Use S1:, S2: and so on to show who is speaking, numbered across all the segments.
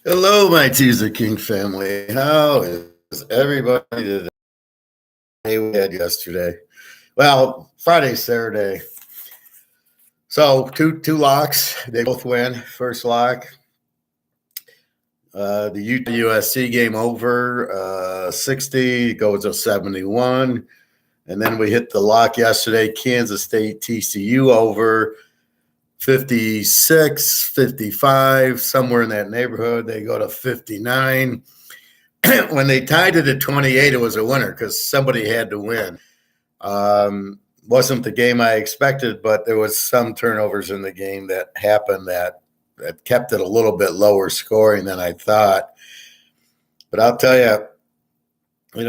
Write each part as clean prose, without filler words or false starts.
S1: Hello, my Teaserking family. How is everybody today? We had yesterday. Well, Friday, Saturday. So two locks. They both win. First lock. The Utah USC game over 60 goes to 71. And then we hit the lock yesterday. Kansas State TCU over 56, 55, somewhere in that neighborhood. They go to 59. When they tied it at 28, it was a winner because somebody had to win. Wasn't the game I expected, but there was some turnovers in the game that happened that kept it a little bit lower scoring than I thought. But I'll tell you,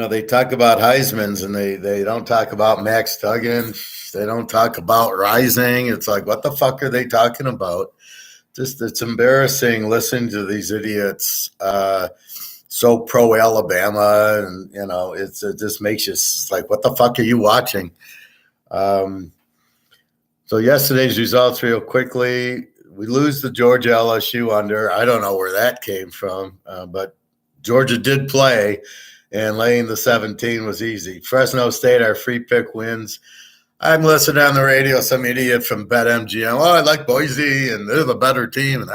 S1: they talk about Heisman's and they don't talk about Max Duggan. They don't talk about Rising. It's like, what the fuck are they talking about? Just it's embarrassing listening to these idiots. So pro Alabama, and it just makes you like, what the fuck are you watching? So yesterday's results, real quickly, we lose the Georgia LSU under. I don't know where that came from, but Georgia did play, and laying the 17 was easy. Fresno State, our free pick wins. I'm listening on the radio, some idiot from BetMGM. Oh, I like Boise, and they're the better team. And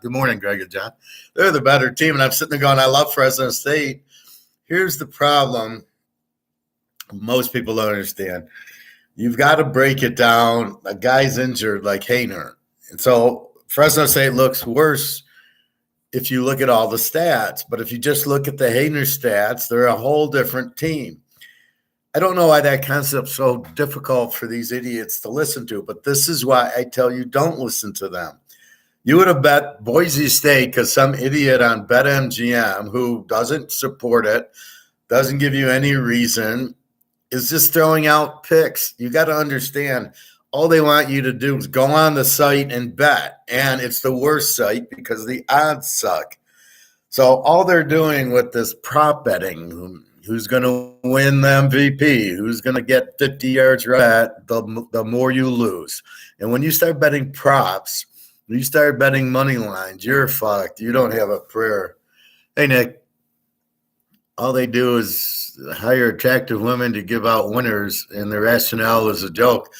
S1: Good morning, Greg and John. They're the better team. And I'm sitting there going, I love Fresno State. Here's the problem most people don't understand. You've got to break it down. A guy's injured like Hayner. And so Fresno State looks worse if you look at all the stats. But if you just look at the Hayner stats, they're a whole different team. I don't know why that concept's so difficult for these idiots to listen to, but this is why I tell you don't listen to them. You would have bet Boise State because some idiot on BetMGM who doesn't support it, doesn't give you any reason, is just throwing out picks. You got to understand, all they want you to do is go on the site and bet, and it's the worst site because the odds suck. So all they're doing with this prop betting, who's going to win the MVP, who's going to get 50 yards right, the more you lose. And when you start betting props, when you start betting money lines, you're fucked. You don't have a prayer. Hey, Nick, all they do is hire attractive women to give out winners, and the rationale is a joke.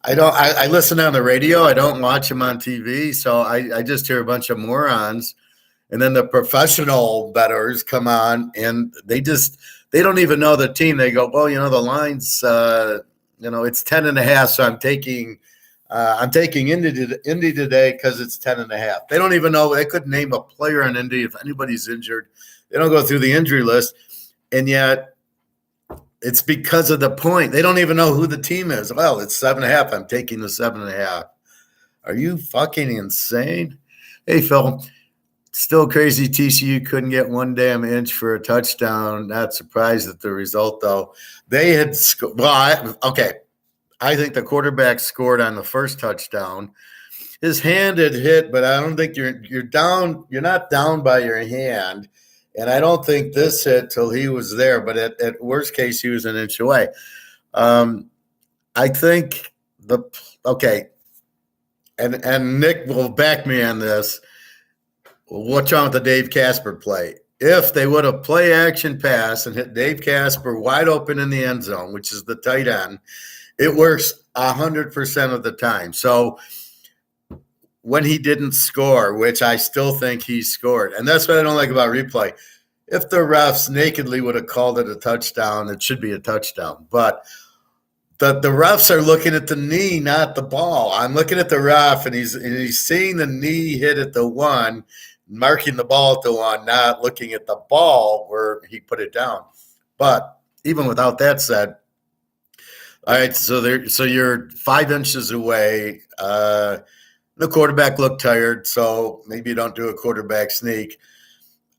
S1: I listen on the radio. I don't watch them on TV, so I just hear a bunch of morons. And then the professional bettors come on, and they don't even know the team. They go, well, the line's, it's 10.5. So I'm taking Indy today because it's 10.5. They don't even know. They couldn't name a player on Indy if anybody's injured. They don't go through the injury list, and yet it's because of the point. They don't even know who the team is. Well, it's 7.5. I'm taking the 7.5. Are you fucking insane? Hey, Phil. Still crazy TCU couldn't get one damn inch for a touchdown. Not surprised at the result, though. They had I think the quarterback scored on the first touchdown. His hand had hit, but I don't think you're down. You're not down by your hand. And I don't think this hit till he was there. But at worst case, he was an inch away. I think and Nick will back me on this. What's wrong with the Dave Casper play? If they would have play action pass and hit Dave Casper wide open in the end zone, which is the tight end, it works 100% of the time. So when he didn't score, which I still think he scored, and that's what I don't like about replay. If the refs nakedly would have called it a touchdown, it should be a touchdown. But the refs are looking at the knee, not the ball. I'm looking at the ref, and he's seeing the knee hit at the one, marking the ball at the one, not looking at the ball where he put it down. But even without that said, all right, so you're 5 inches away. The quarterback looked tired, so maybe you don't do a quarterback sneak.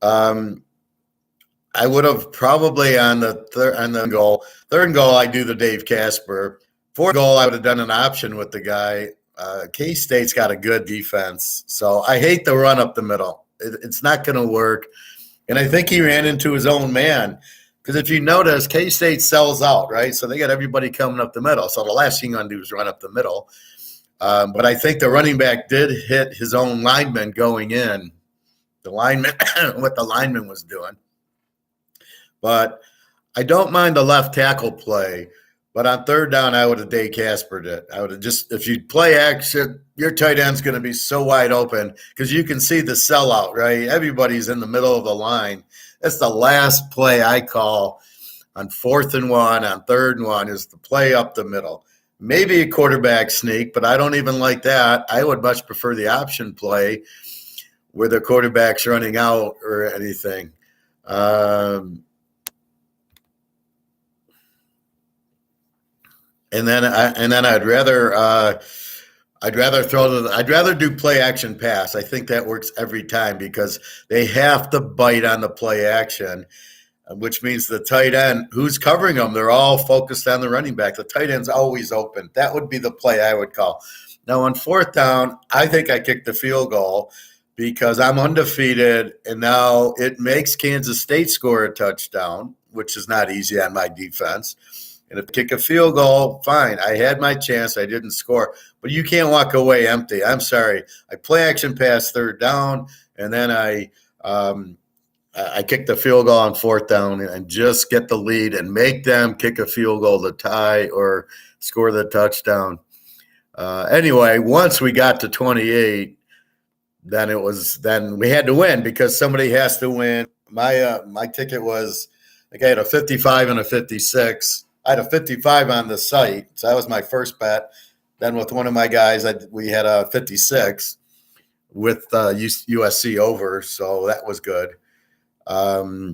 S1: I would have probably on the third and goal, I do the Dave Casper. Fourth goal, I would have done an option with the guy. K-State's got a good defense, so I hate the run up the middle. It's not going to work, and I think he ran into his own man because if you notice, K-State sells out, right? So they got everybody coming up the middle. So the last thing you're going to do is run up the middle. But I think the running back did hit his own lineman going in. the lineman, what the lineman was doing. But I don't mind the left tackle play. But on third down, I would have Dave Caspered it. I would have just, if you play action, your tight end's going to be so wide open because you can see the sellout, right? Everybody's in the middle of the line. That's the last play I call on 4th and 1, on 3rd and 1, is the play up the middle. Maybe a quarterback sneak, but I don't even like that. I would much prefer the option play where the quarterback's running out or anything. And then I'd rather do play action pass. I think that works every time because they have to bite on the play action, which means the tight end who's covering them, they're all focused on the running back. The tight end's always open. That would be the play I would call. Now on 4th down, I think I kicked the field goal because I'm undefeated, and now it makes Kansas State score a touchdown, which is not easy on my defense. And if I kick a field goal, fine. I had my chance. I didn't score. But you can't walk away empty. I'm sorry. I play action pass 3rd down, and then I kick the field goal on 4th down and just get the lead and make them kick a field goal to tie or score the touchdown. Anyway, once we got to 28, then we had to win because somebody has to win. My ticket was, I had a 55 and a 56. I had a 55 on the site, so that was my first bet. Then with one of my guys, we had a 56 with USC over, so that was good. I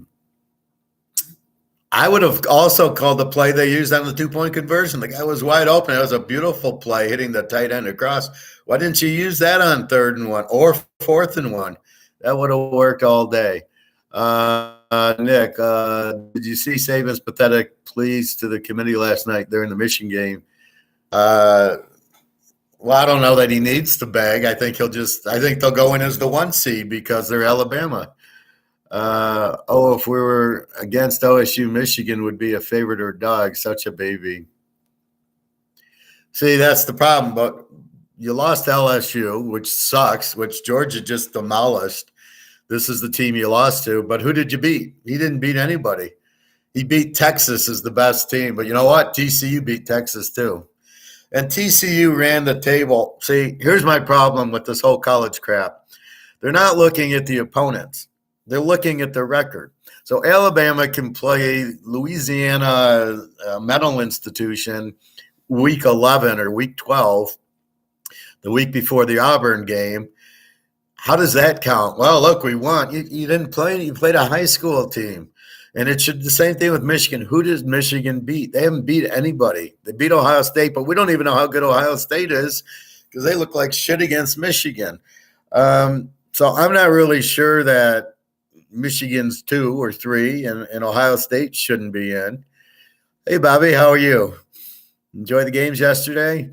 S1: would have also called the play they used on the 2-point conversion. The guy was wide open. It was a beautiful play, hitting the tight end across. Why didn't you use that on 3rd and 1 or 4th and 1? That would have worked all day. Nick, did you see Saban's pathetic pleas to the committee last night during the Michigan game? Well, I don't know that he needs to beg. I think they'll go in as the 1 seed because they're Alabama. If we were against OSU, Michigan would be a favorite or dog, such a baby. See, that's the problem. But you lost LSU, which sucks, which Georgia just demolished. This is the team you lost to. But who did you beat? He didn't beat anybody. He beat Texas as the best team. But you know what? TCU beat Texas too. And TCU ran the table. See, here's my problem with this whole college crap. They're not looking at the opponents. They're looking at the record. So Alabama can play Louisiana Mental Institution week 11 or week 12, the week before the Auburn game. How does that count? Well, look, we won. You didn't play. You played a high school team. And it should the same thing with Michigan. Who does Michigan beat? They haven't beat anybody. They beat Ohio State, but we don't even know how good Ohio State is because they look like shit against Michigan. So I'm not really sure that Michigan's 2 or 3 and Ohio State shouldn't be in. Hey, Bobby, how are you? Enjoy the games yesterday?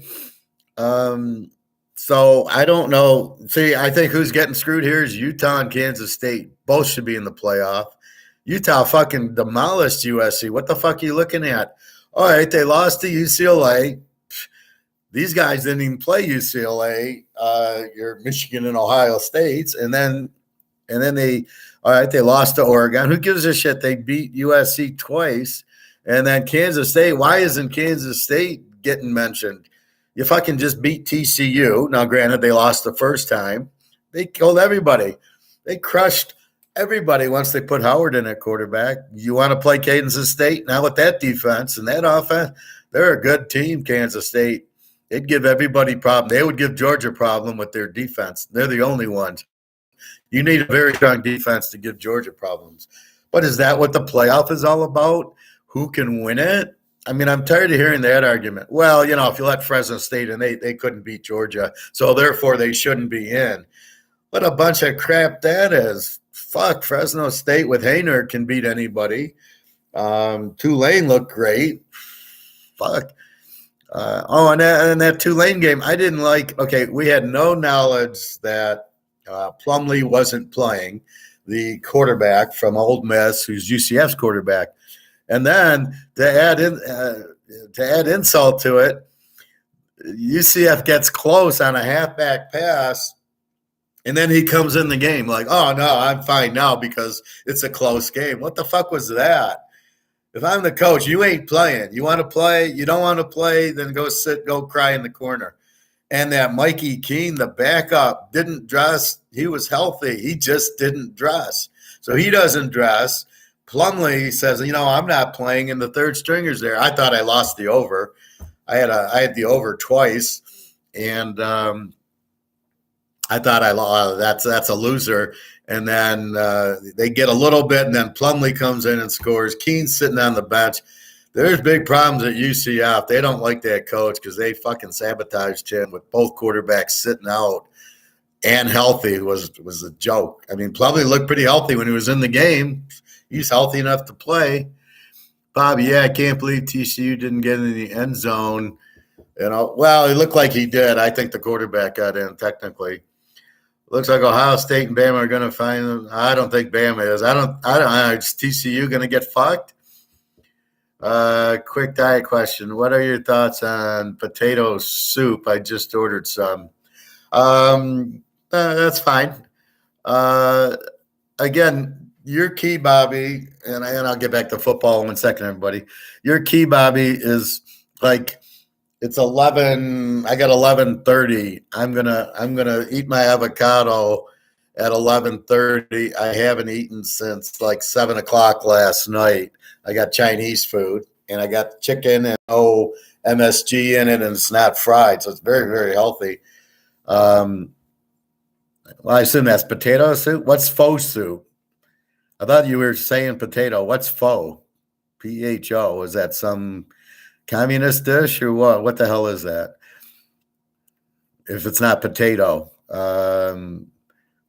S1: So I don't know. See, I think who's getting screwed here is Utah and Kansas State. Both should be in the playoff. Utah fucking demolished USC. What the fuck are you looking at? All right, they lost to UCLA. These guys didn't even play UCLA. Your Michigan and Ohio States, and then they lost to Oregon. Who gives a shit? They beat USC twice, and then Kansas State. Why isn't Kansas State getting mentioned? You fucking just beat TCU. Now, granted, they lost the first time. They killed everybody. They crushed everybody once they put Howard in at quarterback. You want to play Kansas State? Now with that defense and that offense, they're a good team, Kansas State. They'd give everybody problem. They would give Georgia a problem with their defense. They're the only ones. You need a very strong defense to give Georgia problems. But is that what the playoff is all about? Who can win it? I mean, I'm tired of hearing that argument. Well, if you let Fresno State in, they couldn't beat Georgia, so therefore they shouldn't be in. What a bunch of crap that is. Fuck, Fresno State with Haener can beat anybody. Tulane looked great. Fuck. And that Tulane game, I didn't like. Okay, we had no knowledge that Plumlee wasn't playing, the quarterback from Ole Miss, who's UCF's quarterback. And then to add insult to it, UCF gets close on a halfback pass, And then he comes in the game like, oh, no, I'm fine now because it's a close game. What the fuck was that? If I'm the coach, you ain't playing. You want to play? You don't want to play? Then go cry in the corner. And that Mikey Keene, the backup, didn't dress. He was healthy. He just didn't dress. So he doesn't dress. Plumlee says, I'm not playing, and the third stringer's there. I thought I lost the over. I had the over twice, and I thought I lost. That's a loser. And then they get a little bit, and then Plumlee comes in and scores. Keene's sitting on the bench. There's big problems at UCF. They don't like that coach because they fucking sabotaged him with both quarterbacks sitting out and healthy was a joke. I mean, Plumlee looked pretty healthy when he was in the game. He's healthy enough to play. Bobby, I can't believe TCU didn't get in the end zone. Well, it looked like he did. I think the quarterback got in technically. Looks like Ohio State and Bama are going to find them. I don't think Bama is. I don't. Is TCU going to get fucked? Quick diet question. What are your thoughts on potato soup? I just ordered some. That's fine. Again, your key, Bobby, and I'll get back to football in 1 second, everybody. Your key, Bobby, is like it's 11. I got 11:30. I'm gonna eat my avocado at 11:30. I haven't eaten since like 7 o'clock last night. I got Chinese food and I got chicken and MSG in it, and it's not fried, so it's very, very healthy. Well, I assume that's potato soup. What's faux soup? I thought you were saying potato. What's faux? PHO. Is that some communist dish or what? What the hell is that? If it's not potato,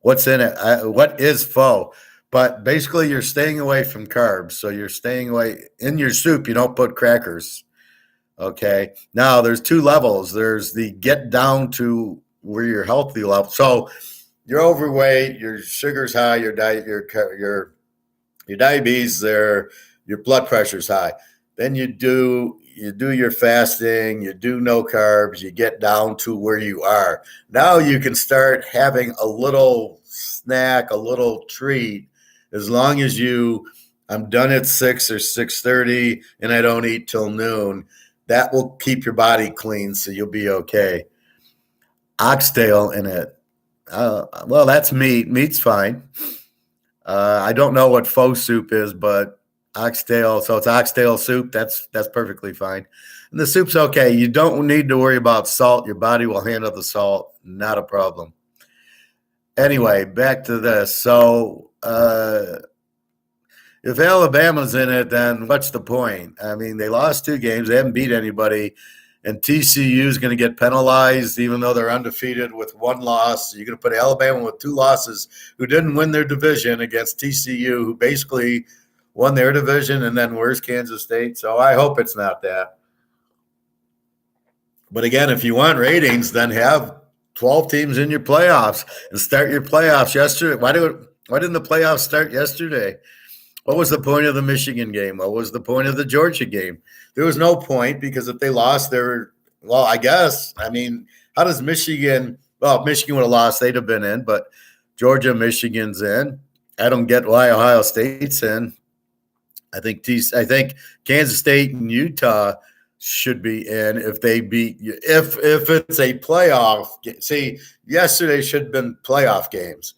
S1: what's in it? What is faux? But basically, you're staying away from carbs. So you're staying away. In your soup, you don't put crackers. Okay. Now, there's two levels. There's the get down to where you're healthy level. So you're overweight, your sugar's high, your diabetes there, your blood pressure's high. Then you do your fasting, you do no carbs, you get down to where you are. Now you can start having a little snack, a little treat, as long as I'm done at 6 or 6:30 and I don't eat till noon. That will keep your body clean, so you'll be okay. Oxtail in it. Well, that's meat. Meat's fine. I don't know what faux soup is, but oxtail. So it's oxtail soup. That's perfectly fine. And the soup's okay. You don't need to worry about salt. Your body will handle the salt. Not a problem. Anyway, back to this. So if Alabama's in it, then what's the point? I mean, they lost 2 games. They haven't beat anybody. And TCU is going to get penalized even though they're undefeated with 1 loss. You're going to put Alabama with 2 losses who didn't win their division against TCU, who basically won their division, and then where's Kansas State? So I hope it's not that. But again, if you want ratings, then have 12 teams in your playoffs and start your playoffs yesterday. Why didn't the playoffs start yesterday? What was the point of the Michigan game? What was the point of the Georgia game? There was no point because if they lost, I guess. I mean, how does Michigan – well, if Michigan would have lost, they'd have been in, but Georgia, Michigan's in. I don't get why Ohio State's in. I think Kansas State and Utah should be in if they beat you. If it's a playoff – see, yesterday should have been playoff games.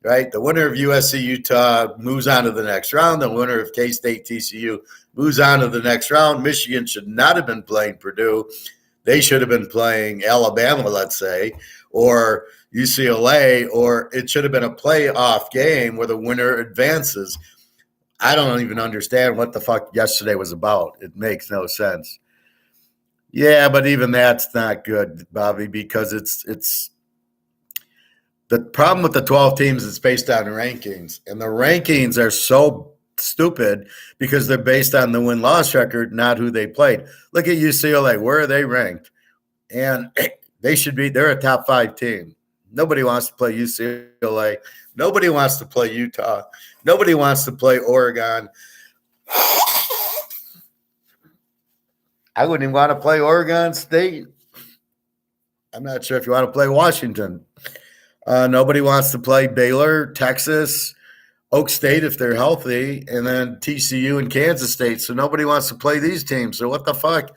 S1: Right, the winner of USC Utah moves on to the next round. The winner of K-State TCU moves on to the next round. Michigan should not have been playing Purdue. They should have been playing Alabama, let's say, or UCLA, or it should have been a playoff game where the winner advances. I don't even understand what the fuck yesterday was about. It makes no sense. Yeah, but even that's not good, Bobby, because it's the problem with the 12 teams is based on rankings, and the rankings are so stupid because they're based on the win-loss record, not who they played. Look at UCLA. Where are they ranked? And they're a top 5 team. Nobody wants to play UCLA. Nobody wants to play Utah. Nobody wants to play Oregon. I wouldn't even want to play Oregon State. I'm not sure if you want to play Washington. Nobody wants to play Baylor, Texas, Oak State if they're healthy, and then TCU and Kansas State. So nobody wants to play these teams. So what the fuck?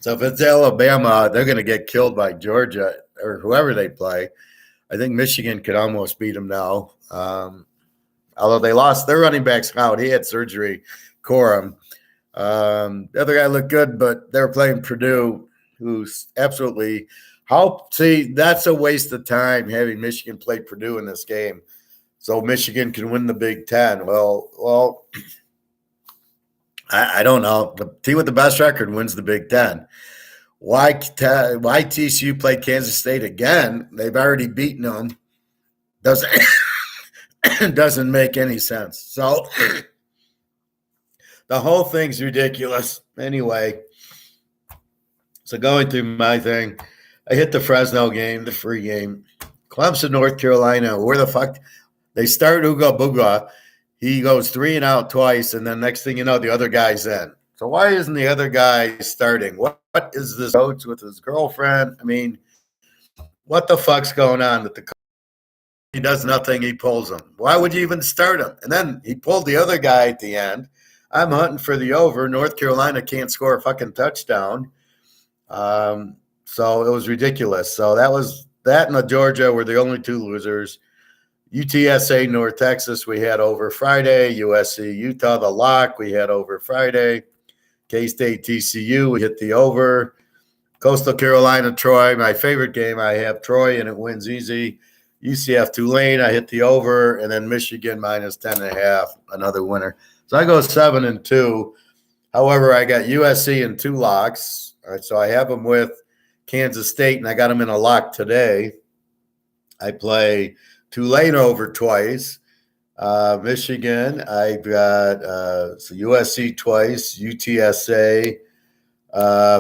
S1: So if it's Alabama, they're going to get killed by Georgia or whoever they play. I think Michigan could almost beat them now. Although they lost their running backs out. He had surgery, Corum. The other guy looked good, but they were playing Purdue, who's absolutely that's a waste of time having Michigan play Purdue in this game. So Michigan can win the Big Ten. Well, I don't know. The team with the best record wins the Big Ten. Why TCU play Kansas State again? They've already beaten them. Doesn't make any sense. So the whole thing's ridiculous. Anyway, so going through my thing, I hit the Fresno game, the free game. Clemson, North Carolina. Where the fuck? They start Uga Buga. He goes 3 and out twice, and then next thing you know, the other guy's in. So why isn't the other guy starting? What is this coach with his girlfriend? I mean, what the fuck's going on with the coach? He does nothing, he pulls him. Why would you even start him? And then he pulled the other guy at the end. I'm hunting for the over. North Carolina can't score a fucking touchdown. So it was ridiculous. So that and the Georgia were the only two losers. UTSA, North Texas, we had over Friday. USC, Utah, the lock, we had over Friday. K-State, TCU, we hit the over. Coastal Carolina, Troy, my favorite game. I have Troy, and it wins easy. UCF, Tulane, I hit the over. And then Michigan, minus 10.5, another winner. So I go 7-2. However, I got USC in 2 locks. All right, so I have them with Kansas State, and I got them in a lock today. I play Tulane over twice. Michigan, I've got USC twice, UTSA.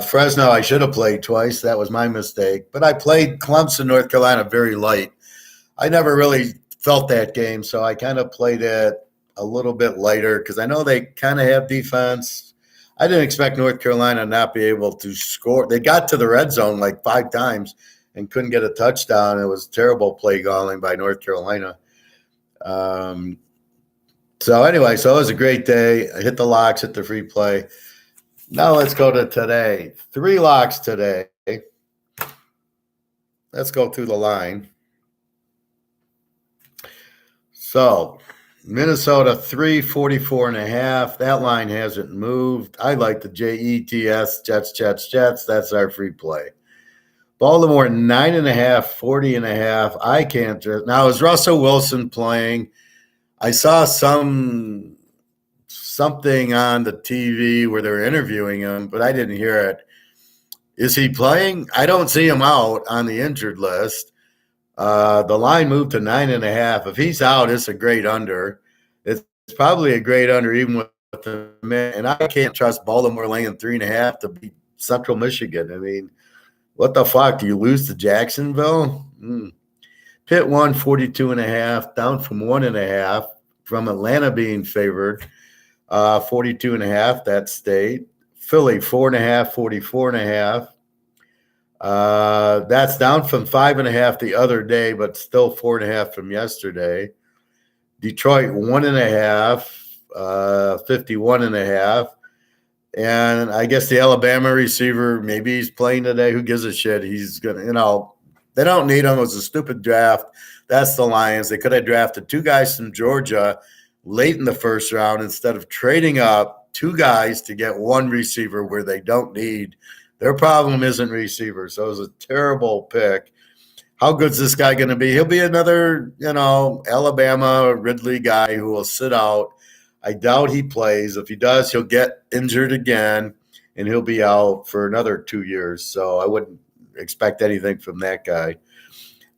S1: Fresno, I should have played twice. That was my mistake. But I played Clemson, North Carolina very light. I never really felt that game, so I kind of played it a little bit lighter because I know they kind of have defense. I didn't expect North Carolina not be able to score. They got to the red zone like 5 times and couldn't get a touchdown. It was terrible play calling by North Carolina. So anyway, so it was a great day. I hit the locks, hit the free play. Now let's go to today. 3 locks today. Let's go through the line. So Minnesota 344.5. That line hasn't moved. I like the Jets, Jets. That's our free play. Baltimore 9.5, 40.5. I can't. Now is Russell Wilson playing? I saw something on the TV where they're interviewing him, but I didn't hear it. Is he playing? I don't see him out on the injured list. The line moved to 9.5. If he's out, it's a great under. It's probably a great under even with the man. And I can't trust Baltimore laying 3.5 to beat Central Michigan. I mean, what the fuck? Do you lose to Jacksonville? Pitt won 42.5, down from 1.5 from Atlanta being favored. 42.5, that state. Philly 4.5, 44.5. That's down from 5.5 the other day, but still 4.5 from yesterday. Detroit 1.5, 51.5. And I guess the Alabama receiver, maybe he's playing today. Who gives a shit? He's going to, they don't need him. It was a stupid draft. That's the Lions. They could have drafted 2 guys from Georgia late in the first round instead of trading up 2 guys to get 1 receiver where they don't need. Their problem isn't receivers. So it was a terrible pick. How good's this guy going to be? He'll be another, Alabama Ridley guy who will sit out. I doubt he plays. If he does, he'll get injured again, and he'll be out for another 2 years. So I wouldn't expect anything from that guy.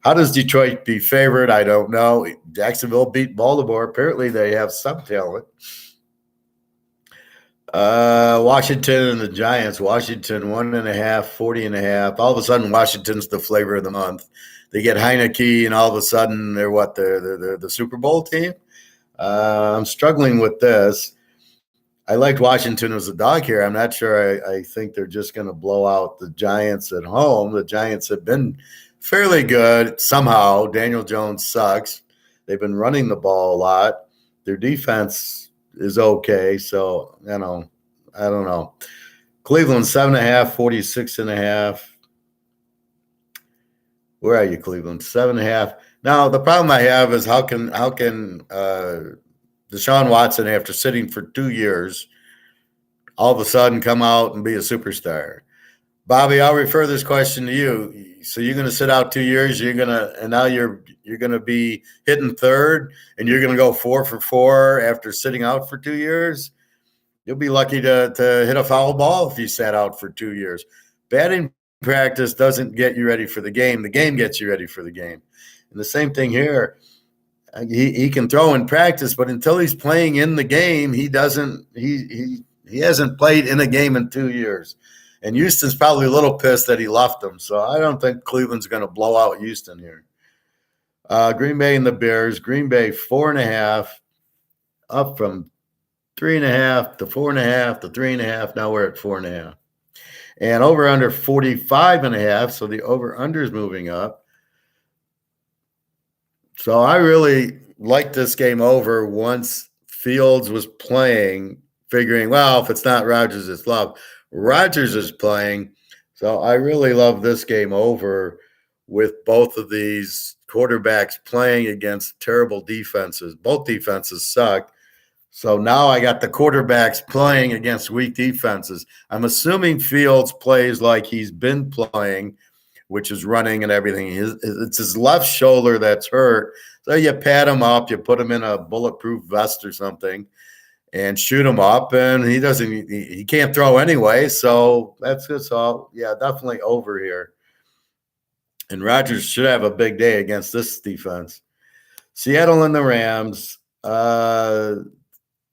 S1: How does Detroit be favored? I don't know. Jacksonville beat Baltimore. Apparently they have some talent. Washington and the Giants. Washington 1.5, 40.5. All of a sudden, Washington's the flavor of the month. They get Heineke, and all of a sudden they're what? They're the Super Bowl team. I'm struggling with this. I liked Washington as a dog here. I'm not sure. I think they're just going to blow out the Giants at home. The Giants have been fairly good somehow. Daniel Jones sucks. They've been running the ball a lot. Their defense is okay. So, I don't know. Cleveland 7.5, 46.5. Where are you, Cleveland? 7.5. Now the problem I have is how can Deshaun Watson, after sitting for 2 years, all of a sudden come out and be a superstar? Bobby, I'll refer this question to you. So you're going to sit out 2 years. And now you're going to be hitting third, and you're going to go 4 for 4 after sitting out for 2 years. You'll be lucky to hit a foul ball if you sat out for 2 years. Batting practice doesn't get you ready for the game. The game gets you ready for the game. And the same thing here. He can throw in practice, but until he's playing in the game, he doesn't. He hasn't played in a game in 2 years. And Houston's probably a little pissed that he left them. So I don't think Cleveland's going to blow out Houston here. Green Bay and the Bears. Green Bay 4.5, up from 3.5 to 4.5 to 3.5. Now we're at 4.5. And over under 45.5. So the over under is moving up. So I really liked this game over once Fields was playing, figuring, well, if it's not Rodgers, it's Love. Rodgers is playing. So I really love this game over with both of these quarterbacks playing against terrible defenses. Both defenses suck. So now I got the quarterbacks playing against weak defenses. I'm assuming Fields plays like he's been playing, which is running and everything. It's his left shoulder that's hurt. So you pat him up, you put him in a bulletproof vest or something, and shoot him up, and he can't throw anyway. So that's good. So yeah, definitely over here. And Rodgers should have a big day against this defense. Seattle and the Rams.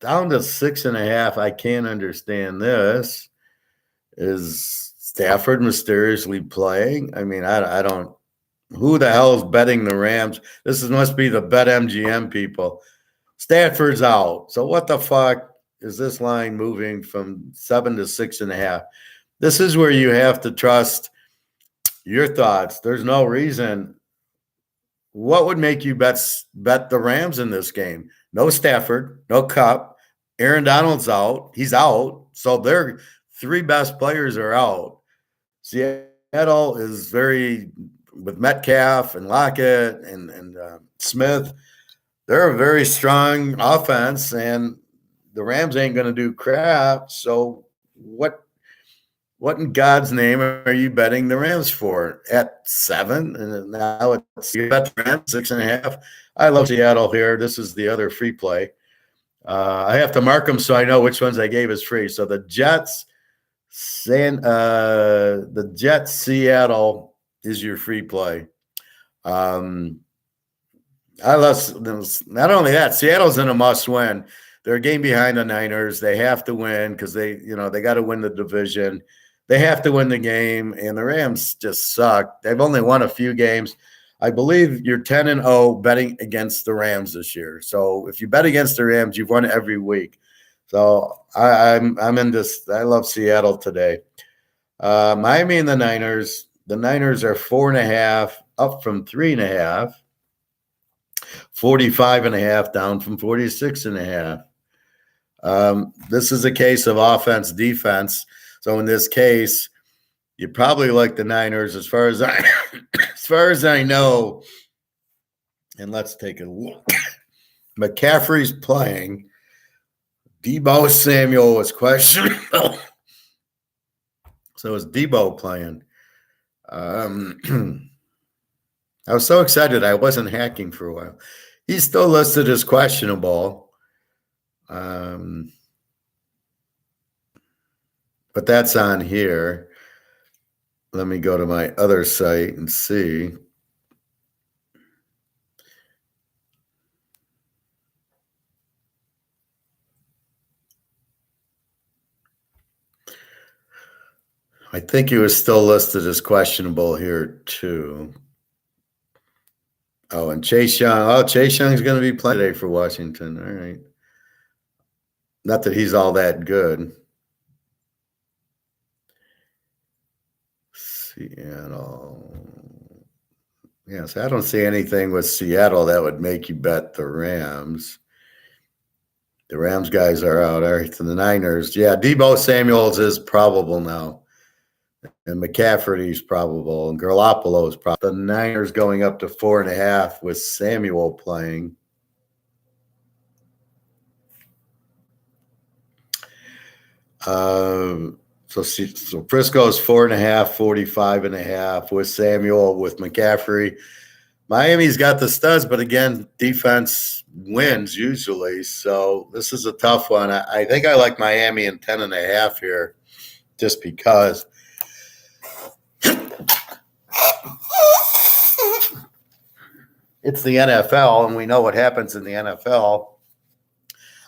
S1: Down to 6.5. I can't understand this. Is Stafford mysteriously playing? I mean, I don't. Who the hell is betting the Rams? Must be the BetMGM people. Stafford's out. So what the fuck is this line moving from 7 to 6.5? This is where you have to trust your thoughts. There's no reason. What would make you bet the Rams in this game? No Stafford, no Kupp. Aaron Donald's out. He's out. So their three best players are out. Seattle is with Metcalf and Lockett and Smith. They're a very strong offense, and the Rams ain't going to do crap. So what in God's name are you betting the Rams for at 7? And now you bet the Rams 6.5. I love Seattle here. This is the other free play. I have to mark them so I know which ones I gave as free. So the Jets, Seattle is your free play. I love not only that, Seattle's in a must-win. They're a game behind the Niners. They have to win because they got to win the division. They have to win the game, and the Rams just suck. They've only won a few games. I believe you're 10-0 betting against the Rams this year. So if you bet against the Rams, you've won every week. So I'm in this. I love Seattle today. Miami and the Niners. The Niners are 4.5, up from 3.5. 45.5, down from 46.5. This is a case of offense, defense. So in this case, you probably like the Niners as far as I know. And let's take a look. McCaffrey's playing. Deebo Samuel was questionable. So is Deebo playing? I was so excited I wasn't hacking for a while. He's still listed as questionable. But that's on here. Let me go to my other site and see. I think he was still listed as questionable here too. Oh, and Chase Young. Oh, Chase Young's going to be playing today for Washington. All right. Not that he's all that good. Seattle. Yes, I don't see anything with Seattle that would make you bet the Rams. The Rams guys are out. All right, so the Niners. Yeah, Debo Samuels is probable now. And McCaffrey's probable. And Garoppolo's probable. The Niners going up to 4.5 with Samuel playing. So Frisco's 4.5, 45.5 with Samuel, with McCaffrey. Miami's got the studs, but again, defense wins usually. So this is a tough one. I think I like Miami in 10.5 here, just because. It's the NFL, and we know what happens in the NFL.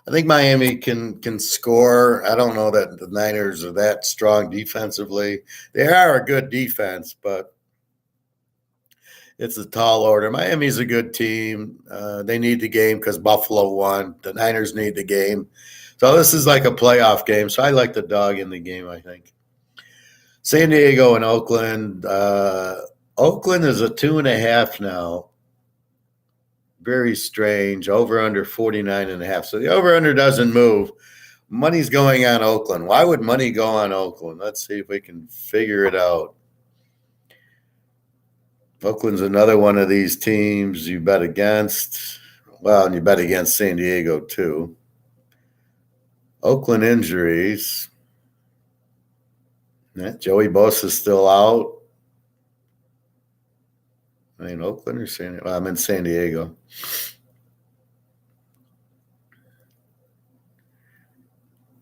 S1: I think Miami can score. I don't know that the Niners are that strong defensively. They are a good defense, but it's a tall order. Miami's a good team. They need the game because Buffalo won. The Niners need the game. So this is like a playoff game. So I like the dog in the game, I think. San Diego and Oakland. Oakland is a 2.5 now. Very strange. Over under 49.5. So the over under doesn't move. Money's going on Oakland. Why would money go on Oakland? Let's see if we can figure it out. Oakland's another one of these teams you bet against. Well, and you bet against San Diego too. Oakland injuries. Yeah, Joey Bosa's still out. I mean, Oakland or San Diego? Well, I'm in San Diego.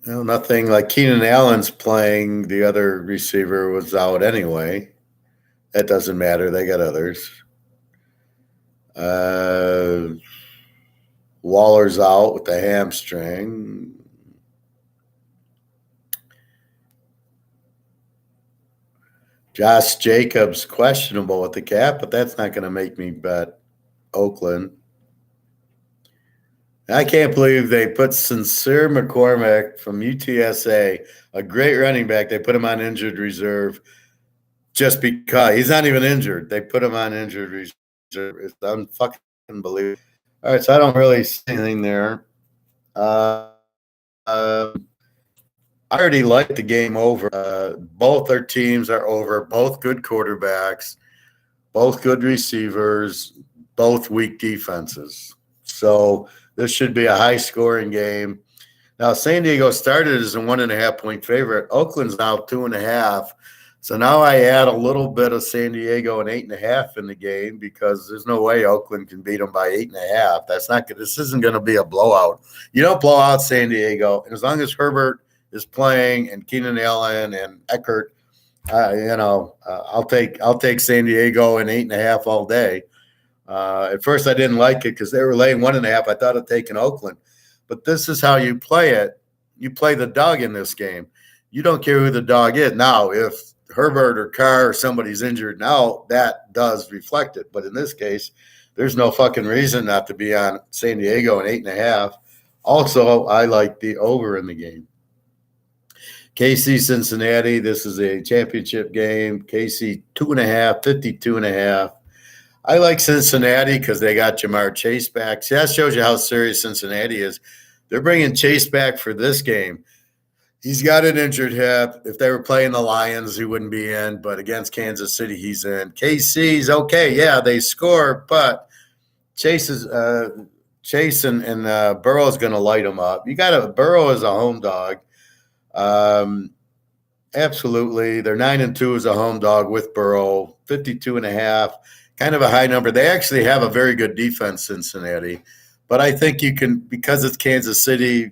S1: Well, nothing like Keenan Allen's playing. The other receiver was out anyway. That doesn't matter. They got others. Waller's out with the hamstring. Josh Jacobs questionable with the cap, but that's not going to make me bet Oakland. I can't believe they put Sincere McCormick from UTSA, a great running back. They put him on injured reserve just because he's not even injured. They put him on injured reserve. It's unfucking believable. All right, so I don't really see anything there. I already like the game over. Both their teams are over. Both good quarterbacks, both good receivers, both weak defenses. So this should be a high-scoring game. Now, San Diego started as a 1.5-point favorite. Oakland's now 2.5. So now I add a little bit of San Diego and 8.5 in the game because there's no way Oakland can beat them by 8.5. That's not good. This isn't going to be a blowout. You don't blow out San Diego, and as long as Herbert is playing and Keenan Allen and Eckert, I'll take San Diego and 8.5 all day. At first, I didn't like it because they were laying 1.5. I thought of taking Oakland, but this is how you play it. You play the dog in this game. You don't care who the dog is. Now, if Herbert or Carr or somebody's injured now, that does reflect it. But in this case, there's no fucking reason not to be on San Diego and 8.5. Also, I like the over in the game. KC Cincinnati, this is a championship game. KC 2.5, 52.5. I like Cincinnati because they got Jamar Chase back. See, that shows you how serious Cincinnati is. They're bringing Chase back for this game. He's got an injured hip. If they were playing the Lions, he wouldn't be in. But against Kansas City, he's in. KC's okay. Yeah, they score, but Chase and Burrow is going to light them up. Burrow is a home dog. Absolutely. They're 9-2 as a home dog with Burrow. 52.5, kind of a high number. They actually have a very good defense, Cincinnati. But I think you can, because it's Kansas City,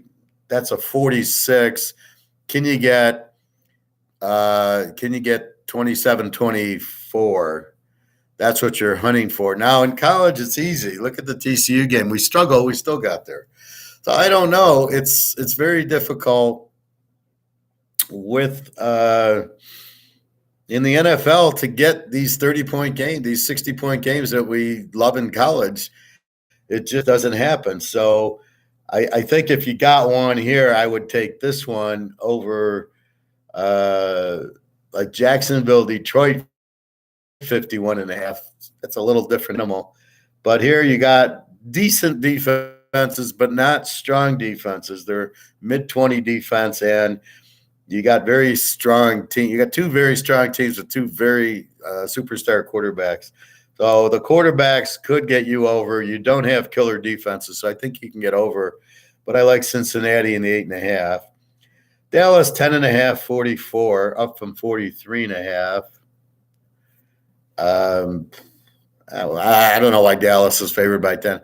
S1: that's a 46. Can you get 27-24? That's what you're hunting for. Now in college, it's easy. Look at the TCU game. We struggle. We still got there. So I don't know. It's very difficult with in the NFL to get these 30-point games, these 60-point games that we love in college. It just doesn't happen. So I think if you got one here, I would take this one over like Jacksonville, Detroit 51.5. That's a little different animal. But here you got decent defenses, but not strong defenses. They're mid-20 defense, and you got very strong team. You got two very strong teams with two very superstar quarterbacks. So the quarterbacks could get you over. You don't have killer defenses, so I think you can get over. But I like Cincinnati in the 8.5. Dallas 10.5, 44, up from 43.5. I don't know why Dallas is favored by 10.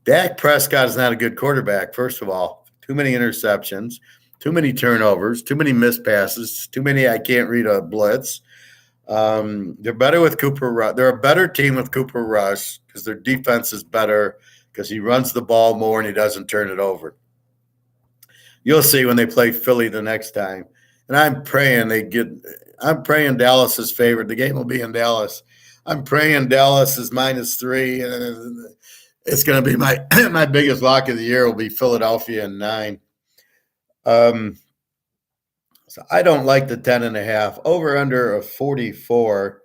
S1: Dak Prescott is not a good quarterback, first of all. Too many interceptions, too many turnovers, too many missed passes, too many I can't read a blitz. They're better with Cooper Rush. They're a better team with Cooper Rush because their defense is better because he runs the ball more and he doesn't turn it over. You'll see when they play Philly the next time. And I'm praying Dallas is favored. The game will be in Dallas. I'm praying Dallas is -3, and it's going to be my my biggest lock of the year will be Philadelphia in 9. So I don't like the 10.5. Over under of 44.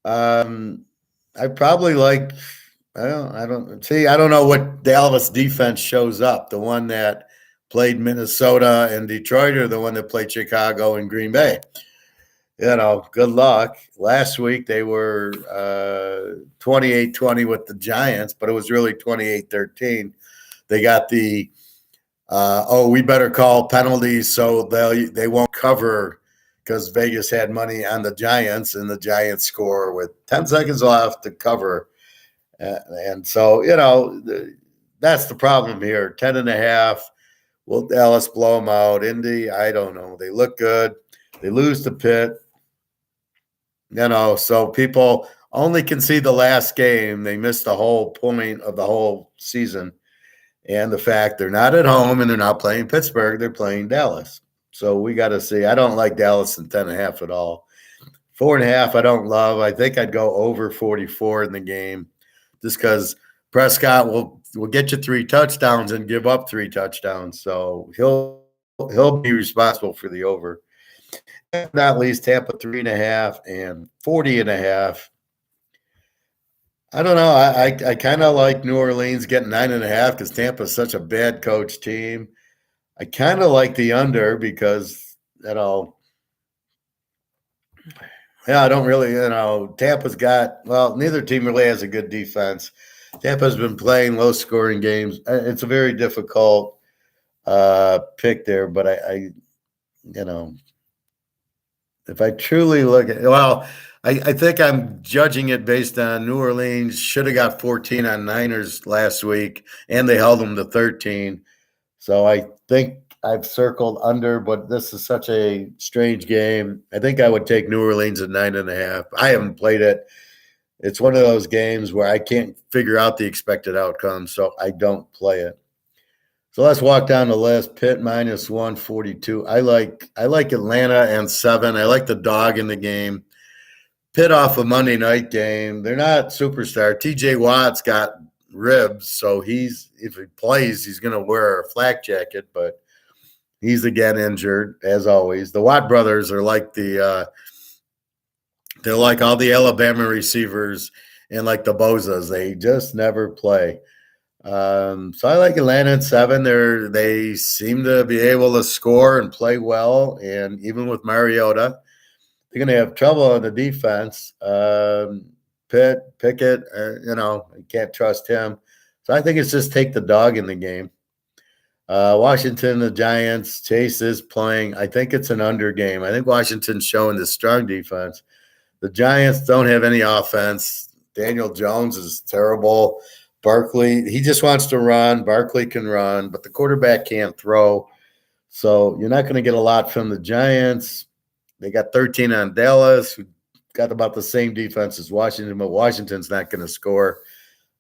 S1: I probably like. I don't know what Dallas defense shows up. The one that played Minnesota and Detroit, or the one that played Chicago and Green Bay. Good luck. Last week they were 28-20 with the Giants, but it was really 28-13. They got the we better call penalties so they won't cover because Vegas had money on the Giants, and the Giants score with 10 seconds left to cover. And so, that's the problem here. 10.5. Will Dallas blow them out? Indy, I don't know. They look good. They lose to Pitt. So people only can see the last game. They missed the whole point of the whole season. And the fact they're not at home and they're not playing Pittsburgh, they're playing Dallas. So we got to see. I don't like Dallas in 10.5 at all. 4.5, I don't love. I think I'd go over 44 in the game just because Prescott will get you 3 touchdowns and give up 3 touchdowns. So he'll be responsible for the over. If not least, Tampa 3.5 and 40.5. I don't know. I kind of like New Orleans getting 9.5 because Tampa is such a bad coach team. I kind of like the under because, I don't really, Tampa's got, neither team really has a good defense. Tampa's been playing low-scoring games. It's a very difficult pick there, but if I truly look at I think I'm judging it based on New Orleans should have got 14 on Niners last week, and they held them to 13. So I think I've circled under, but this is such a strange game. I think I would take New Orleans at 9.5. I haven't played it. It's one of those games where I can't figure out the expected outcome, so I don't play it. So let's walk down the list. Pitt -142. I like Atlanta and 7. I like the dog in the game. Pitt off a Monday night game. They're not superstar. TJ Watt's got ribs, so if he plays, he's going to wear a flak jacket, but he's again injured as always. The Watt brothers are like they're like all the Alabama receivers and like the Bozas. They just never play. So I like Atlanta at 7. They seem to be able to score and play well, and even with Mariota, they're going to have trouble on the defense. Pickett, you can't trust him. So I think it's just take the dog in the game. Washington, the Giants, Chase is playing. I think it's an under game. I think Washington's showing this strong defense. The Giants don't have any offense. Daniel Jones is terrible. Barkley, he just wants to run. Barkley can run, but the quarterback can't throw. So you're not going to get a lot from the Giants. They got 13 on Dallas, who got about the same defense as Washington, but Washington's not going to score.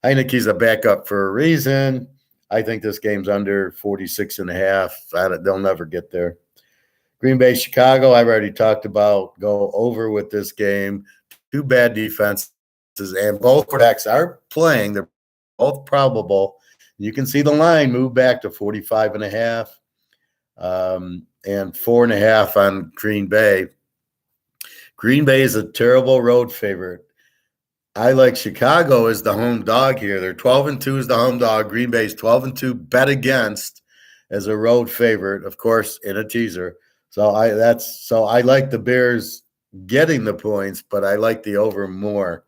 S1: Heineke's a backup for a reason. I think this game's under 46.5. They'll never get there. Green Bay, Chicago, I've already talked about. Go over with this game. 2 bad defenses, and both quarterbacks are playing. They're both probable. You can see the line move back to 45.5. And 4.5 on Green Bay. Green Bay is a terrible road favorite. I like Chicago as the home dog here. They're 12-2 as the home dog. Green Bay's 12-2 bet against as a road favorite, of course, in a teaser. So I like the Bears getting the points, but I like the over more.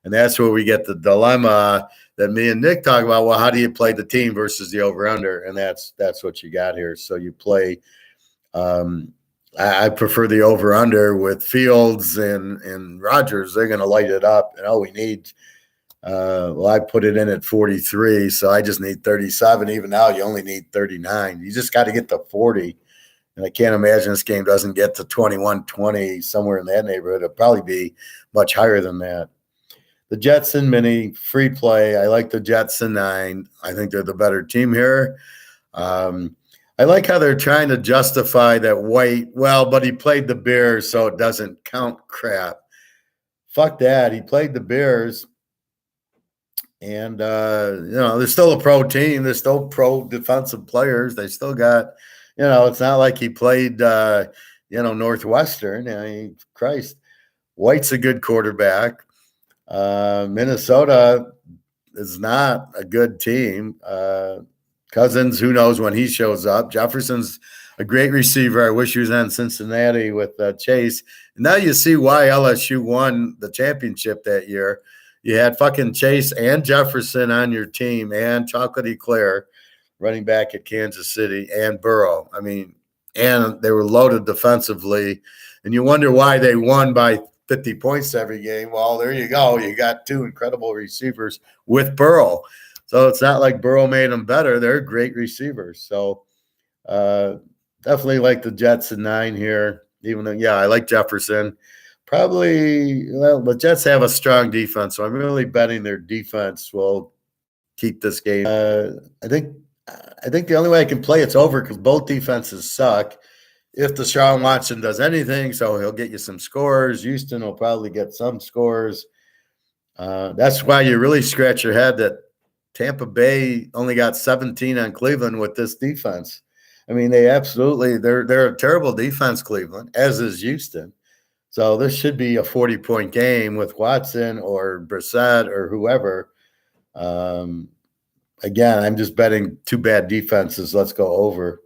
S1: And that's where we get the dilemma that me and Nick talk about. Well, how do you play the team versus the over-under? And that's what you got here. So you play I prefer the over-under with Fields and Rodgers. They're going to light it up. And all we need, I put it in at 43, so I just need 37. Even now, you only need 39. You just got to get to 40. And I can't imagine this game doesn't get to 21-20, somewhere in that neighborhood. It'll probably be much higher than that. The Jets and Mini, free play. I like the Jets and 9. I think they're the better team here. I like how they're trying to justify that White, but he played the Bears, so it doesn't count crap. Fuck that. He played the Bears. And, they're still a pro team. They're still pro defensive players. They still got, it's not like he played, Northwestern. I mean, Christ. White's a good quarterback. Minnesota is not a good team. Cousins, who knows when he shows up. Jefferson's a great receiver. I wish he was on Cincinnati with Chase. And now you see why LSU won the championship that year. You had fucking Chase and Jefferson on your team and Chocolate Eclair running back at Kansas City and Burrow. I mean, and they were loaded defensively. And you wonder why they won by 50 points every game. Well, there you go. You got two incredible receivers with Burrow. So it's not like Burrow made them better. They're great receivers. So definitely like the Jets at 9 here. Even though, I like Jefferson. Probably, the Jets have a strong defense, so I'm really betting their defense will keep this game. I think the only way I can play it's over because both defenses suck. If Deshaun Watson does anything, so he'll get you some scores. Houston will probably get some scores. That's why you really scratch your head that Tampa Bay only got 17 on Cleveland with this defense. I mean, they're a terrible defense, Cleveland, as is Houston. So this should be a 40-point game with Watson or Brissett or whoever. Again, I'm just betting two bad defenses. Let's go over.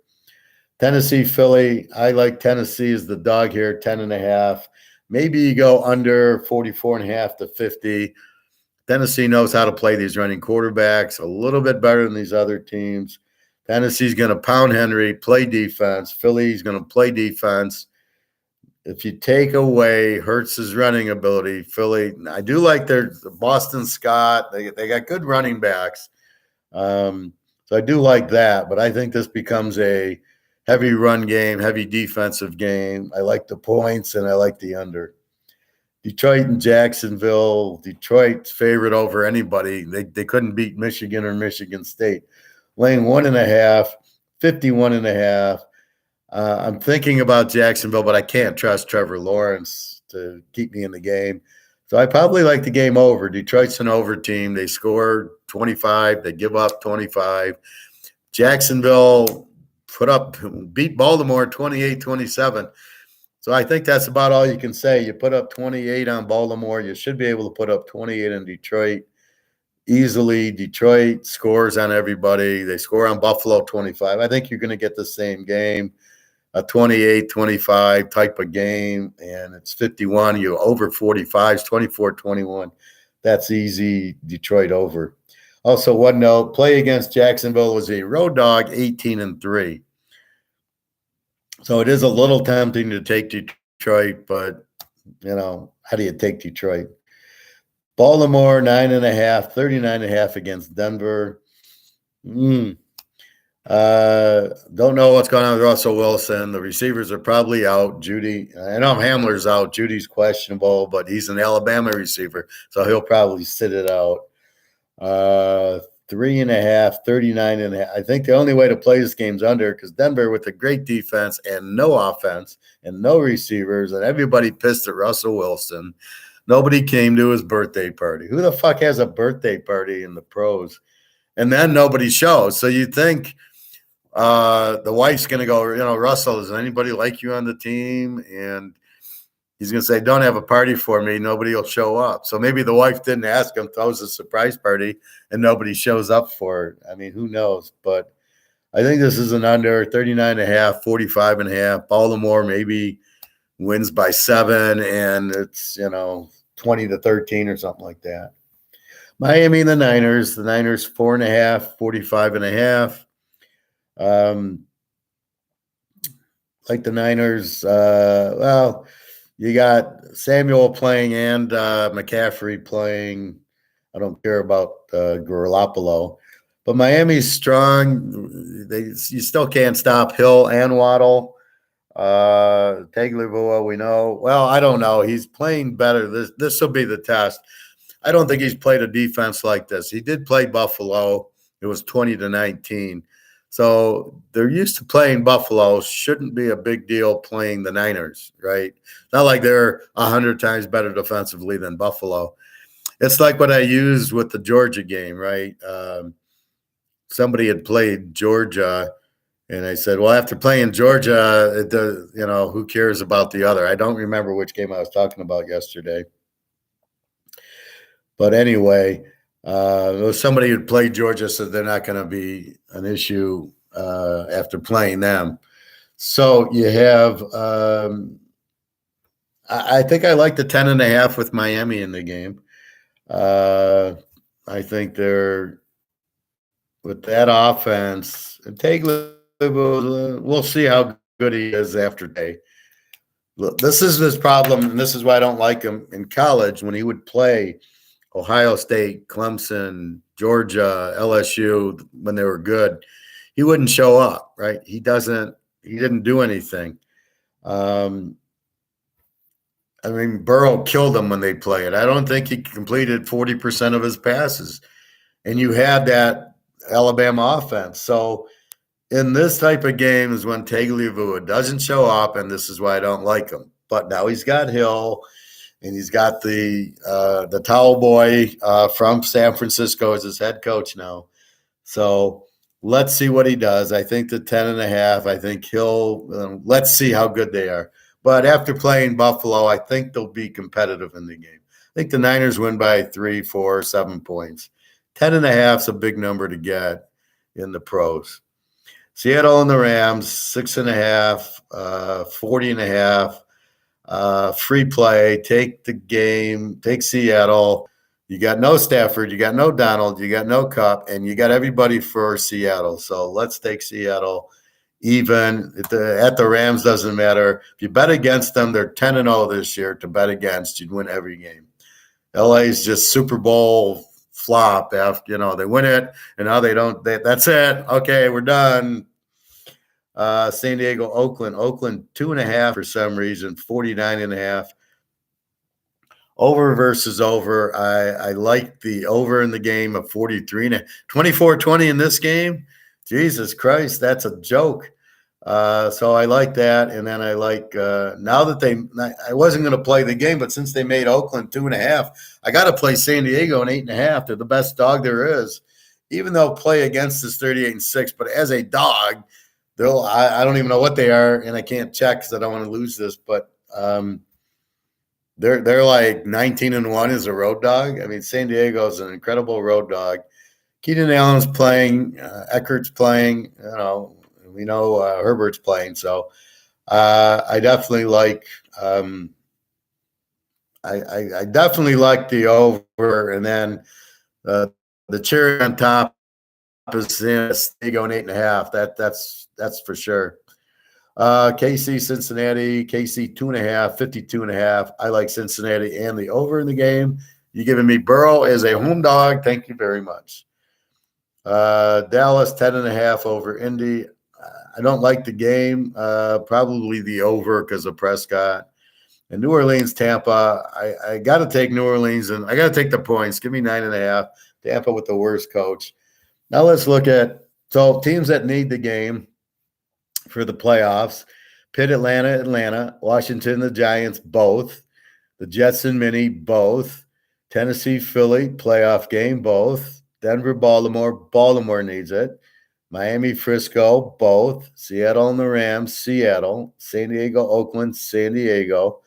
S1: Tennessee, Philly. I like Tennessee as the dog here, 10.5. Maybe you go under 44.5 to 50. Tennessee knows how to play these running quarterbacks a little bit better than these other teams. Tennessee's going to pound Henry, play defense. Philly's going to play defense. If you take away Hurts's running ability, Philly, I do like their Boston Scott. They got good running backs. So I do like that, but I think this becomes a heavy run game, heavy defensive game. I like the points and I like the under. Detroit and Jacksonville. Detroit's favorite over anybody. They couldn't beat Michigan or Michigan State. Laying 1.5, 51.5. I'm thinking about Jacksonville, but I can't trust Trevor Lawrence to keep me in the game. So I probably like the game over. Detroit's an over team. They score 25. They give up 25. Jacksonville beat Baltimore 28-27. So I think that's about all you can say. You put up 28 on Baltimore. You should be able to put up 28 in Detroit easily. Detroit scores on everybody. They score on Buffalo 25. I think you're going to get the same game, a 28-25 type of game, and it's 51. You over 45s, 24-21. That's easy. Detroit over. Also, one note, play against Jacksonville was a road dog, 18-3. So it is a little tempting to take Detroit, but, how do you take Detroit? Baltimore, 9.5, 39.5 against Denver. Don't know what's going on with Russell Wilson. The receivers are probably out. Judy, I know Hamler's out. Judy's questionable, but he's an Alabama receiver, so he'll probably sit it out. 3.5, 39.5. I think the only way to play this game's under because Denver with a great defense and no offense and no receivers and everybody pissed at Russell Wilson. Nobody came to his birthday party. Who the fuck has a birthday party in the pros? And then nobody shows. So you think the wife's going to go, Russell, does anybody like you on the team? And He's going to say, don't have a party for me. Nobody will show up. So maybe the wife didn't ask him, throws a surprise party, and nobody shows up for it. I mean, who knows? But I think this is an under 39.5, 45.5. Baltimore maybe wins by 7, and it's, 20-13 or something like that. Miami and the Niners. The Niners 4.5, 45.5. Like the Niners, you got Samuel playing and McCaffrey playing. I don't care about Garoppolo. But Miami's strong. You still can't stop Hill and Waddle. Tagovailoa, we know. Well, I don't know. He's playing better. This will be the test. I don't think he's played a defense like this. He did play Buffalo. It was 20-19. So they're used to playing Buffalo. Shouldn't be a big deal playing the Niners, right? Not like they're 100 times better defensively than Buffalo. It's like what I used with the Georgia game, right? Somebody had played Georgia, and I said, well, after playing Georgia, who cares about the other? I don't remember which game I was talking about yesterday. But anyway, there was somebody who played Georgia, so they're not going to be an issue after playing them. So you have, I think I like the 10.5 with Miami in the game. I think they're with that offense. We'll see how good he is after day. Look, this is his problem, and this is why I don't like him in college when he would play Ohio State, Clemson, Georgia, LSU when they were good. He wouldn't show up, right? He didn't do anything. Burrow killed him when they played. I don't think he completed 40% of his passes. And you had that Alabama offense. So in this type of game is when Tagovailoa doesn't show up, and this is why I don't like him. But now he's got Hill, and he's got the towel boy from San Francisco as his head coach now. So let's see what he does. I think the 10.5, I think let's see how good they are. But after playing Buffalo, I think they'll be competitive in the game. I think the Niners win by 3, 4, 7 points. 10.5 is a big number to get in the pros. Seattle and the Rams, 6.5, 40.5. Free play. Take the game. Take Seattle. You got no Stafford. You got no Donald. You got no Kupp. And you got everybody for Seattle. So let's take Seattle. Even at the Rams doesn't matter. If you bet against them, they're 10-0 this year. To bet against, you'd win every game. LA's just Super Bowl flop after they win it, and now they don't. That's it. Okay, we're done. San Diego, Oakland 2.5 for some reason, 49.5. Over versus over. I like the over in the game of 43. 24-20 in this game. Jesus Christ, that's a joke. So I like that. And then I like now that I wasn't going to play the game, but since they made Oakland 2.5, I got to play San Diego in 8.5. They're the best dog there is. Even though play against is 38-6, but as a dog, I don't even know what they are, and I can't check because I don't want to lose this, but they're like 19-1 as a road dog. I mean, San Diego is an incredible road dog. Keenan Allen's playing, Eckert's playing, we know Herbert's playing. So I definitely like I definitely like the over, and then the cherry on top is they go 8.5. That's for sure. KC, Cincinnati, KC 2.5, 52.5. I like Cincinnati and the over in the game. You giving me Burrow as a home dog? Thank you very much. Dallas 10.5 over Indy. I don't like the game. Probably the over because of Prescott. And New Orleans, Tampa. I got to take New Orleans, and I got to take the points. Give me 9.5. Tampa with the worst coach. Now let's look at teams that need the game for the playoffs. Pitt, Atlanta. Washington, the Giants, both. The Jets and Minnie, both. Tennessee, Philly, playoff game, both. Denver, Baltimore needs it. Miami, Frisco, both. Seattle and the Rams, Seattle. San Diego, Oakland, San Diego.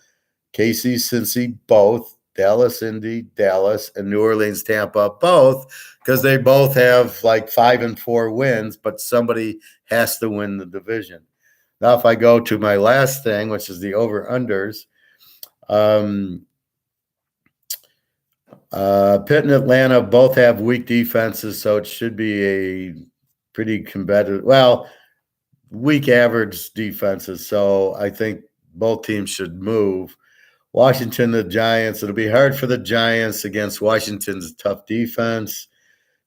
S1: KC, Cincy, both. Dallas, Indy, Dallas, and New Orleans, Tampa, both, because they both have like 5-4 wins, but somebody has to win the division. Now, if I go to my last thing, which is the over-unders, Pitt and Atlanta both have weak defenses, so it should be a pretty competitive, well, weak average defenses. So I think both teams should move. Washington, the Giants, it'll be hard for the Giants against Washington's tough defense.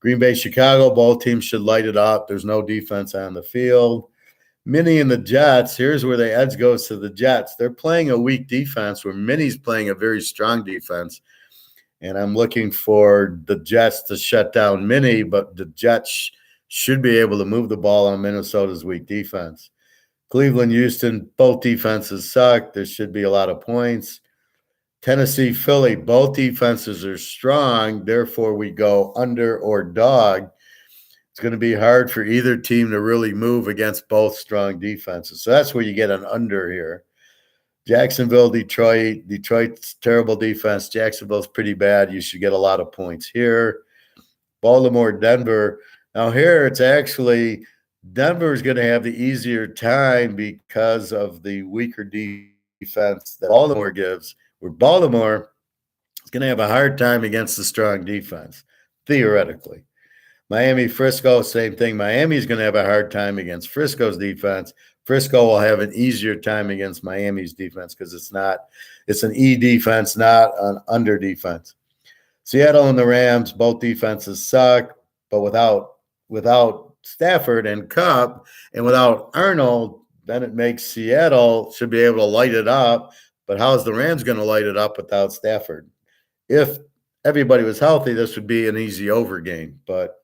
S1: Green Bay, Chicago, both teams should light it up. There's no defense on the field. Minnie and the Jets, here's where the edge goes to the Jets. They're playing a weak defense where Minnie's playing a very strong defense. And I'm looking for the Jets to shut down Minnie, but the Jets should be able to move the ball on Minnesota's weak defense. Cleveland, Houston, both defenses suck. There should be a lot of points. Tennessee, Philly, both defenses are strong. Therefore, we go under or dog. It's going to be hard for either team to really move against both strong defenses. So that's where you get an under here. Jacksonville, Detroit. Detroit's terrible defense. Jacksonville's pretty bad. You should get a lot of points here. Baltimore, Denver. Now here it's actually Denver's going to have the easier time because of the weaker defense that Baltimore gives, where Baltimore is going to have a hard time against the strong defense, theoretically. Miami, Frisco, same thing. Miami's going to have a hard time against Frisco's defense. Frisco will have an easier time against Miami's defense because it's an E defense, not an under defense. Seattle and the Rams, both defenses suck, but without Stafford and Kupp and without Arnold, then it makes Seattle should be able to light it up. But how is the Rams going to light it up without Stafford? If everybody was healthy, this would be an easy over game. But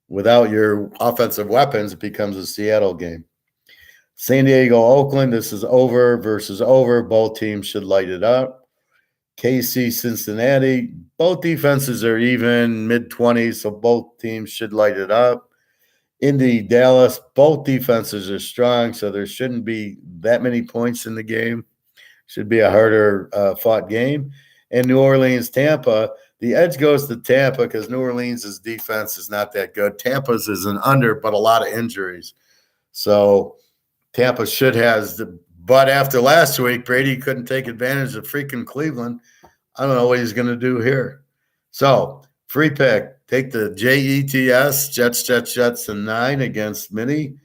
S1: without your offensive weapons, it becomes a Seattle game. San Diego, Oakland, this is over versus over. Both teams should light it up. KC, Cincinnati, both defenses are even mid-20s, so both teams should light it up. Indy, Dallas, both defenses are strong, so there shouldn't be that many points in the game. Should be a harder fought game. And New Orleans, Tampa, the edge goes to Tampa because New Orleans' defense is not that good. Tampa's is an under, but a lot of injuries. So Tampa should have but after last week, Brady couldn't take advantage of freaking Cleveland. I don't know what he's going to do here. So, free pick. Take the Jets, and 9 against Minnie,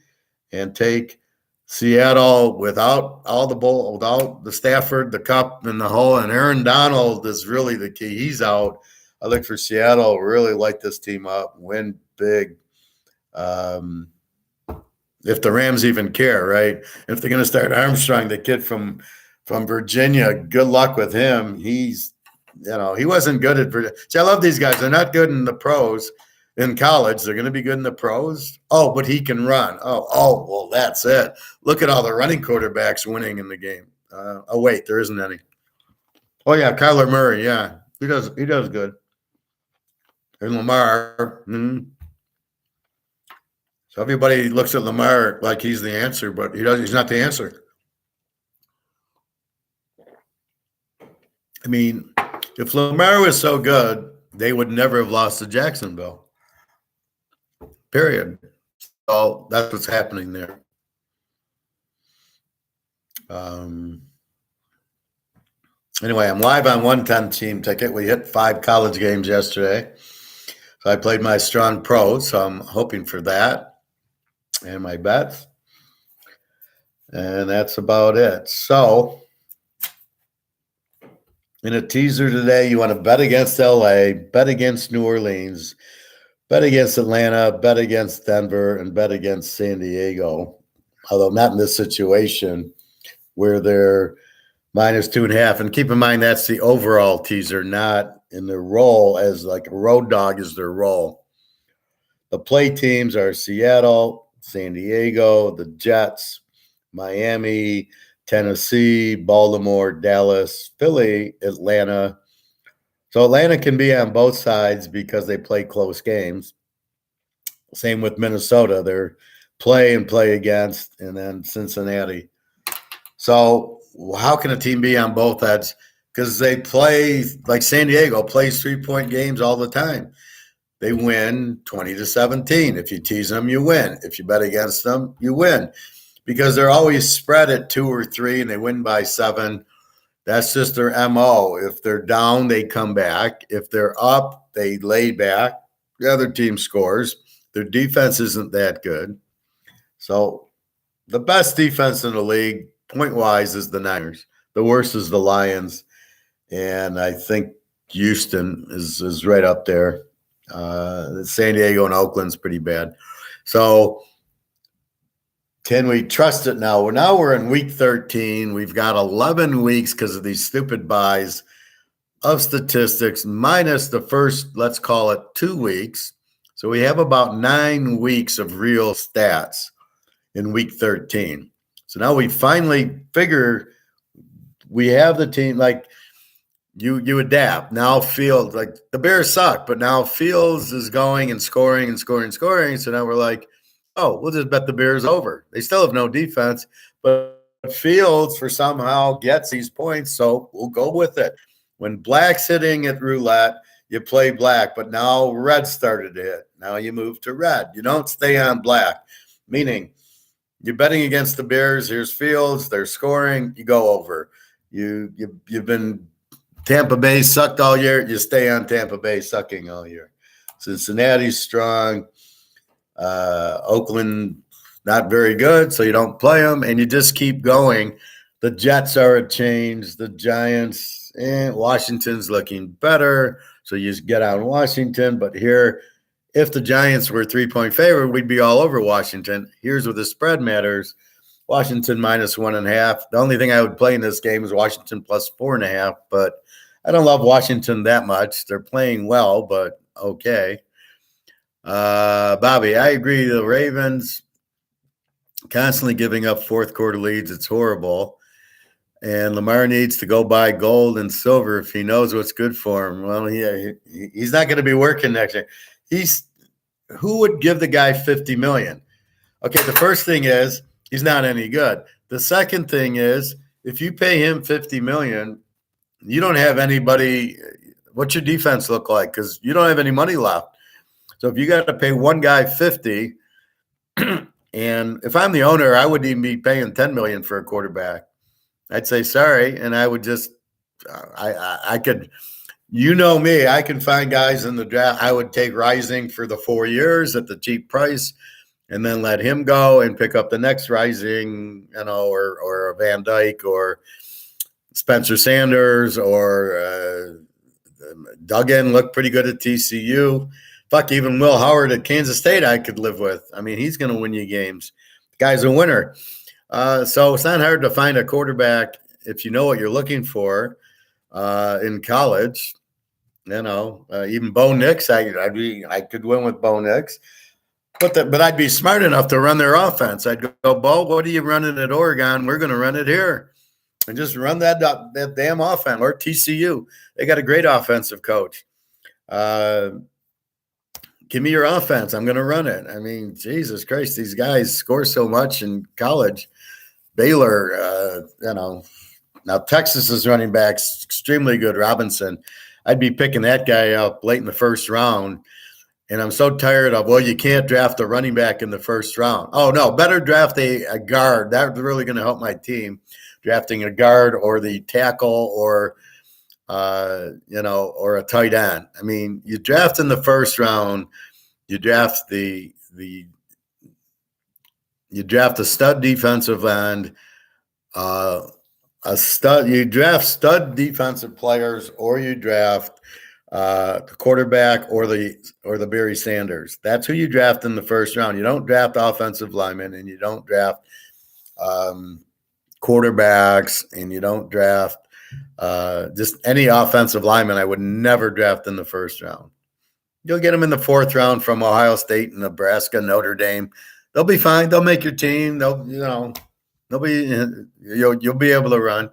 S1: and take Seattle without the Stafford, the Kupp, and the whole. And Aaron Donald is really the key. He's out. I look for Seattle. Really light this team up. Win big. If the Rams even care, right? If they're going to start Armstrong, the kid from Virginia, good luck with him. He wasn't good at Virginia. See, I love these guys. They're not good in the pros. In college, they're going to be good in the pros. Oh, but he can run. Oh, well, that's it. Look at all the running quarterbacks winning in the game. Wait, there isn't any. Oh yeah, Kyler Murray. Yeah, he does good. And Lamar. So everybody looks at Lamar like he's the answer, but he's not the answer. I mean, if Lamar was so good, they would never have lost to Jacksonville. Period. So that's what's happening there. Anyway, I'm live on 110 team ticket. We hit 5 college games yesterday. So I played my strong pros, so I'm hoping for that. And my bets. And that's about it. So, in a teaser today, you want to bet against LA, bet against New Orleans, bet against Atlanta, bet against Denver, and bet against San Diego. Although not in this situation where they're -2.5. And keep in mind, that's the overall teaser, not in their role as like a road dog is their role. The play teams are Seattle, San Diego, the Jets, Miami, Tennessee, Baltimore, Dallas, Philly, Atlanta. So Atlanta can be on both sides because they play close games. Same with Minnesota. They're play and play against, and then Cincinnati. So how can a team be on both ends? Because they play like San Diego plays 3-point games all the time. They win 20-17. If you tease them, you win. If you bet against them, you win. Because they're always spread at 2 or 3 and they win by 7. That's just their MO. If they're down, they come back. If they're up, they lay back. The other team scores. Their defense isn't that good. So the best defense in the league, point-wise, is the Niners. The worst is the Lions. And I think Houston is right up there. San Diego and Oakland's pretty bad. So can we trust it now? Well, now we're in week 13. We've got 11 weeks because of these stupid buys of statistics minus the first, let's call it 2 weeks. So we have about 9 weeks of real stats in week 13. So now we finally figure we have the team, like you adapt. Now Fields, like the Bears suck, but now Fields is going and scoring and scoring and scoring. So now we're like, oh, we'll just bet the Bears over. They still have no defense, but Fields for somehow gets these points, so we'll go with it. When black's hitting at roulette, you play black, but now red started to hit. Now you move to red. You don't stay on black, meaning you're betting against the Bears. Here's Fields. They're scoring. You go over. You've been Tampa Bay sucked all year. You stay on Tampa Bay sucking all year. Cincinnati's strong. Oakland not very good, so you don't play them, and you just keep going. The Jets are a change. The Giants, Washington's looking better, so you just get on Washington. But here, if the Giants were 3-point favorite, we'd be all over Washington. Here's where the spread matters. Washington -1.5. The only thing I would play in this game is Washington +4.5, but I don't love Washington that much. They're playing well, but okay. Bobby, I agree. The Ravens constantly giving up fourth quarter leads. It's horrible. And Lamar needs to go buy gold and silver if he knows what's good for him. Well, yeah, he's not going to be working next year. Who would give the guy $50 million? Okay, the first thing is he's not any good. The second thing is if you pay him $50 million, you don't have anybody. What's your defense look like? Because you don't have any money left. So if you got to pay one guy 50, and if I'm the owner, I wouldn't even be paying $10 million for a quarterback. I'd say sorry, and I would just I could, you know me, I can find guys in the draft. I would take Rising for the 4 years at the cheap price, and then let him go and pick up the next Rising, or a Van Dyke or Spencer Sanders or Duggan looked pretty good at TCU. Fuck, even Will Howard at Kansas State I could live with. I mean, he's going to win you games. The guy's a winner. So it's not hard to find a quarterback if you know what you're looking for in college. Even Bo Nix, I could win with Bo Nix. But I'd be smart enough to run their offense. I'd go, Bo, what are you running at Oregon? We're going to run it here. And just run that damn offense. Or TCU. They got a great offensive coach. Give me your offense. I'm going to run it. I mean, Jesus Christ, these guys score so much in college. Baylor, now Texas's running back's extremely good, Robinson. I'd be picking that guy up late in the first round. And I'm so tired of, you can't draft a running back in the first round. Oh, no, better draft a guard. That's really going to help my team. Drafting a guard or the tackle or a tight end. I mean, you draft in the first round, you draft the stud defensive end, you draft stud defensive players, or you draft the quarterback or the Barry Sanders. That's who you draft in the first round. You don't draft offensive linemen, and you don't draft quarterbacks, and you don't draft just any offensive lineman. I would never draft in the first round. You'll get them in the fourth round from Ohio State, Nebraska, Notre Dame. They'll be fine. They'll make your team. You'll be able to run.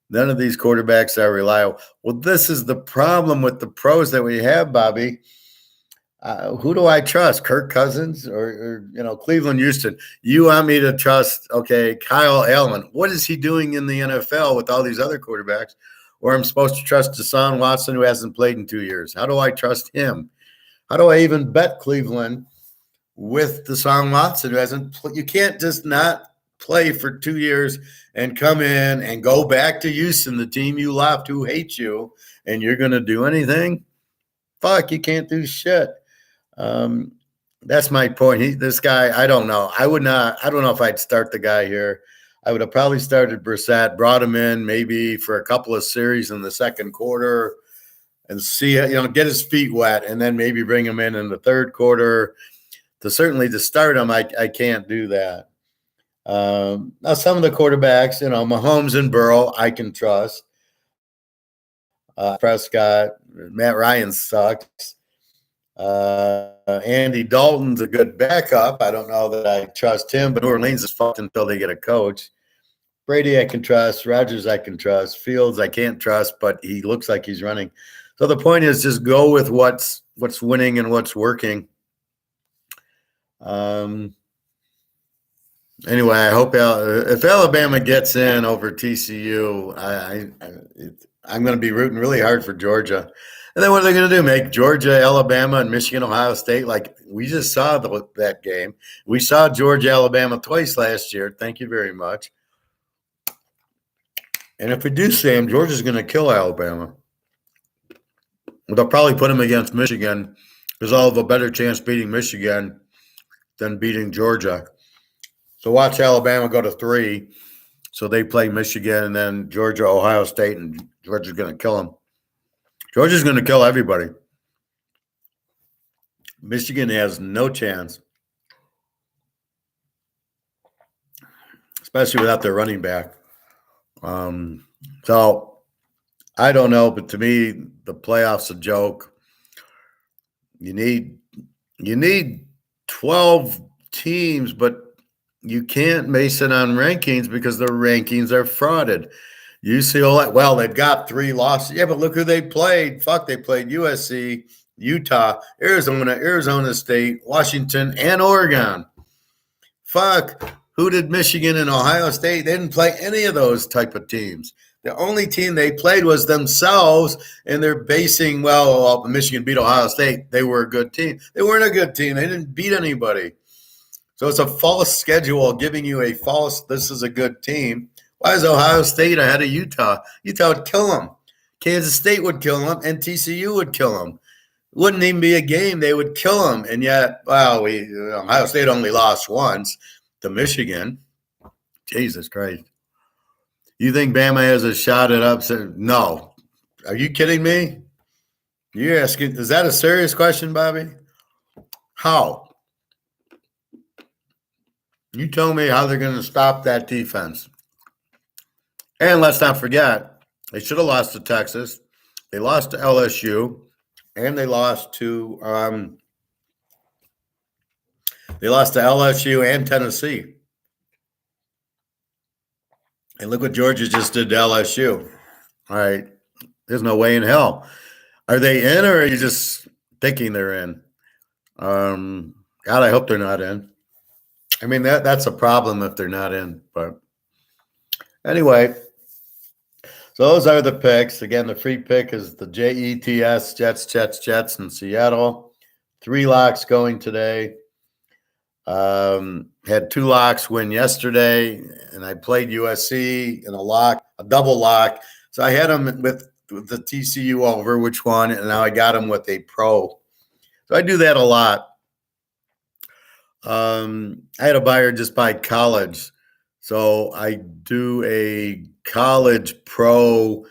S1: None of these quarterbacks are reliable. Well, this is the problem with the pros that we have, Bobby. Who do I trust? Kirk Cousins or Cleveland, Houston? You want me to trust? Okay, Kyle Allen. What is he doing in the NFL with all these other quarterbacks? Or I'm supposed to trust Deshaun Watson, who hasn't played in 2 years. How do I trust him? How do I even bet Cleveland with Deshaun Watson, who hasn't? You can't just not play for 2 years and come in and go back to Houston, the team you left, who hates you, and you're going to do anything. Fuck, you can't do shit. That's my point. This guy, I don't know. I don't know if I'd start the guy here. I would have probably started Brissett, brought him in maybe for a couple of series in the second quarter and see, get his feet wet, and then maybe bring him in the third quarter. To start him, I can't do that. Now, some of the quarterbacks, Mahomes and Burrow, I can trust. Prescott, Matt Ryan sucks. Andy Dalton's a good backup. I don't know that I trust him, but New Orleans is fucked until they get a coach. Brady I can trust. Rodgers I can trust. Fields I can't trust, but he looks like he's running. So the point is just go with what's winning and what's working. Anyway, I hope if Alabama gets in over TCU, I'm going to be rooting really hard for Georgia. And then what are they going to do? Make Georgia, Alabama, and Michigan, Ohio State? Like we just saw that game. We saw Georgia, Alabama twice last year. Thank you very much. And if we do see them, Georgia's going to kill Alabama. They'll probably put them against Michigan because they'll have a better chance beating Michigan than beating Georgia. So watch Alabama go to 3. So they play Michigan and then Georgia, Ohio State, and Georgia's going to kill them. Georgia's going to kill everybody. Michigan has no chance, especially without their running back. So I don't know, but to me, the playoffs a joke. You need 12 teams, but you can't base it on rankings because the rankings are frauded. UCLA, well, they've got 3 losses. Yeah, but look who they played. Fuck, they played USC, Utah, Arizona State, Washington, and Oregon. Fuck, who did Michigan and Ohio State? They didn't play any of those type of teams. The only team they played was themselves, and they're basing, well, Michigan beat Ohio State. They were a good team. They weren't a good team. They didn't beat anybody. So it's a false schedule giving you a false, this is a good team. Why is Ohio State ahead of Utah? Utah would kill them. Kansas State would kill them, and TCU would kill them. It wouldn't even be a game. They would kill them. And yet, Ohio State only lost once to Michigan. Jesus Christ. You think Bama has a shot at upset? No. Are you kidding me? You're asking, is that a serious question, Bobby? How? You tell me how they're going to stop that defense. And let's not forget, they should have lost to Texas. They lost to LSU, and they lost to LSU and Tennessee. And look what Georgia just did to LSU. All right, there's no way in hell. Are they in, or are you just thinking they're in? God, I hope they're not in. I mean, that's a problem if they're not in. But anyway. So those are the picks. Again, the free pick is the JETS, Jets in Seattle. 3 locks going today. Had 2 locks win yesterday, and I played USC in a double lock. So I had them with the TCU over, which one, and now I got them with a pro. So I do that a lot. I had a buyer just buy college. So I do a college pro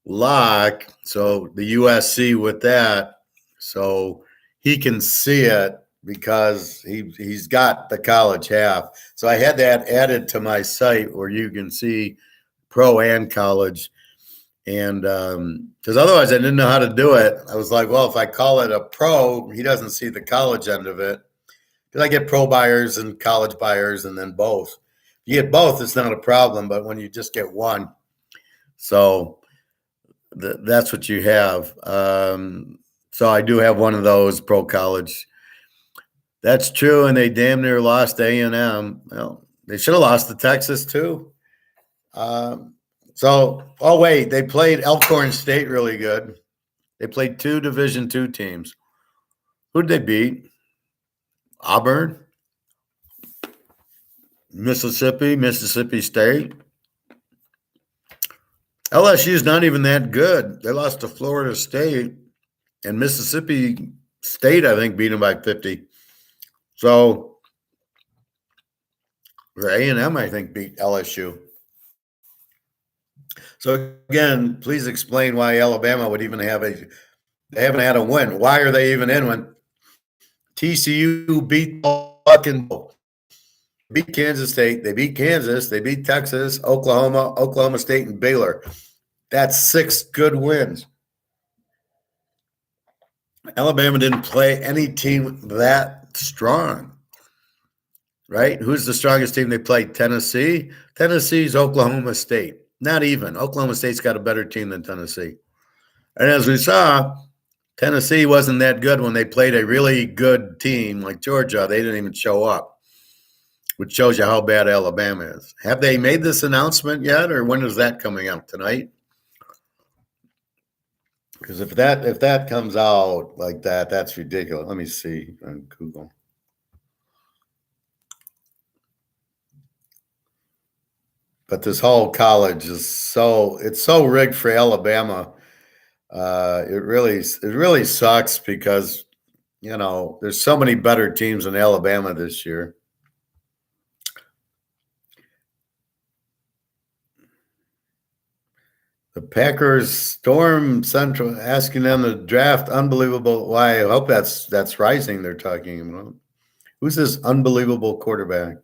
S1: lock, so the USC with that, so he can see it because he's got the college half. So I had that added to my site where you can see pro and college. And because otherwise I didn't know how to do it. I was like, well, if I call it a pro, he doesn't see the college end of it. Because I get pro buyers and college buyers and then both. You get both, it's not a problem, but when you just get one, so that's what you have. So I do have one of those pro college. That's true, and they damn near lost A&M. Well, they should have lost to Texas too. Oh wait, they played Elkhorn State really good. They played 2 Division II teams. Who did they beat? Auburn, Mississippi State. LSU is not even that good. They lost to Florida State, and Mississippi State, I think, beat them by 50. So A&M, I think, beat LSU. So again, please explain why Alabama would even have they haven't had a win. Why are they even in when TCU beat fucking beat Kansas State, they beat Kansas, they beat Texas, Oklahoma State, and Baylor. That's 6 good wins. Alabama didn't play any team that strong, right? Who's the strongest team they played? Tennessee? Tennessee's Oklahoma State. Not even. Oklahoma State's got a better team than Tennessee. And as we saw, Tennessee wasn't that good when they played a really good team like Georgia. They didn't even show up, which shows you how bad Alabama is. Have they made this announcement yet, or when is that coming out? Tonight? Because if that comes out like that, that's ridiculous. Let me see on Google. But this whole college is it's so rigged for Alabama. It really sucks because, there's so many better teams in Alabama this year. The Packers storm Central, asking them to draft unbelievable. Why? I hope that's Rising they're talking about. Who's this unbelievable quarterback?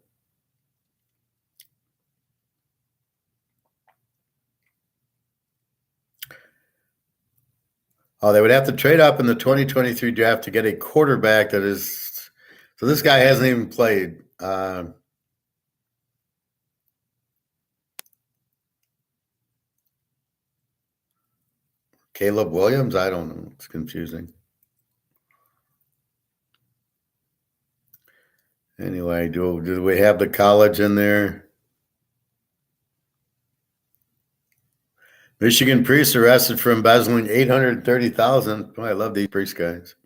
S1: Oh, they would have to trade up in the 2023 draft to get a quarterback that is. So this guy hasn't even played. Caleb Williams? I don't know. It's confusing. Anyway, do we have the college in there? Michigan priest arrested for embezzling $830,000. Boy, I love these priest guys.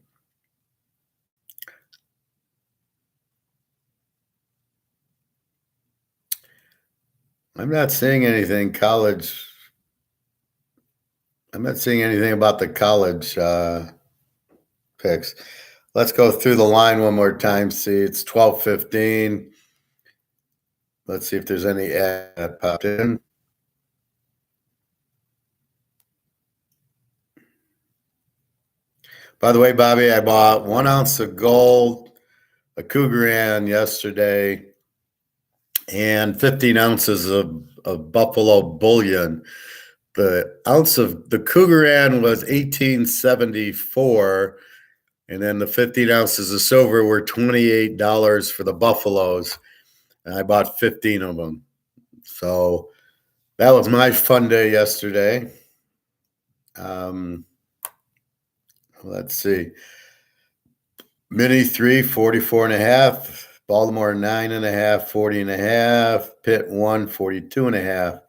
S1: I'm not seeing anything college. I'm not seeing anything about the college picks. Let's go through the line one more time. See, it's 12:15. Let's see if there's any ad that popped in. By the way, Bobby, I bought 1 ounce of gold, a Cougaran yesterday, and 15 ounces of Buffalo bullion. The ounce of the Cougaran was $18.74, and then the 15 ounces of silver were $28 for the Buffaloes, and I bought 15 of them. So that was my fun day yesterday. Let's see. Mini 3, 44.5. Baltimore 9.5, 40.5. Pitt 1, 42.5.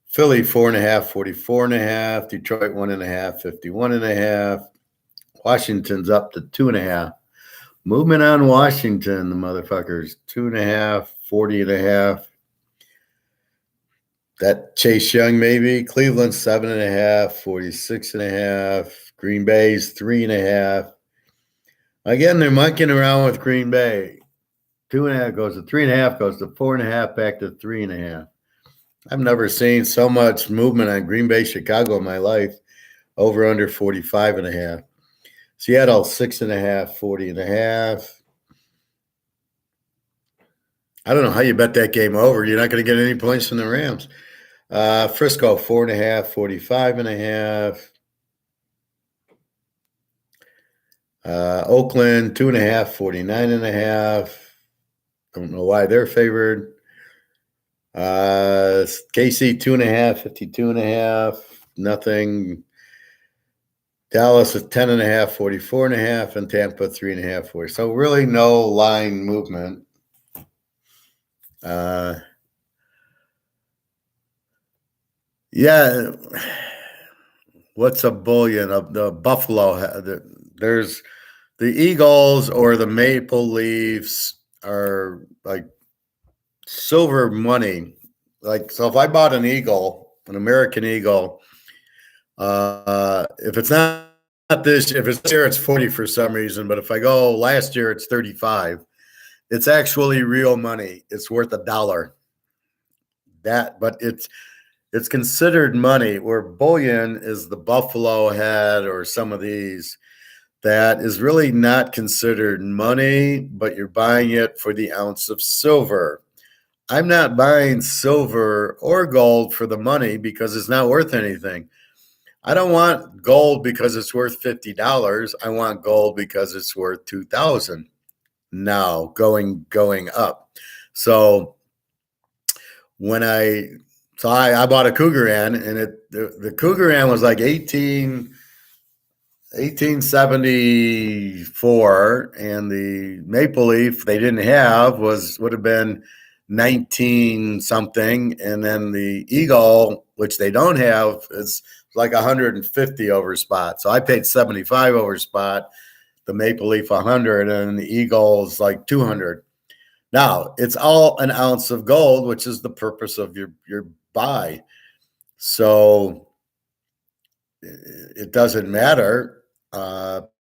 S1: Philly 4.5, 44.5. Detroit 1.5, 51.5. Washington's up to 2.5. Movement on Washington, the motherfuckers. 2.5, 40.5. That Chase Young maybe. Cleveland 7.5, 46.5. Green Bay's 3.5. Again, they're monkeying around with Green Bay. 2.5 goes to 3.5, goes to 4.5, back to 3.5. I've never seen so much movement on Green Bay, Chicago in my life. Over under 45.5. Seattle 6.5, 40.5. I don't know how you bet that game over. You're not going to get any points from the Rams. Frisco 4.5, 45.5. Oakland 2.5, 49.5. Don't know why they're favored. KC 2.5, 52.5. Nothing. Dallas is 10.5, 44.5, and Tampa 3.5, 40. So really no line movement. Yeah. What's a bullion of the Buffalo? There's the Eagles or the Maple Leafs are like silver money. Like, so if I bought an eagle, an American eagle, if it's not this, if it's this year, it's 40 for some reason. But if I go last year, it's 35. It's actually real money. It's worth $1. But it's considered money. Where bullion is the buffalo head or some of these, that is really not considered money, but you're buying it for the ounce of silver. I'm not buying silver or gold for the money because it's not worth anything. I don't want gold because it's worth $50. I want gold because it's worth 2,000 now, going up. So when I bought a Cougaran, and the Cougaran was like 1874, and the Maple Leaf they didn't have would have been 19 something, and then the Eagle, which they don't have, is like 150 over spot. So I paid 75 over spot, the Maple Leaf 100, and the Eagle is like 200. Now it's all an ounce of gold, which is the purpose of your buy. So it doesn't matter.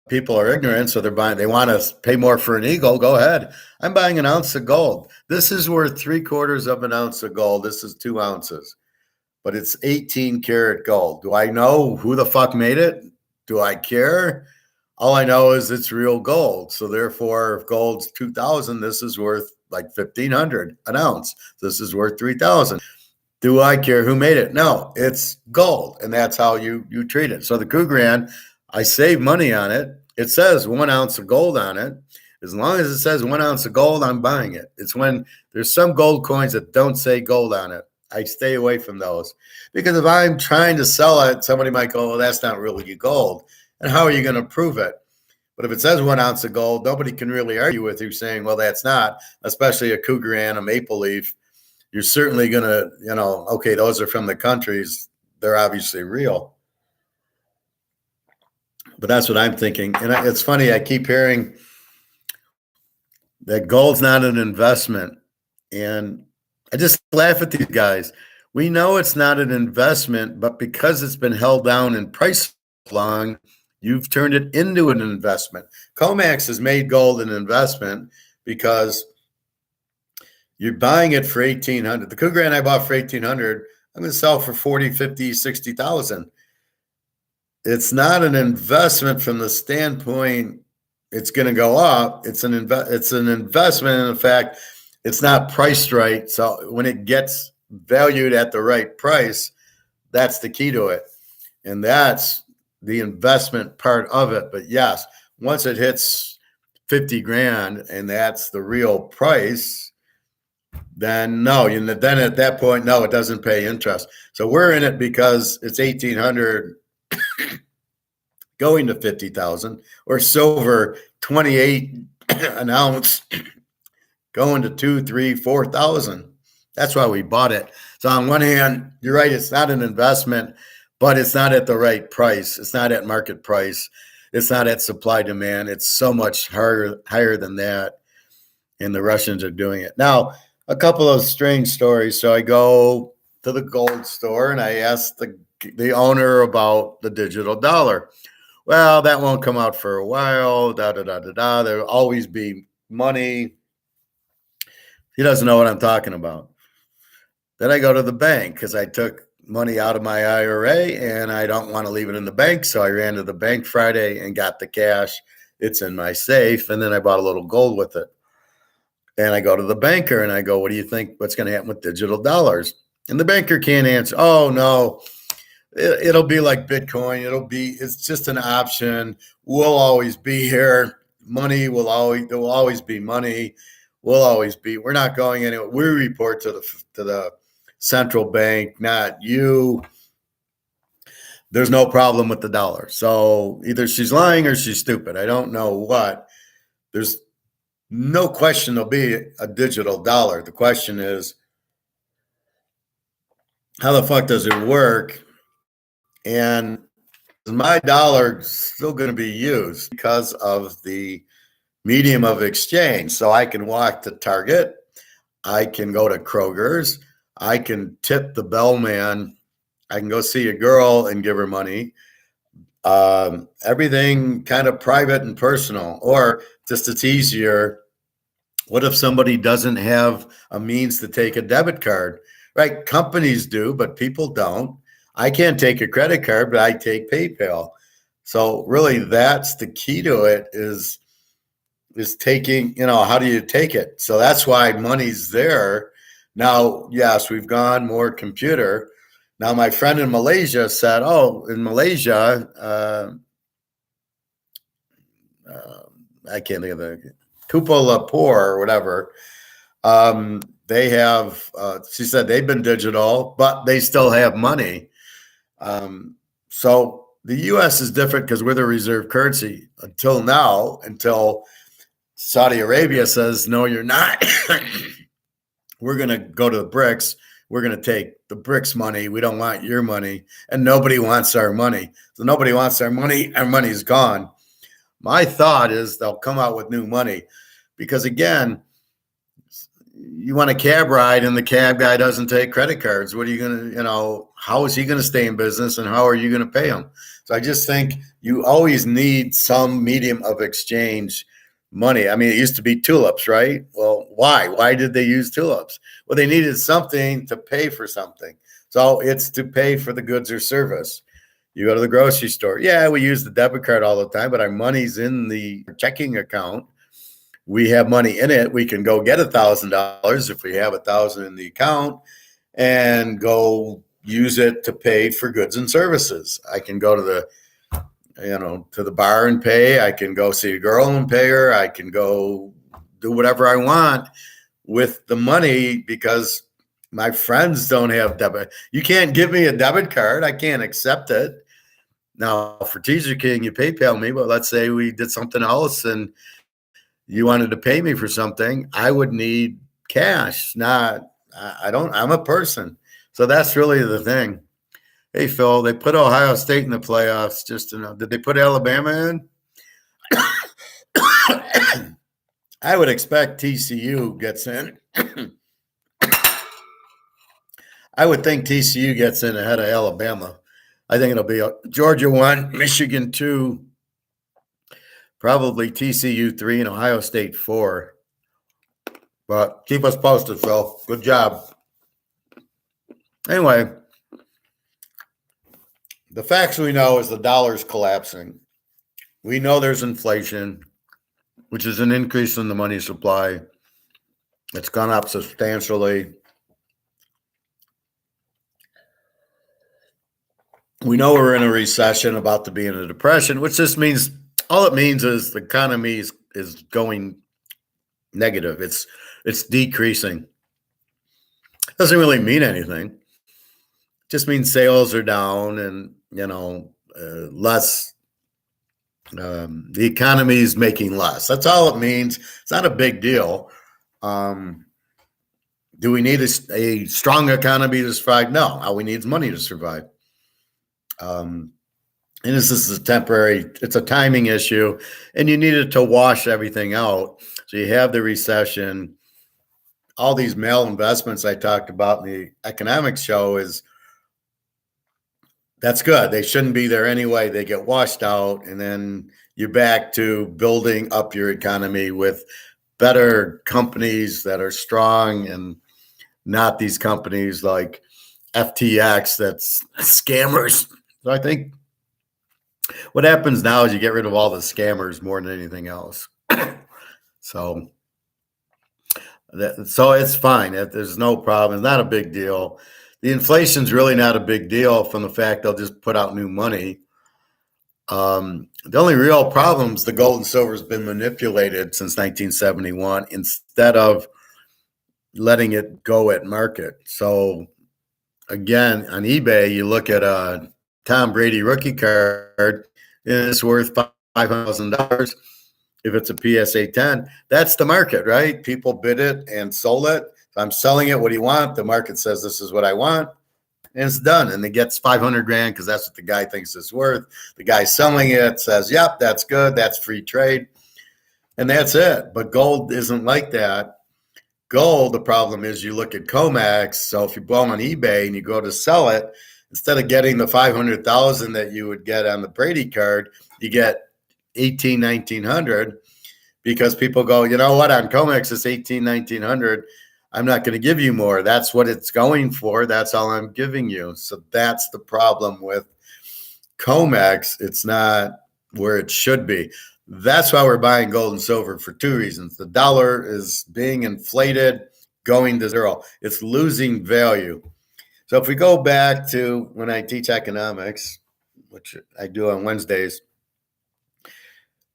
S1: People are ignorant, so they're buying. They want to pay more for an eagle. Go ahead. I'm buying an ounce of gold. This is worth 3/4 of an ounce of gold. This is 2 ounces, but it's 18 karat gold. Do I know who the fuck made it? Do I care? All I know is it's real gold. So therefore, if gold's 2,000, this is worth like 1,500 an ounce. This is worth 3,000. Do I care who made it? No, it's gold, and that's how you treat it. So the Cougaran, I save money on it. It says 1 ounce of gold on it. As long as it says 1 ounce of gold, I'm buying it. It's when there's some gold coins that don't say gold on it, I stay away from those. Because if I'm trying to sell it, somebody might go, well, that's not really gold. And how are you going to prove it? But if it says 1 ounce of gold, nobody can really argue with you saying, well, that's not, especially a Cougaran, a Maple Leaf. You're certainly going to, okay, those are from the countries. They're obviously real. But that's what I'm thinking. And it's funny, I keep hearing that gold's not an investment. And I just laugh at these guys. We know it's not an investment, but because it's been held down in price long, you've turned it into an investment. Comex has made gold an investment because you're buying it for 1,800. The Cougaran I bought for 1,800, I'm going to sell for 40, 50, 60,000. It's not an investment from the standpoint it's going to go up. It's an investment in the fact it's not priced right. So when it gets valued at the right price, that's the key to it. And that's the investment part of it. But yes, once it hits 50 grand and that's the real price, then no, then at that point, no, it doesn't pay interest. So we're in it because it's 1,800 going to 50,000, or silver 28 an ounce going to 2, 3, 4,000. That's why we bought it. So on one hand, you're right, it's not an investment, but it's not at the right price. It's not at market price. It's not at supply demand. It's so much higher than that. And the Russians are doing it. Now, a couple of strange stories. So I go to the gold store and I ask the owner about the digital dollar. Well, that won't come out for a while. There'll always be money. He doesn't know what I'm talking about. Then I go to the bank because I took money out of my IRA and I don't want to leave it in the bank. So I ran to the bank Friday and got the cash. It's in my safe. And then I bought a little gold with it. And I go to the banker and I go, what do you think? What's going to happen with digital dollars? And the banker can't answer. Oh, no, it'll be like Bitcoin. It's just an option. We'll always be here. There will always be money. We're not going anywhere. We report to the central bank, not you. there's no problem with the dollar. So either she's lying or she's stupid. I don't know what. There's no question there'll be a digital dollar. The question is, how the fuck does it work? And is my dollar still going to be used because of the medium of exchange? So I can walk to Target, I can go to Kroger's, I can tip the bellman, I can go see a girl and give her money. Everything kind of private and personal, or just it's easier. What if somebody doesn't have a means to take a debit card? Right? Companies do, but people don't. I can't take a credit card, but I take PayPal. So really that's the key to it is taking, how do you take it? So that's why money's there. Now, yes, we've gone more computer. Now, my friend in Malaysia said, oh, in Malaysia, I can't think of the Kuala Lumpur or whatever. They have, she said they've been digital, but they still have money. So the U.S. is different because we're the reserve currency until now, until Saudi Arabia says, no, you're not. We're going to go to the BRICS. We're going to take the BRICS money. We don't want your money. And nobody wants our money. So nobody wants our money. Our money's gone. My thought is they'll come out with new money because, again, you want a cab ride and the cab guy doesn't take credit cards. What are you going to, how is he going to stay in business and how are you going to pay him? So I just think you always need some medium of exchange money. I mean, it used to be tulips, right? Well, why? Why did they use tulips? Well, they needed something to pay for something. So it's to pay for the goods or service. You go to the grocery store. Yeah, we use the debit card all the time, but our money's in the checking account. We have money in it. We can go get $1,000 if we have $1,000 in the account and go use it to pay for goods and services. I can go to the bar and pay. I can go see a girl and pay her. I can go do whatever I want with the money because my friends don't have debit. You can't give me a debit card. I can't accept it. Now, for Teaserking, you PayPal me, but let's say we did something else and you wanted to pay me for something, I would need cash. I'm a person. So that's really the thing. Hey, Phil, they put Ohio State in the playoffs just to know. Did they put Alabama in? I would expect TCU gets in. I would think TCU gets in ahead of Alabama. I think it'll be Georgia 1, Michigan 2, probably TCU 3, and Ohio State 4. But keep us posted, Phil. Good job. Anyway, the facts we know is the dollar's collapsing. We know there's inflation, which is an increase in the money supply. It's gone up substantially. We know we're in a recession, about to be in a depression, which just means all it means is the economy is going negative. It's decreasing. It doesn't really mean anything. It just means sales are down and, less. The economy is making less. That's all it means. It's not a big deal. Do we need a strong economy to survive? No. All we need is money to survive. And this is it's a timing issue, and you needed to wash everything out. So you have the recession, all these malinvestments I talked about in the economics show that's good. They shouldn't be there anyway. They get washed out, and then you're back to building up your economy with better companies that are strong and not these companies like FTX that's scammers. So I think what happens now is you get rid of all the scammers more than anything else. So it's fine. There's no problem. It's not a big deal. The inflation's really not a big deal from the fact they'll just put out new money. The only real problem is the gold and silver has been manipulated since 1971 instead of letting it go at market. So again, on eBay, you look at Tom Brady rookie card is worth $5,000. If it's a PSA 10, that's the market, right? People bid it and sold it. If I'm selling it, what do you want? The market says this is what I want, and it's done. And it gets 500 grand because that's what the guy thinks it's worth. The guy selling it says, yep, that's good. That's free trade. And that's it. But gold isn't like that. Gold, the problem is you look at COMEX. So if you go on eBay and you go to sell it, instead of getting the 500,000 that you would get on the Brady card, you get 1,900 because people go, you know what, on COMEX it's 1,900. I'm not going to give you more. That's what it's going for. That's all I'm giving you. So that's the problem with COMEX. It's not where it should be. That's why we're buying gold and silver for two reasons. The dollar is being inflated, going to zero. It's losing value. So if we go back to when I teach economics, which I do on Wednesdays,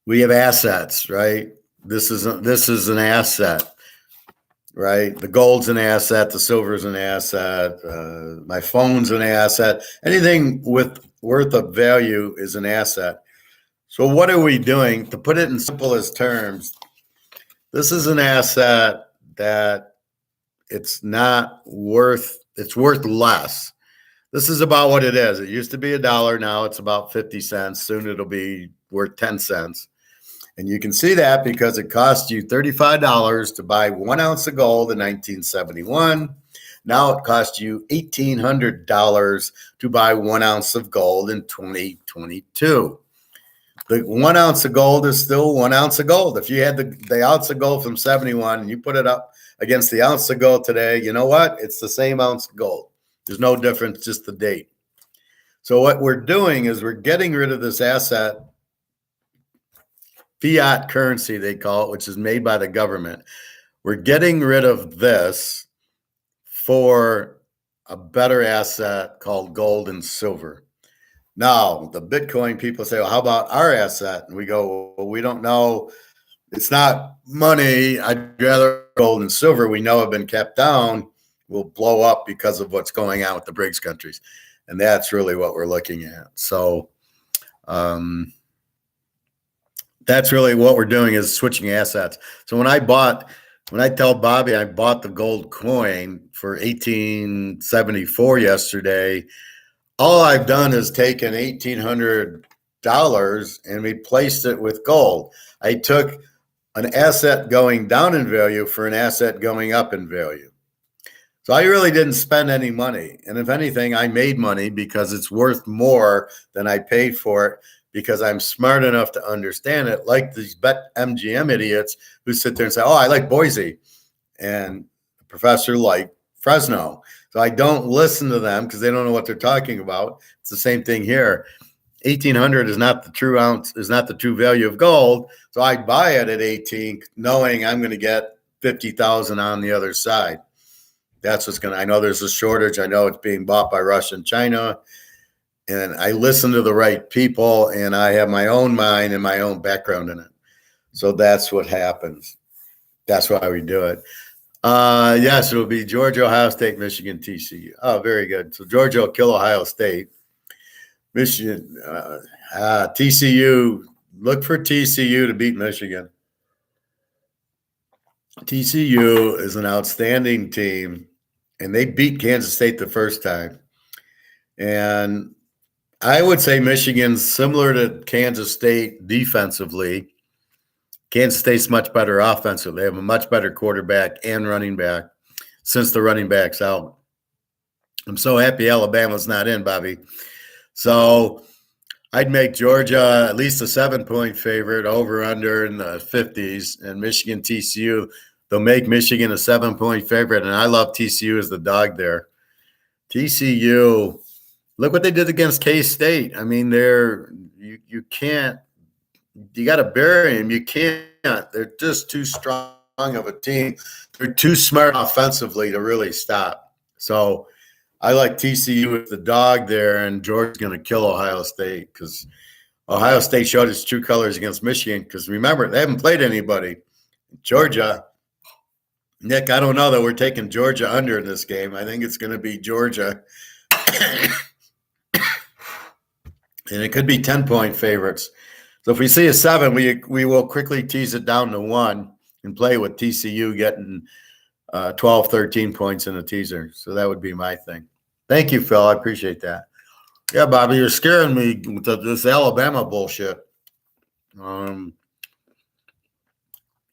S1: we have assets, right? This is an asset, right? The gold's an asset, the silver's an asset, my phone's an asset. Anything with worth of value is an asset. So what are we doing? To put it in simplest terms, this is an asset that it's worth less. This is about what it is. It used to be $1. Now it's about 50 cents. Soon it'll be worth 10 cents. And you can see that because it cost you $35 to buy 1 ounce of gold in 1971. Now it costs you $1,800 to buy 1 ounce of gold in 2022. The 1 ounce of gold is still 1 ounce of gold. If you had the ounce of gold from 71 and you put it up against the ounce of gold today, you know what? It's the same ounce of gold. There's no difference, just the date. So what we're doing is we're getting rid of this asset, fiat currency they call it, which is made by the government. We're getting rid of this for a better asset called gold and silver. Now, the Bitcoin people say, well, how about our asset? And we go, well, we don't know. It's not money. I'd rather gold and silver we know have been kept down will blow up because of what's going on with the BRICS countries. And that's really what we're looking at. So that's really what we're doing is switching assets. So when I tell Bobby I bought the gold coin for 1874 yesterday, all I've done is taken $1,800 and replaced it with gold. I took an asset going down in value for an asset going up in value. So I really didn't spend any money. And if anything, I made money because it's worth more than I paid for it because I'm smart enough to understand it, like these MGM idiots who sit there and say, oh, I like Boise. And the professor liked Fresno. So I don't listen to them because they don't know what they're talking about. It's the same thing here. 1,800 is not the true ounce, is not the true value of gold. So I buy it at 18, knowing I'm going to get 50,000 on the other side. That's what's going to, I know there's a shortage. I know it's being bought by Russia and China. And I listen to the right people and I have my own mind and my own background in it. So that's what happens. That's why we do it. Yes, it'll be Georgia, Ohio State, Michigan, TCU. Oh, very good. So Georgia will kill Ohio State. Michigan, TCU, look for TCU to beat Michigan. TCU is an outstanding team, and they beat Kansas State the first time. And I would say Michigan's similar to Kansas State defensively. Kansas State's much better offensively. They have a much better quarterback and running back since the running back's out. I'm so happy Alabama's not in, Bobby. So I'd make Georgia at least a 7-point favorite, over under in the 50s, and Michigan TCU. They'll make Michigan a 7-point favorite, and I love TCU as the dog there. TCU, look what they did against K-State. I mean, you can't. You got to bury them. You can't. They're just too strong of a team. They're too smart offensively to really stop. So I like TCU with the dog there, and Georgia's going to kill Ohio State because Ohio State showed its true colors against Michigan because, remember, they haven't played anybody. Georgia, Nick, I don't know that we're taking Georgia under in this game. I think it's going to be Georgia. and it could be 10-point favorites. So if we see a 7, we will quickly tease it down to 1 and play with TCU getting 12, 13 points in a teaser. So that would be my thing. Thank you, Phil. I appreciate that. Yeah, Bobby, you're scaring me with this Alabama bullshit.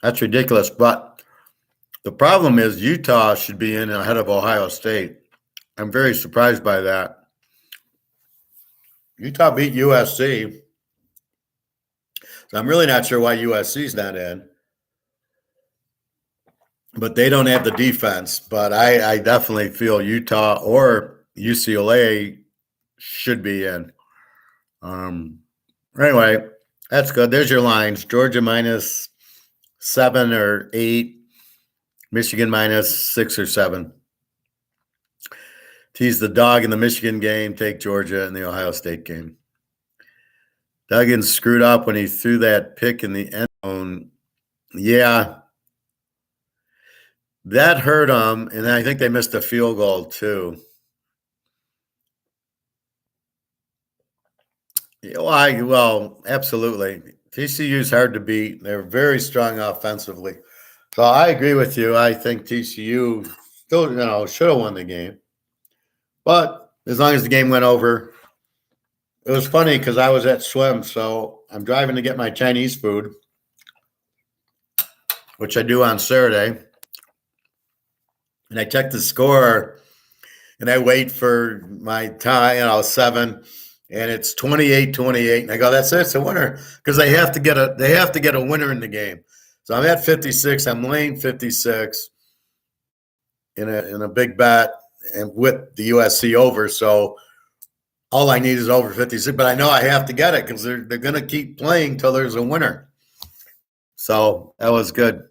S1: That's ridiculous. But the problem is Utah should be in ahead of Ohio State. I'm very surprised by that. Utah beat USC. So I'm really not sure why USC's not in. But they don't have the defense. But I definitely feel Utah or UCLA should be in. Anyway, that's good. There's your lines. Georgia minus 7 or 8. Michigan minus 6 or 7. Tease the dog in the Michigan game. Take Georgia in the Ohio State game. Duggan screwed up when he threw that pick in the end zone. Yeah. That hurt them, and I think they missed a field goal too. Well, absolutely. TCU's hard to beat. They're very strong offensively. So I agree with you. I think TCU still, should have won the game. But as long as the game went over, it was funny because I was at swim, so I'm driving to get my Chinese food, which I do on Saturday. And I check the score, and I wait for my tie, 7, and it's 28-28. And I go, that's it, it's a winner, because they have to get a winner in the game. So I'm at 56. I'm laying 56 in a big bet, and with the USC over. So all I need is over 56, but I know I have to get it because they're going to keep playing till there's a winner. So that was good.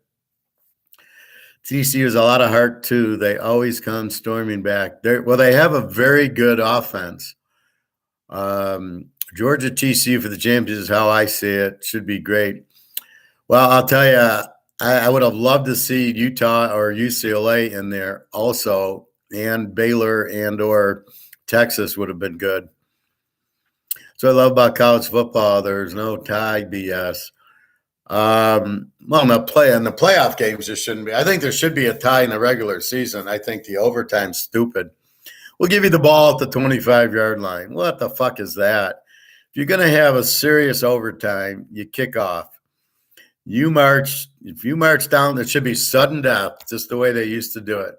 S1: TCU is a lot of heart, too. They always come storming back. They have a very good offense. Georgia TCU for the championship is how I see it. Should be great. Well, I'll tell you, I would have loved to see Utah or UCLA in there also, and Baylor and or Texas would have been good. So I love about college football. There's no tie BS. In the playoff games, there shouldn't be. I think there should be a tie in the regular season. I think the overtime's stupid. We'll give you the ball at the 25-yard line. What the fuck is that? If you're going to have a serious overtime, you kick off. If you march down, it should be sudden death, just the way they used to do it.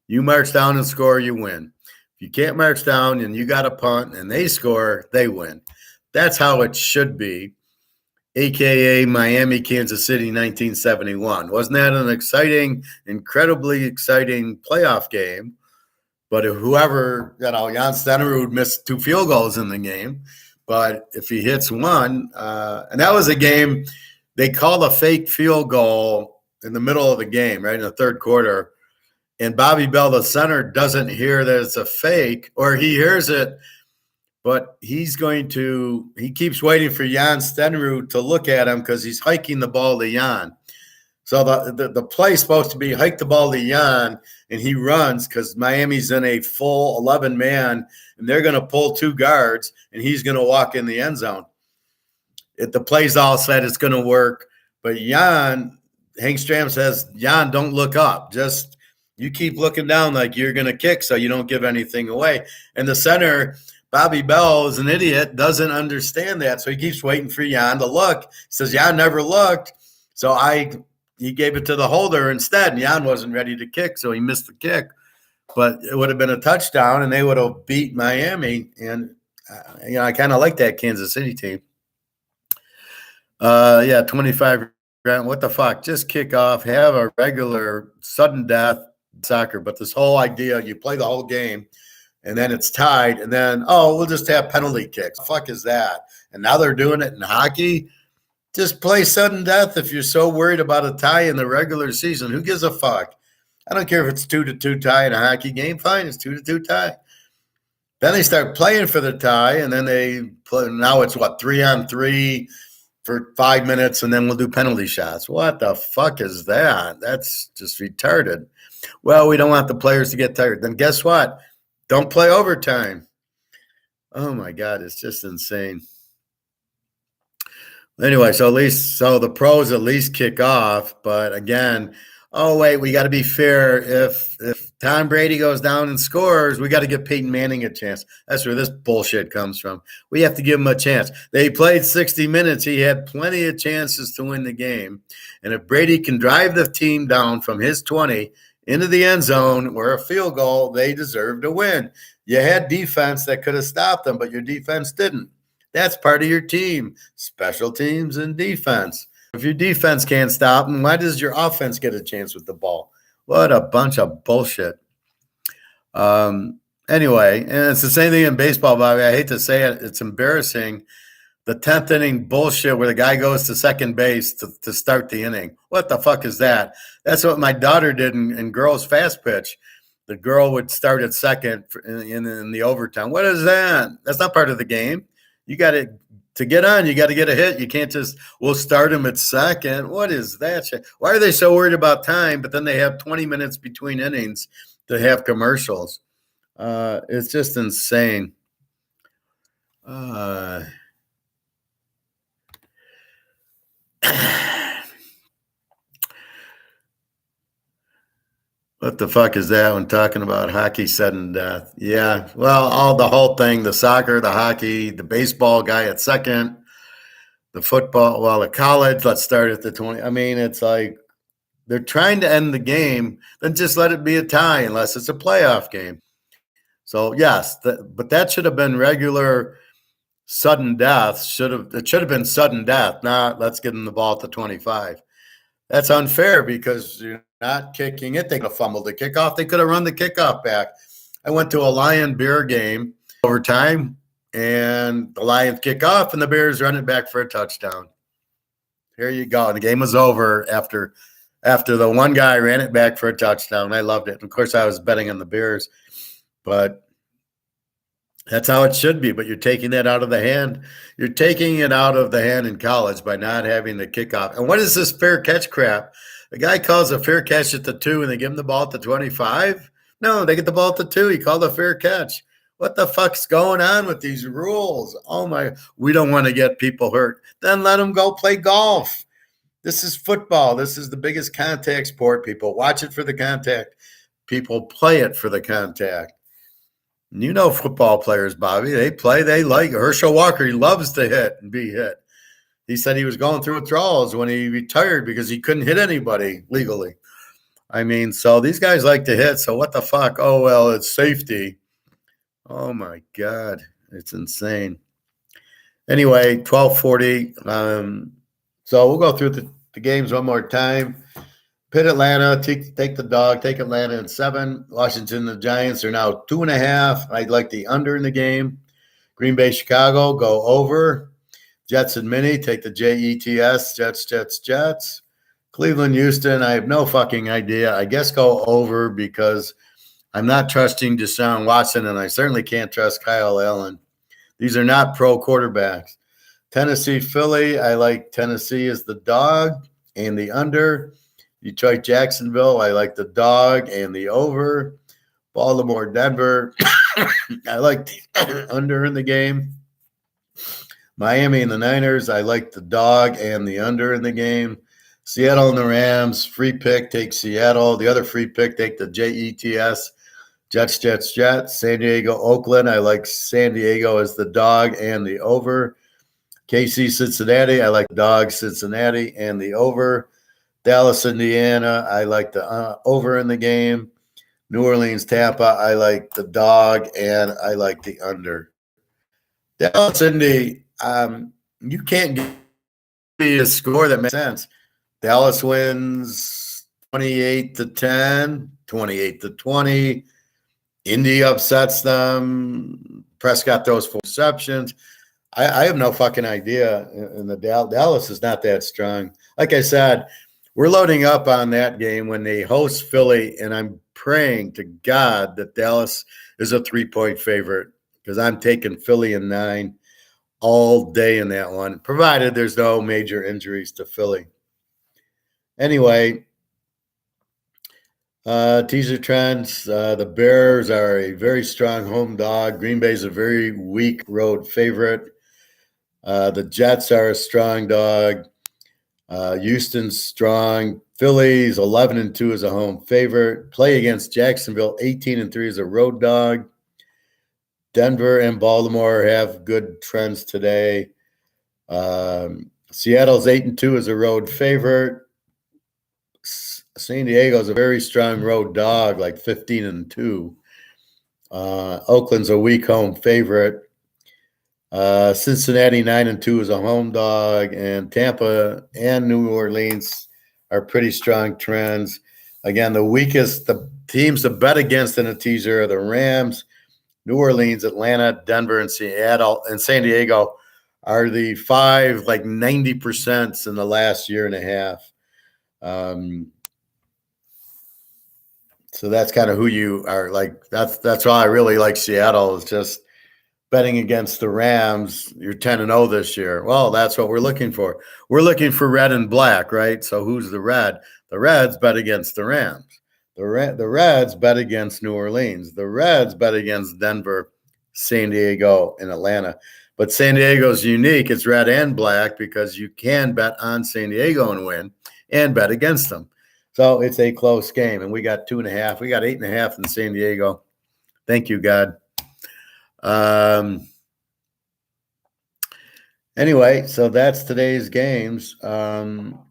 S1: You march down and score, you win. If you can't march down and you got a punt and they score, they win. That's how it should be. AKA Miami, Kansas City, 1971. Wasn't that an exciting, incredibly exciting playoff game? But if whoever, Jan Stenerud missed 2 field goals in the game. But if he hits one, and that was a game, they called a fake field goal in the middle of the game, right in the third quarter. And Bobby Bell, the center, doesn't hear that it's a fake, or he hears it, but he keeps waiting for Jan Stenerud to look at him because he's hiking the ball to Jan. So the play's supposed to be hike the ball to Jan, and he runs because Miami's in a full 11-man, and they're going to pull 2 guards, and he's going to walk in the end zone. The play's all set, it's going to work. But Hank Stram says, Jan, don't look up. Just you keep looking down like you're going to kick so you don't give anything away. And the center, Bobby Bell, is an idiot, doesn't understand that. So he keeps waiting for Jan to look. He says, Jan never looked. So he gave it to the holder instead. And Jan wasn't ready to kick, so he missed the kick. But it would have been a touchdown, and they would have beat Miami. And, I kind of like that Kansas City team. 25 grand. What the fuck? Just kick off, have a regular sudden death soccer. But this whole idea, you play the whole game and then it's tied, and then, we'll just have penalty kicks. The fuck is that? And now they're doing it in hockey. Just play sudden death if you're so worried about a tie in the regular season. Who gives a fuck? I don't care if it's 2-2 tie in a hockey game. Fine, it's 2-2 tie. Then they start playing for the tie, and then they play. Now it's 3-on-3 for 5 minutes, and then we'll do penalty shots. What the fuck is that? That's just retarded. Well, we don't want the players to get tired. Then guess what? Don't play overtime. Oh my God, it's just insane. Anyway, so the pros at least kick off, but again, oh wait, we got to be fair. If Tom Brady goes down and scores, we got to give Peyton Manning a chance. That's where this bullshit comes from. We have to give him a chance. They played 60 minutes. He had plenty of chances to win the game. And if Brady can drive the team down from his 20 into the end zone or a field goal, they deserve to win. You had defense that could have stopped them, but your defense didn't. That's part of your team, special teams and defense. If your defense can't stop them, why does your offense get a chance with the ball? What a bunch of bullshit. Anyway, and it's the same thing in baseball, Bobby. I hate to say it, it's embarrassing. The 10th inning bullshit where the guy goes to second base to start the inning. What the fuck is that? That's what my daughter did in girls' fast pitch. The girl would start at second in the overtime. What is that? That's not part of the game. You got to get on. You got to get a hit. You can't just, we'll start him at second. What is that shit? Why are they so worried about time? But then they have 20 minutes between innings to have commercials. It's just insane. What the fuck is that when talking about hockey sudden death? Yeah, well, the whole thing, the soccer, the hockey, the baseball guy at second, the football, well, the college, let's start at the 20. I mean, it's like they're trying to end the game, then just let it be a tie unless it's a playoff game. So, yes, but that should have been regular sudden death. It should have been sudden death, not let's get them the ball at the 25. That's unfair because you're not kicking it. They could have fumbled the kickoff. They could have run the kickoff back. I went to a Lion Bear game overtime, and the Lions kick off, and the Bears run it back for a touchdown. Here you go. And the game was over after the one guy ran it back for a touchdown. I loved it. And of course, I was betting on the Bears, but that's how it should be. But you're taking that out of the hand. You're taking it out of the hand in college by not having the kickoff. And what is this fair catch crap? The guy calls a fair catch at the 2 and they give him the ball at the 25? No, they get the ball at the 2. He called a fair catch. What the fuck's going on with these rules? Oh my, we don't want to get people hurt. Then let them go play golf. This is football. This is the biggest contact sport. People watch it for the contact. People play it for the contact. You know football players, Bobby. They play, they like Herschel Walker. He loves to hit and be hit. He said he was going through withdrawals when he retired because he couldn't hit anybody legally. I mean, so these guys like to hit. So what the fuck? Oh, well, it's safety. Oh, my God. It's insane. Anyway, 12:40. So we'll go through the games one more time. Pitt, Atlanta, take the dog, take Atlanta in 7. Washington, the Giants are now 2.5. I'd like the under in the game. Green Bay, Chicago, go over. Jets and Mini, take the Jets, Jets. Cleveland, Houston, I have no fucking idea. I guess go over because I'm not trusting Deshaun Watson, and I certainly can't trust Kyle Allen. These are not pro quarterbacks. Tennessee, Philly, I like Tennessee as the dog and the under. Detroit, Jacksonville, I like the dog and the over. Baltimore, Denver, I like the under in the game. Miami and the Niners, I like the dog and the under in the game. Seattle and the Rams, free pick, take Seattle. The other free pick, take the Jets. Jets. San Diego, Oakland, I like San Diego as the dog and the over. KC, Cincinnati, I like dog, Cincinnati, and the over. Dallas, Indiana, I like the over in the game. New Orleans, Tampa, I like the dog, and I like the under. Dallas, Indy, you can't give me a score that makes sense. Dallas wins 28-10, 28-20. Indy upsets them. Prescott throws 4 receptions. I have no fucking idea. And the Dallas is not that strong. Like I said, we're loading up on that game when they host Philly, and I'm praying to God that Dallas is a 3-point favorite because I'm taking Philly in 9 all day in that one, provided there's no major injuries to Philly. Anyway, Teaser trends. The Bears are a very strong home dog. Green Bay's a very weak road favorite. The Jets are a strong dog. Houston's strong. Phillies 11-2 is a home favorite. Play against Jacksonville 18-3 is a road dog. Denver and Baltimore have good trends today. Seattle's 8-2 is a road favorite. San Diego's a very strong road dog, like 15-2. Oakland's a weak home favorite. Cincinnati 9-2 is a home dog, and Tampa and New Orleans are pretty strong trends. Again, the teams to bet against in a teaser are the Rams, New Orleans, Atlanta, Denver, and Seattle, and San Diego are the five, like 90% in the last year and a half. So that's kind of who you are like. That's why I really like Seattle, is just betting against the Rams. You're 10-0 this year. Well, that's what we're looking for. We're looking for red and black, right? So who's the red? The Reds bet against the Rams. The Reds bet against New Orleans. The Reds bet against Denver, San Diego, and Atlanta. But San Diego's unique. It's red and black because you can bet on San Diego and win and bet against them. So it's a close game, and we got 2.5. We got 8.5 in San Diego. Thank you, God. Anyway, so that's today's games. We'll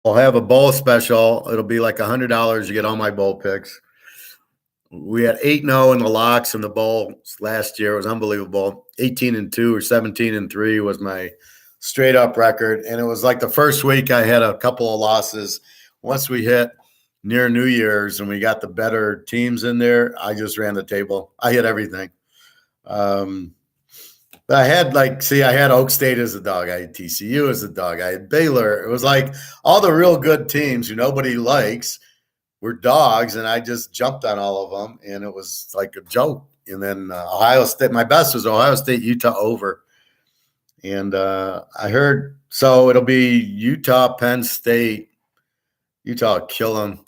S1: have a bowl special. It'll be like $100. You get all my bowl picks. We had 8-0 in the locks in the bowls last year. It was unbelievable. 18-2 or 17-3 was my straight up record. And it was like the first week I had a couple of losses. Once we hit near New Year's and we got the better teams in there, I just ran the table. I hit everything. But I had I had Oak State as a dog. I had TCU as a dog. I had Baylor. It was like all the real good teams who nobody likes were dogs, and I just jumped on all of them, and it was like a joke. And then Ohio State, my best was Ohio State, Utah over. And I heard, so it'll be Utah, Penn State. Utah will kill them.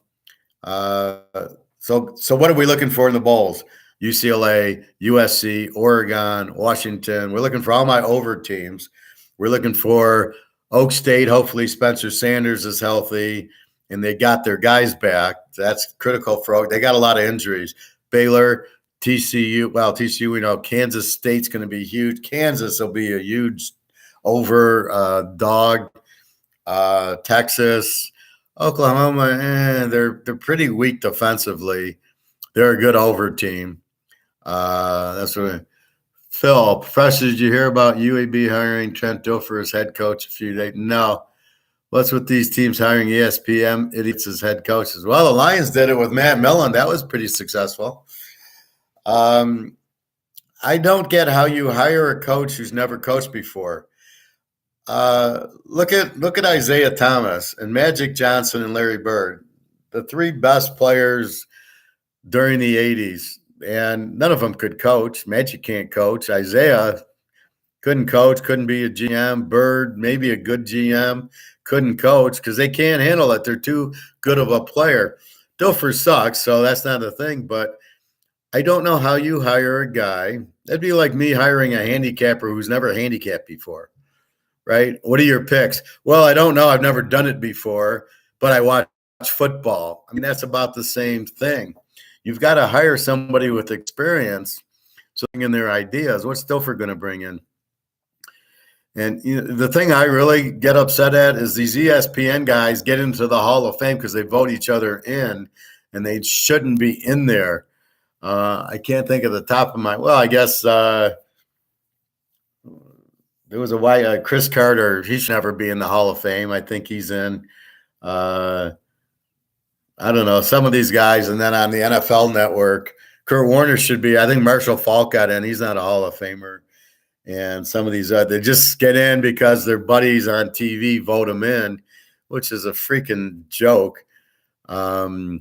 S1: So what are we looking for in the bowls? UCLA, USC, Oregon, Washington. We're looking for all my over teams. We're looking for Oak State. Hopefully Spencer Sanders is healthy and they got their guys back. That's critical for Oak. They got a lot of injuries. Baylor, TCU. Well, TCU, we know Kansas State's going to be huge. Kansas will be a huge over dog. Texas, Oklahoma, they're pretty weak defensively. They're a good over team. That's what Phil, Professor, did you hear about UAB hiring Trent Dilfer as head coach a few days? No. What's with these teams hiring ESPN idiots as head coaches? Well, the Lions did it with Matt Millen. That was pretty successful. I don't get how you hire a coach who's never coached before. Look at Isaiah Thomas and Magic Johnson and Larry Bird, the three best players during the 80s, and none of them could coach. Magic can't coach. Isaiah couldn't coach, couldn't be a GM. Bird, maybe a good GM, couldn't coach because they can't handle it. They're too good of a player. Dilfer sucks, so that's not a thing, but I don't know how you hire a guy. That'd be like me hiring a handicapper who's never handicapped before, right? What are your picks? Well, I don't know. I've never done it before, but I watch football. I mean, that's about the same thing. You've got to hire somebody with experience, so in their ideas. What's Dilfer going to bring in? And the thing I really get upset at is these ESPN guys get into the Hall of Fame because they vote each other in, and they shouldn't be in there. I can't think of the top of my. Well, I guess there was a white Chris Carter. He should never be in the Hall of Fame. I think he's in. I don't know, some of these guys, and then on the NFL Network, Kurt Warner should be. I think Marshall Faulk got in. He's not a Hall of Famer. And some of these, they just get in because their buddies on TV vote them in, which is a freaking joke. But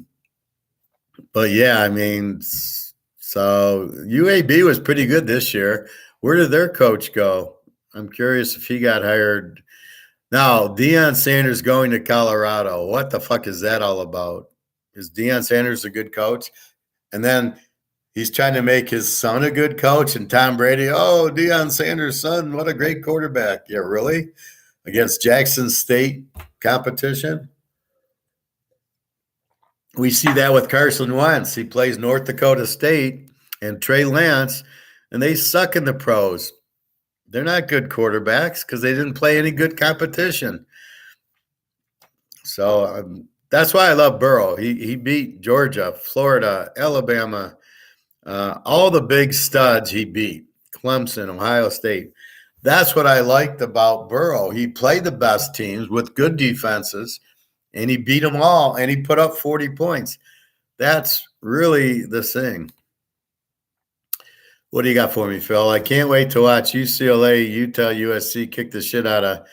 S1: yeah, I mean, so UAB was pretty good this year. Where did their coach go? I'm curious if he got hired. Now, Deion Sanders going to Colorado. What the fuck is that all about? Is Deion Sanders a good coach? And then he's trying to make his son a good coach, and Tom Brady, oh, Deion Sanders' son, what a great quarterback. Yeah, really? Against Jackson State competition? We see that with Carson Wentz. He plays North Dakota State and Trey Lance, and they suck in the pros. They're not good quarterbacks because they didn't play any good competition. So that's why I love Burrow. He beat Georgia, Florida, Alabama, all the big studs he beat. Clemson, Ohio State. That's what I liked about Burrow. He played the best teams with good defenses, and he beat them all, and he put up 40 points. That's really the thing. What do you got for me, Phil? I can't wait to watch UCLA, Utah, USC kick the shit out of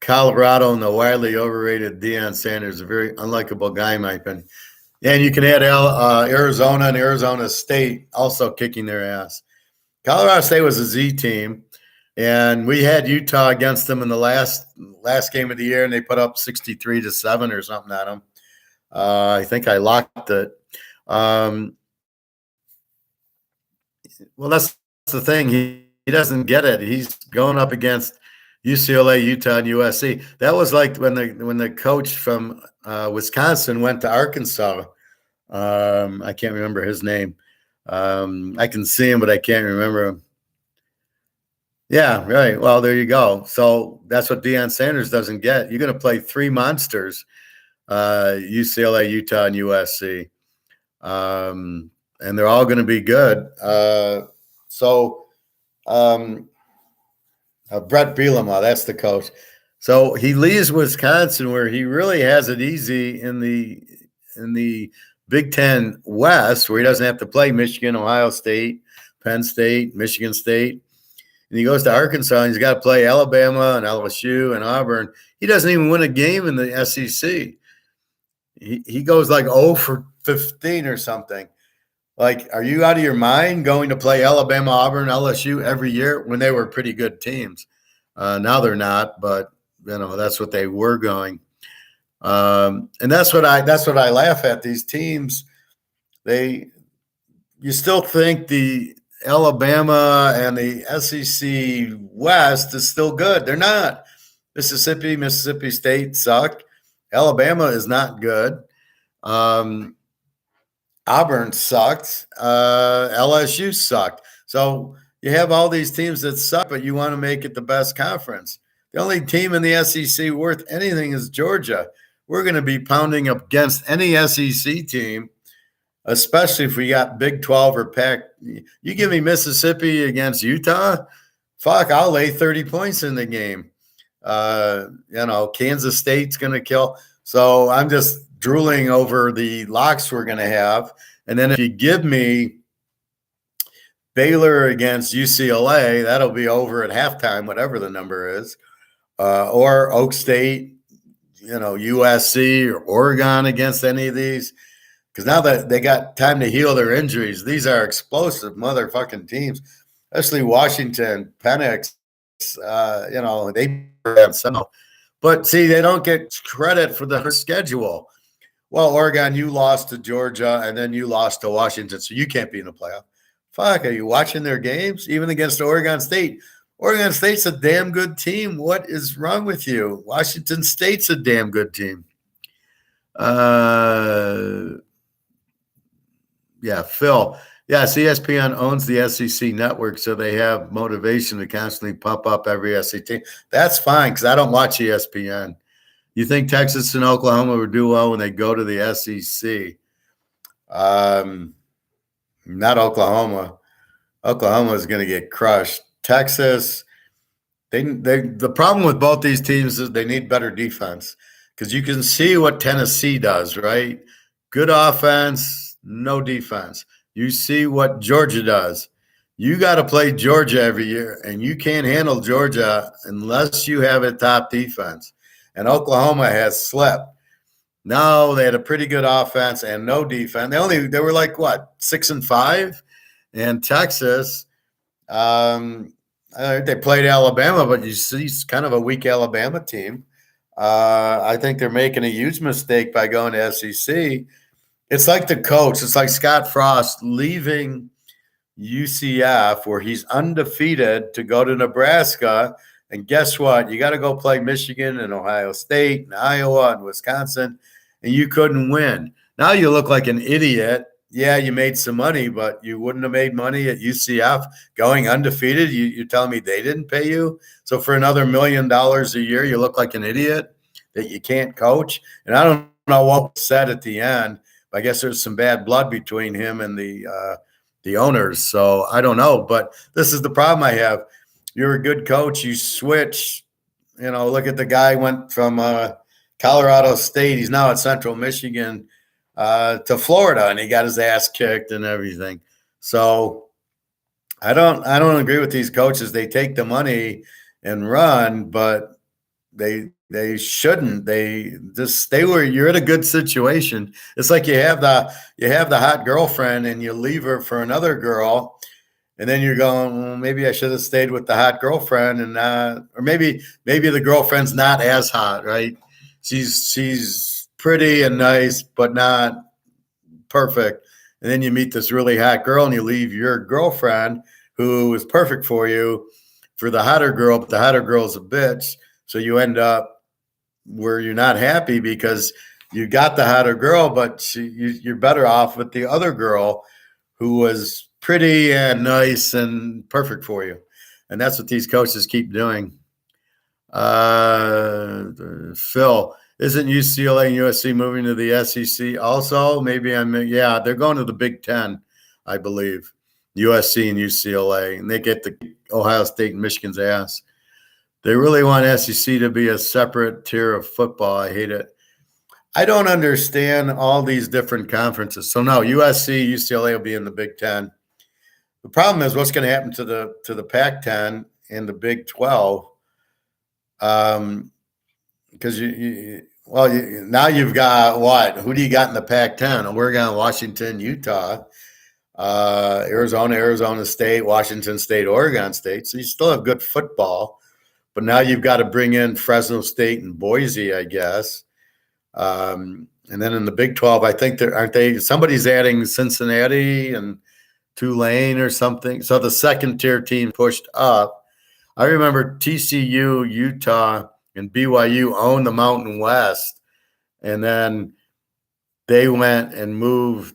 S1: Colorado and the widely overrated Deion Sanders, a very unlikable guy, in my opinion. And you can add Arizona and Arizona State also kicking their ass. Colorado State was a Z team, and we had Utah against them in the last game of the year, and they put up 63-7 or something at them. I think I locked it. Well, that's the thing. He doesn't get it. He's going up against UCLA, Utah, and USC. That was like when the coach from Wisconsin went to Arkansas. I can't remember his name. I can see him, but I can't remember him. Yeah, right. Well, there you go. So that's what Deion Sanders doesn't get. You're going to play three monsters, UCLA, Utah, and USC. And they're all going to be good. Brett Bielema, that's the coach. So he leaves Wisconsin, where he really has it easy in the Big Ten West, where he doesn't have to play Michigan, Ohio State, Penn State, Michigan State. And he goes to Arkansas, and he's got to play Alabama and LSU and Auburn. He doesn't even win a game in the SEC. He goes like 0 for 15 or something. Like, are you out of your mind going to play Alabama, Auburn, LSU every year when they were pretty good teams? Now they're not, but that's what they were going. And that's what I laugh at. These teams, you still think the Alabama and the SEC West is still good. They're not. Mississippi State suck. Alabama is not good. Auburn sucked. LSU sucked. So you have all these teams that suck, but you want to make it the best conference. The only team in the SEC worth anything is Georgia. We're going to be pounding up against any SEC team, especially if we got Big 12 or Pac. You give me Mississippi against Utah, fuck, I'll lay 30 points in the game. Kansas State's going to kill. So I'm just drooling over the locks we're going to have. And then if you give me Baylor against UCLA, that'll be over at halftime, whatever the number is. Or Oak State, USC or Oregon against any of these. Because now that they got time to heal their injuries, these are explosive motherfucking teams, especially Washington, Penix. They have some. But see, they don't get credit for the schedule. Well, Oregon, you lost to Georgia, and then you lost to Washington, so you can't be in the playoff. Fuck, are you watching their games? Even against Oregon State. Oregon State's a damn good team. What is wrong with you? Washington State's a damn good team. Yeah, Phil. Yes, ESPN owns the SEC network, so they have motivation to constantly pump up every SEC team. That's fine, because I don't watch ESPN. You think Texas and Oklahoma would do well when they go to the SEC? Not Oklahoma. Oklahoma is going to get crushed. Texas, the problem with both these teams is they need better defense, because you can see what Tennessee does, right? Good offense, no defense. You see what Georgia does. You got to play Georgia every year, and you can't handle Georgia unless you have a top defense. And Oklahoma has slept. No, they had a pretty good offense and no defense. They were like what, 6-5? And Texas, they played Alabama, but you see it's kind of a weak Alabama team. I think they're making a huge mistake by going to SEC. It's like the coach. It's like Scott Frost leaving UCF, where he's undefeated, to go to Nebraska. And guess what? You got to go play Michigan and Ohio State and Iowa and Wisconsin, and you couldn't win. Now you look like an idiot. Yeah, you made some money, but you wouldn't have made money at UCF going undefeated. You're telling me they didn't pay you? So for another $1 million a year, you look like an idiot that you can't coach. And I don't know what was said at the end. But I guess there's some bad blood between him and the owners. So I don't know, but this is the problem I have. You're a good coach. You switch. Look at the guy went from Colorado State. He's now at Central Michigan to Florida, and he got his ass kicked and everything. So I don't agree with these coaches. They take the money and run, but they shouldn't. They just stay where you're in a good situation. It's like you have the hot girlfriend and you leave her for another girl, and then you're going, well, maybe I should have stayed with the hot girlfriend, and or maybe the girlfriend's not as hot, right? She's pretty and nice, but not perfect. And then you meet this really hot girl, and you leave your girlfriend, who is perfect for you, for the hotter girl, but the hotter girl's a bitch. So you end up where you're not happy because you got the hotter girl, but you're better off with the other girl who was pretty and nice and perfect for you. And that's what these coaches keep doing. Phil, isn't UCLA and USC moving to the SEC also? Yeah, they're going to the Big Ten, I believe. USC and UCLA, and they get the Ohio State and Michigan's ass. They really want SEC to be a separate tier of football. I hate it. I don't understand all these different conferences. So no, USC, UCLA will be in the Big Ten. The problem is what's going to happen to the Pac-10 and the Big 12. Because now you've got what? Who do you got in the Pac-10? Oregon, Washington, Utah, Arizona State, Washington State, Oregon State. So you still have good football, but now you've got to bring in Fresno State and Boise, I guess. And then in the Big 12, I think somebody's adding Cincinnati and Tulane or something. So the second tier team pushed up. I remember TCU, Utah, and BYU owned the Mountain West, and then they went and moved.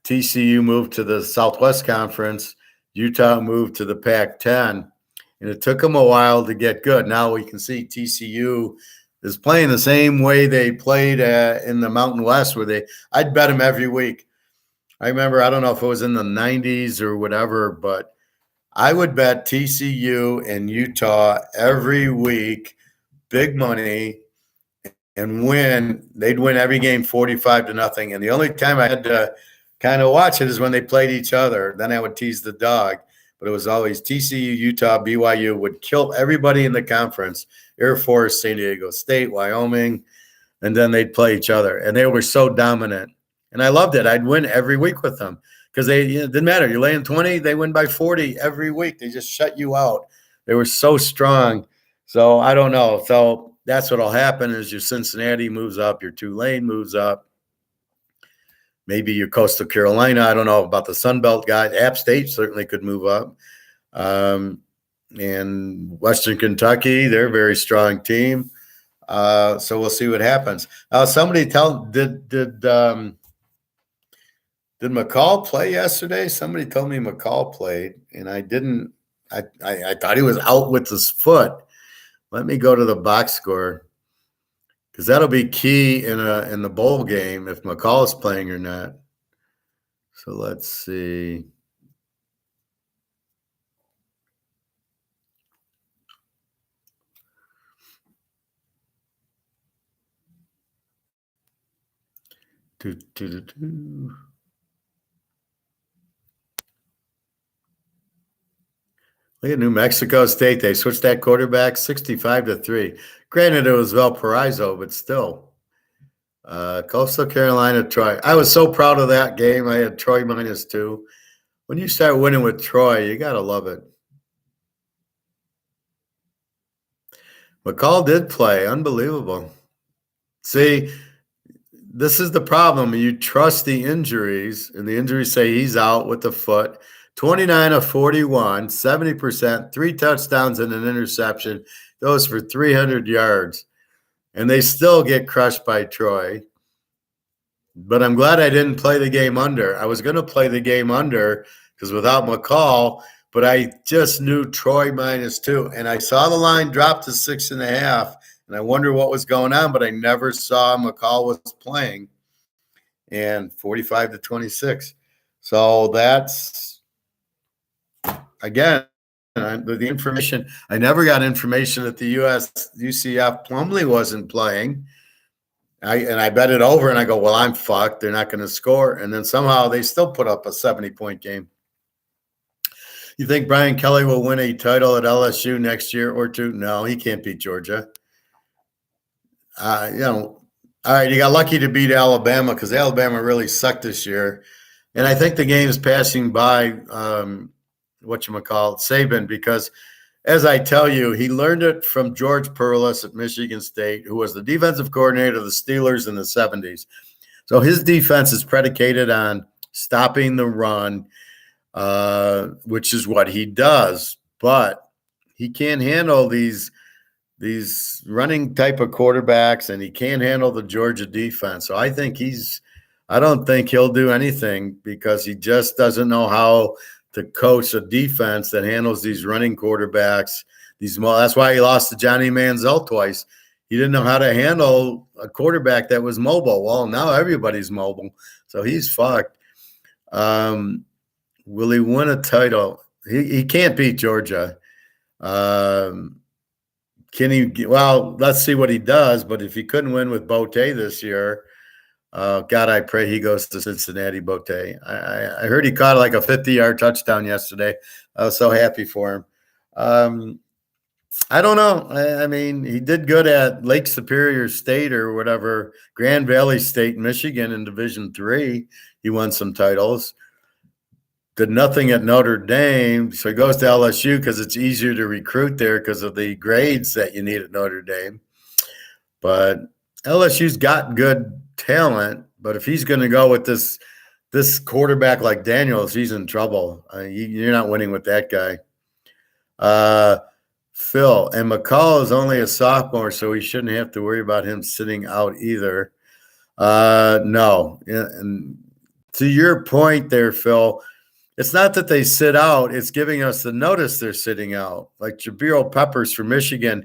S1: TCU moved to the Southwest Conference. Utah moved to the Pac-10, and it took them a while to get good. Now we can see TCU is playing the same way they played in the Mountain West, where I'd bet them every week. I remember, I don't know if it was in the 90s or whatever, but I would bet TCU and Utah every week, big money, and win. They'd win every game 45-0. And the only time I had to kind of watch it is when they played each other. Then I would tease the dog. But it was always TCU, Utah, BYU would kill everybody in the conference. Air Force, San Diego State, Wyoming, and then they'd play each other. And they were so dominant. And I loved it. I'd win every week with them because it didn't matter. You're laying 20, they win by 40 every week. They just shut you out. They were so strong. So I don't know. So that's what'll happen is your Cincinnati moves up, your Tulane moves up. Maybe your Coastal Carolina. I don't know about the Sun Belt guys. App State certainly could move up. And Western Kentucky, they're a very strong team. So we'll see what happens. Somebody did McCall play yesterday? Somebody told me McCall played, and I didn't. I thought he was out with his foot. Let me go to the box score because that'll be key in the bowl game if McCall is playing or not. So let's see. Look at New Mexico State. They switched that quarterback 65-3. Granted, it was Valparaiso, but still. Coastal Carolina, Troy. I was so proud of that game. I had Troy -2. When you start winning with Troy, you got to love it. McCall did play. Unbelievable. See, this is the problem. You trust the injuries, and the injuries say he's out with the foot. 29 of 41, 70%, 3 touchdowns and an interception. Those for 300 yards. And they still get crushed by Troy. But I'm glad I didn't play the game under. I was going to play the game under because without McCall, but I just knew Troy -2. And I saw the line drop to 6.5. And I wonder what was going on, but I never saw McCall was playing. And 45-26. So that's, again, the information. I never got information that the UCF Plumlee wasn't playing. I bet it over, and I go, well, I'm fucked. They're not going to score. And then somehow they still put up a 70-point game. You think Brian Kelly will win a title at LSU next year or two? No, he can't beat Georgia. All right, you got lucky to beat Alabama because Alabama really sucked this year. And I think the game is passing by Saban, because as I tell you, he learned it from George Perlis at Michigan State, who was the defensive coordinator of the Steelers in the 70s. So his defense is predicated on stopping the run, which is what he does. But he can't handle these running type of quarterbacks, and he can't handle the Georgia defense. So I don't think he'll do anything because he just doesn't know how to coach a defense that handles these running quarterbacks. That's why he lost to Johnny Manziel twice. He didn't know how to handle a quarterback that was mobile. Well, now everybody's mobile, so he's fucked. Will he win a title? He can't beat Georgia. Can he? Well, let's see what he does. But if he couldn't win with Bote this year, God, I pray he goes to Cincinnati. Bote. I heard he caught like a 50-yard touchdown yesterday. I was so happy for him. I don't know. I mean, he did good at Lake Superior State or whatever, Grand Valley State, Michigan in Division III. He won some titles. Did nothing at Notre Dame, so he goes to LSU because it's easier to recruit there because of the grades that you need at Notre Dame. But LSU's got good talent, but if he's going to go with this quarterback like Daniels, he's in trouble. You're not winning with that guy. Phil, and McCall is only a sophomore, so we shouldn't have to worry about him sitting out either. No. And to your point there, Phil, it's not that they sit out. It's giving us the notice they're sitting out. Like Jabril Peppers from Michigan,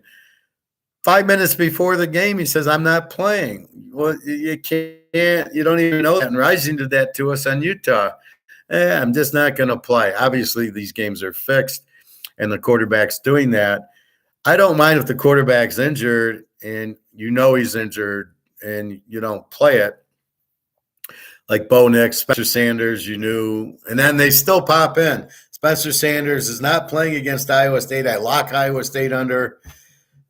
S1: 5 minutes before the game, he says, I'm not playing. Well, you can't. You don't even know that. And Rising did that to us on Utah. I'm just not going to play. Obviously, these games are fixed, and the quarterback's doing that. I don't mind if the quarterback's injured and you know he's injured and you don't play it. Like Bo Nix, Spencer Sanders, you knew, and then they still pop in. Spencer Sanders is not playing against Iowa State. I lock Iowa State under.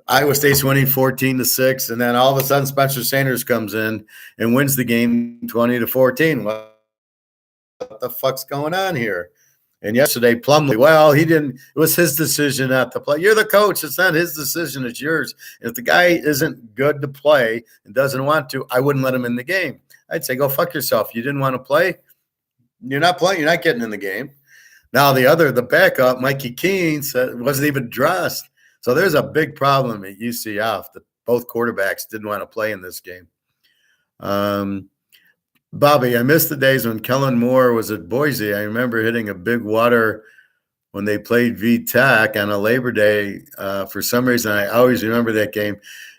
S1: Iowa State's winning 14-6, and then all of a sudden Spencer Sanders comes in and wins the game 20-14. What the fuck's going on here? And yesterday, Plumlee, well, he didn't. It was his decision not to play. You're the coach. It's not his decision. It's yours. And if the guy isn't good to play and doesn't want to, I wouldn't let him in the game. I'd say, go fuck yourself. You didn't want to play. You're not playing. You're not getting in the game. Now, the backup, Mikey Keene, wasn't even dressed. So there's a big problem at UCF that both quarterbacks didn't want to play in this game. Bobby, I miss the days when Kellen Moore was at Boise. I remember hitting a big water when they played VTech on a Labor Day. For some reason, I always remember that game.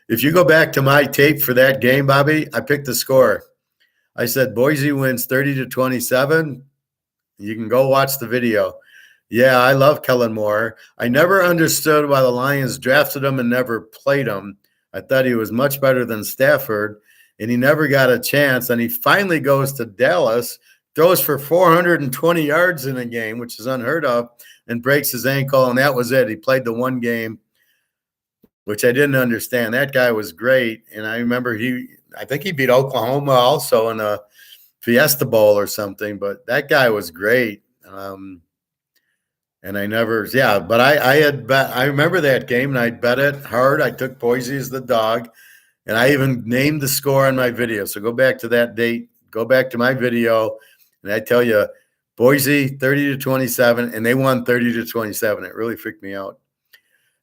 S1: If you go back to my tape for that game, Bobby, I picked the score. I said Boise wins 30-27. You can go watch the video. Yeah, I love Kellen Moore. I never understood why the Lions drafted him and never played him. I thought he was much better than Stafford, and he never got a chance. And he finally goes to Dallas, throws for 420 yards in a game, which is unheard of, and breaks his ankle, and that was it. He played the one game, which I didn't understand. That guy was great, and I remember I think he beat Oklahoma also in a Fiesta Bowl or something, but that guy was great. And I never, but I had bet. I remember that game, and I bet it hard. I took Boise as the dog, And I even named the score on my video. So go back to that date, go back to my video, and I tell you, Boise 30-27, and they won 30-27. It really freaked me out.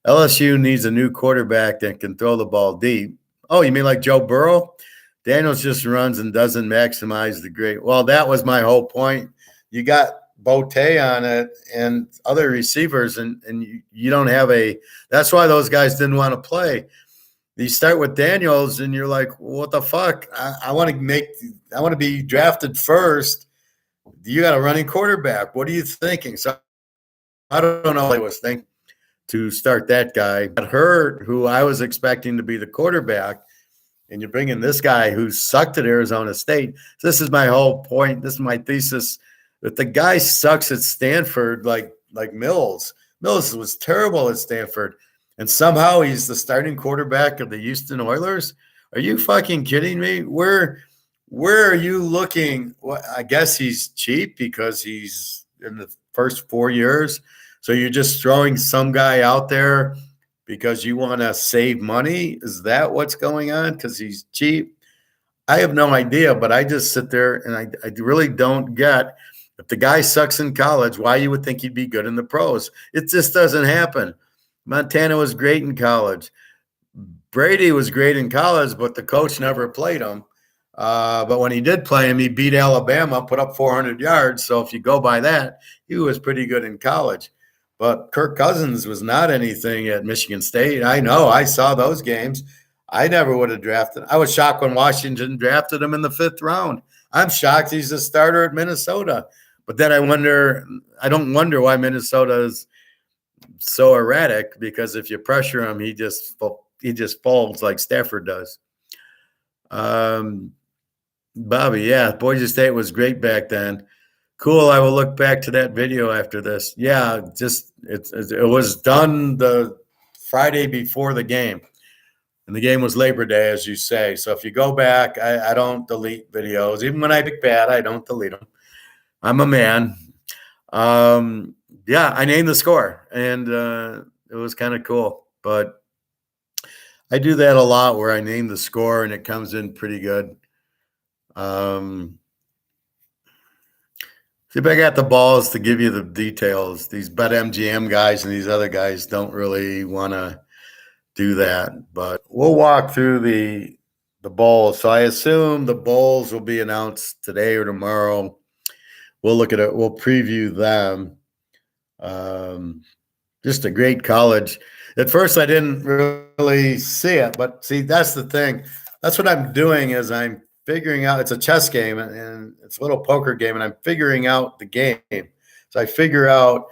S1: LSU needs a new quarterback that can throw the ball deep. Oh, you mean like Joe Burrow? Daniels just runs and doesn't maximize the great. Well, that was my whole point. You got Bote on it and other receivers, and you don't have a – that's why those guys didn't want to play. You start with Daniels, and you're like, what the fuck? I want to be drafted first. You got a running quarterback. What are you thinking? So I don't know what I was thinking to start that guy. Got hurt, who I was expecting to be the quarterback, and you bring in this guy who sucked at Arizona State. So this is my whole point. This is my thesis. If the guy sucks at Stanford like Mills was terrible at Stanford, and somehow he's the starting quarterback of the Houston Oilers. Are you fucking kidding me? Where are you looking? Well, I guess he's cheap because he's in the first 4 years. So you're just throwing some guy out there because you want to save money? Is that what's going on? Because he's cheap? I have no idea, but I just sit there and I really don't get, if the guy sucks in college, why you would think he'd be good in the pros. It just doesn't happen. Montana was great in college. Brady was great in college, but the coach never played him. But when he did play him, he beat Alabama, put up 400 yards. So if you go by that, he was pretty good in college. But Kirk Cousins was not anything at Michigan State. I know. I saw those games. I never would have drafted. I was shocked when Washington drafted him in the 5th round. I'm shocked he's a starter at Minnesota. But then I don't wonder why Minnesota is so erratic, because if you pressure him, he just folds like Stafford does. Bobby, yeah, Boise State was great back then. Cool. I will look back to that video after this. Yeah, just it was done the Friday before the game, and the game was Labor Day, as you say. So if you go back, I don't delete videos. Even when I pick bad, I don't delete them. I'm a man. Yeah, I named the score, and it was kind of cool. But I do that a lot where I name the score, and it comes in pretty good. See if I got the balls to give you the details. These BetMGM guys and these other guys don't really want to do that. But we'll walk through the bowls. So I assume the bowls will be announced today or tomorrow. We'll look at it. We'll preview them. Just a great college. At first, I didn't really see it, but see, that's the thing. That's what I'm doing is I'm figuring out. It's a chess game and it's a little poker game, and I'm figuring out the game. So I figure out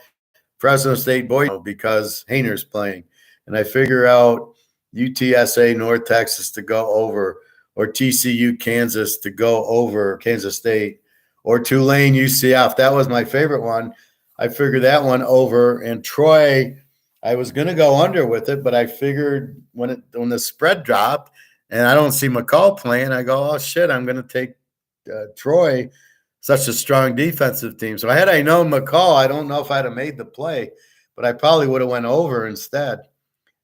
S1: Fresno State Boise because Hayner's playing, and I figure out UTSA North Texas to go over, or TCU Kansas to go over Kansas State, or Tulane UCF. That was my favorite one. I figured that one over, and Troy, I was going to go under with it, but I figured when the spread dropped and I don't see McCall playing, I go, oh shit, I'm going to take Troy, such a strong defensive team. So had I known McCall, I don't know if I'd have made the play, but I probably would have went over instead.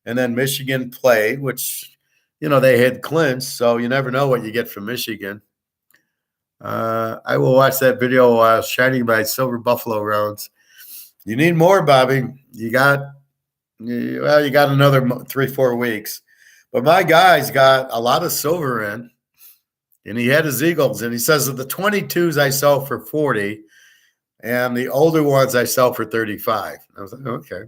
S1: And then Michigan played, which, they had clinched, so you never know what you get from Michigan. I will watch that video while shining my silver buffalo rounds. You need more, Bobby. You got another 3-4 weeks. But my guy's got a lot of silver in, and he had his Eagles. And he says that the 22s I sell for 40, and the older ones I sell for 35. I was like, okay.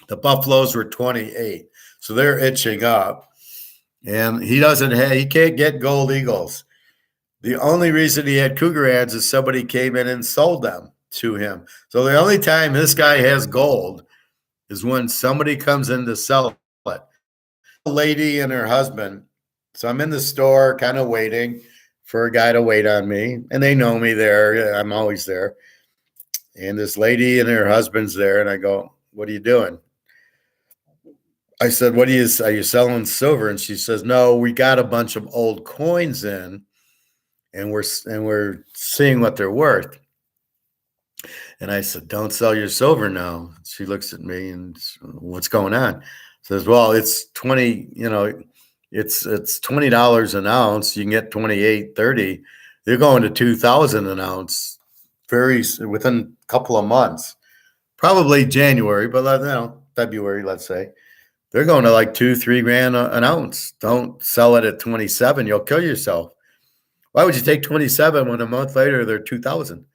S1: The Buffaloes were 28, so they're itching up. And he can't get gold Eagles. The only reason he had Cougar ads is somebody came in and sold them to him. So the only time this guy has gold is when somebody comes in to sell it. A lady and her husband. So I'm in the store kind of waiting for a guy to wait on me. And they know me there. I'm always there. And this lady and her husband's there. And I go, what are you doing? I said, are you selling silver? And she says, no, we got a bunch of old coins in. And we're seeing what they're worth. And I said, don't sell your silver now. She looks at me and what's going on? Says, well, it's 20, it's $20 an ounce. You can get 28, 30. They're going to 2,000 an ounce within a couple of months. Probably January, but February, let's say. They're going to like $2-3 grand an ounce. Don't sell it at 27. You'll kill yourself. Why would you take 27 when a month later they're 2,000?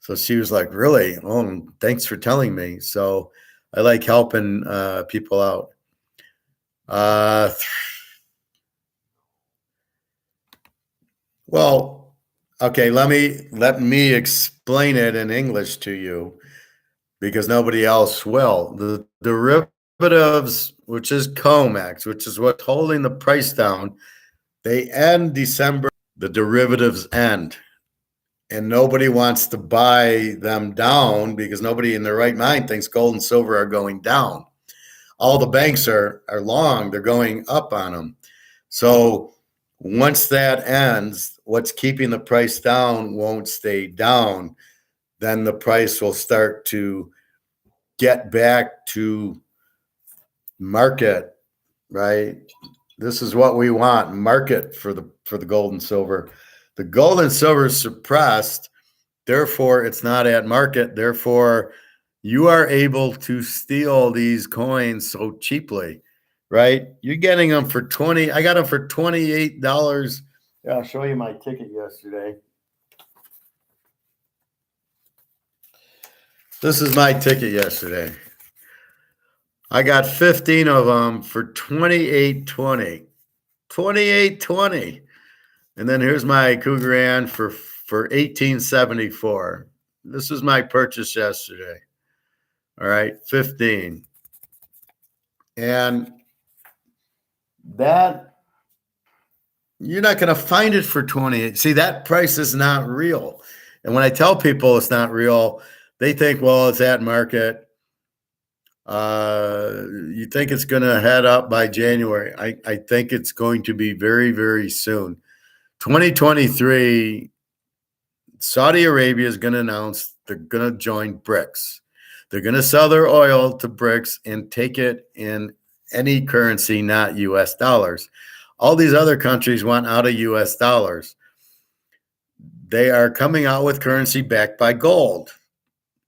S1: So she was like, really? Oh, thanks for telling me. So I like helping people out. Well, okay, let me explain it in English to you because nobody else will. The derivatives, which is COMEX, which is what's holding the price down, they end December. The derivatives end. And nobody wants to buy them down because nobody in their right mind thinks gold and silver are going down. All the banks are long. They're going up on them. So once that ends, what's keeping the price down won't stay down. Then the price will start to get back to market, right? This is what we want, market for the gold and silver. The gold and silver is suppressed, therefore it's not at market. Therefore, you are able to steal these coins so cheaply, right? You're getting them for 20. I got them for $28. Yeah, I'll show you my ticket yesterday. This is my ticket yesterday. I got 15 of them for $28.20. $28.20. And then here's my Cougaran for $18.74. This is my purchase yesterday. All right, 15. And that, you're not going to find it for 28. See, that price is not real. And when I tell people it's not real, they think, well, it's at market. You think it's going to head up by January. I think it's going to be very, very soon. 2023, Saudi Arabia is going to announce they're going to join BRICS. They're going to sell their oil to BRICS and take it in any currency, not U.S. dollars. All these other countries want out of U.S. dollars. They are coming out with currency backed by gold.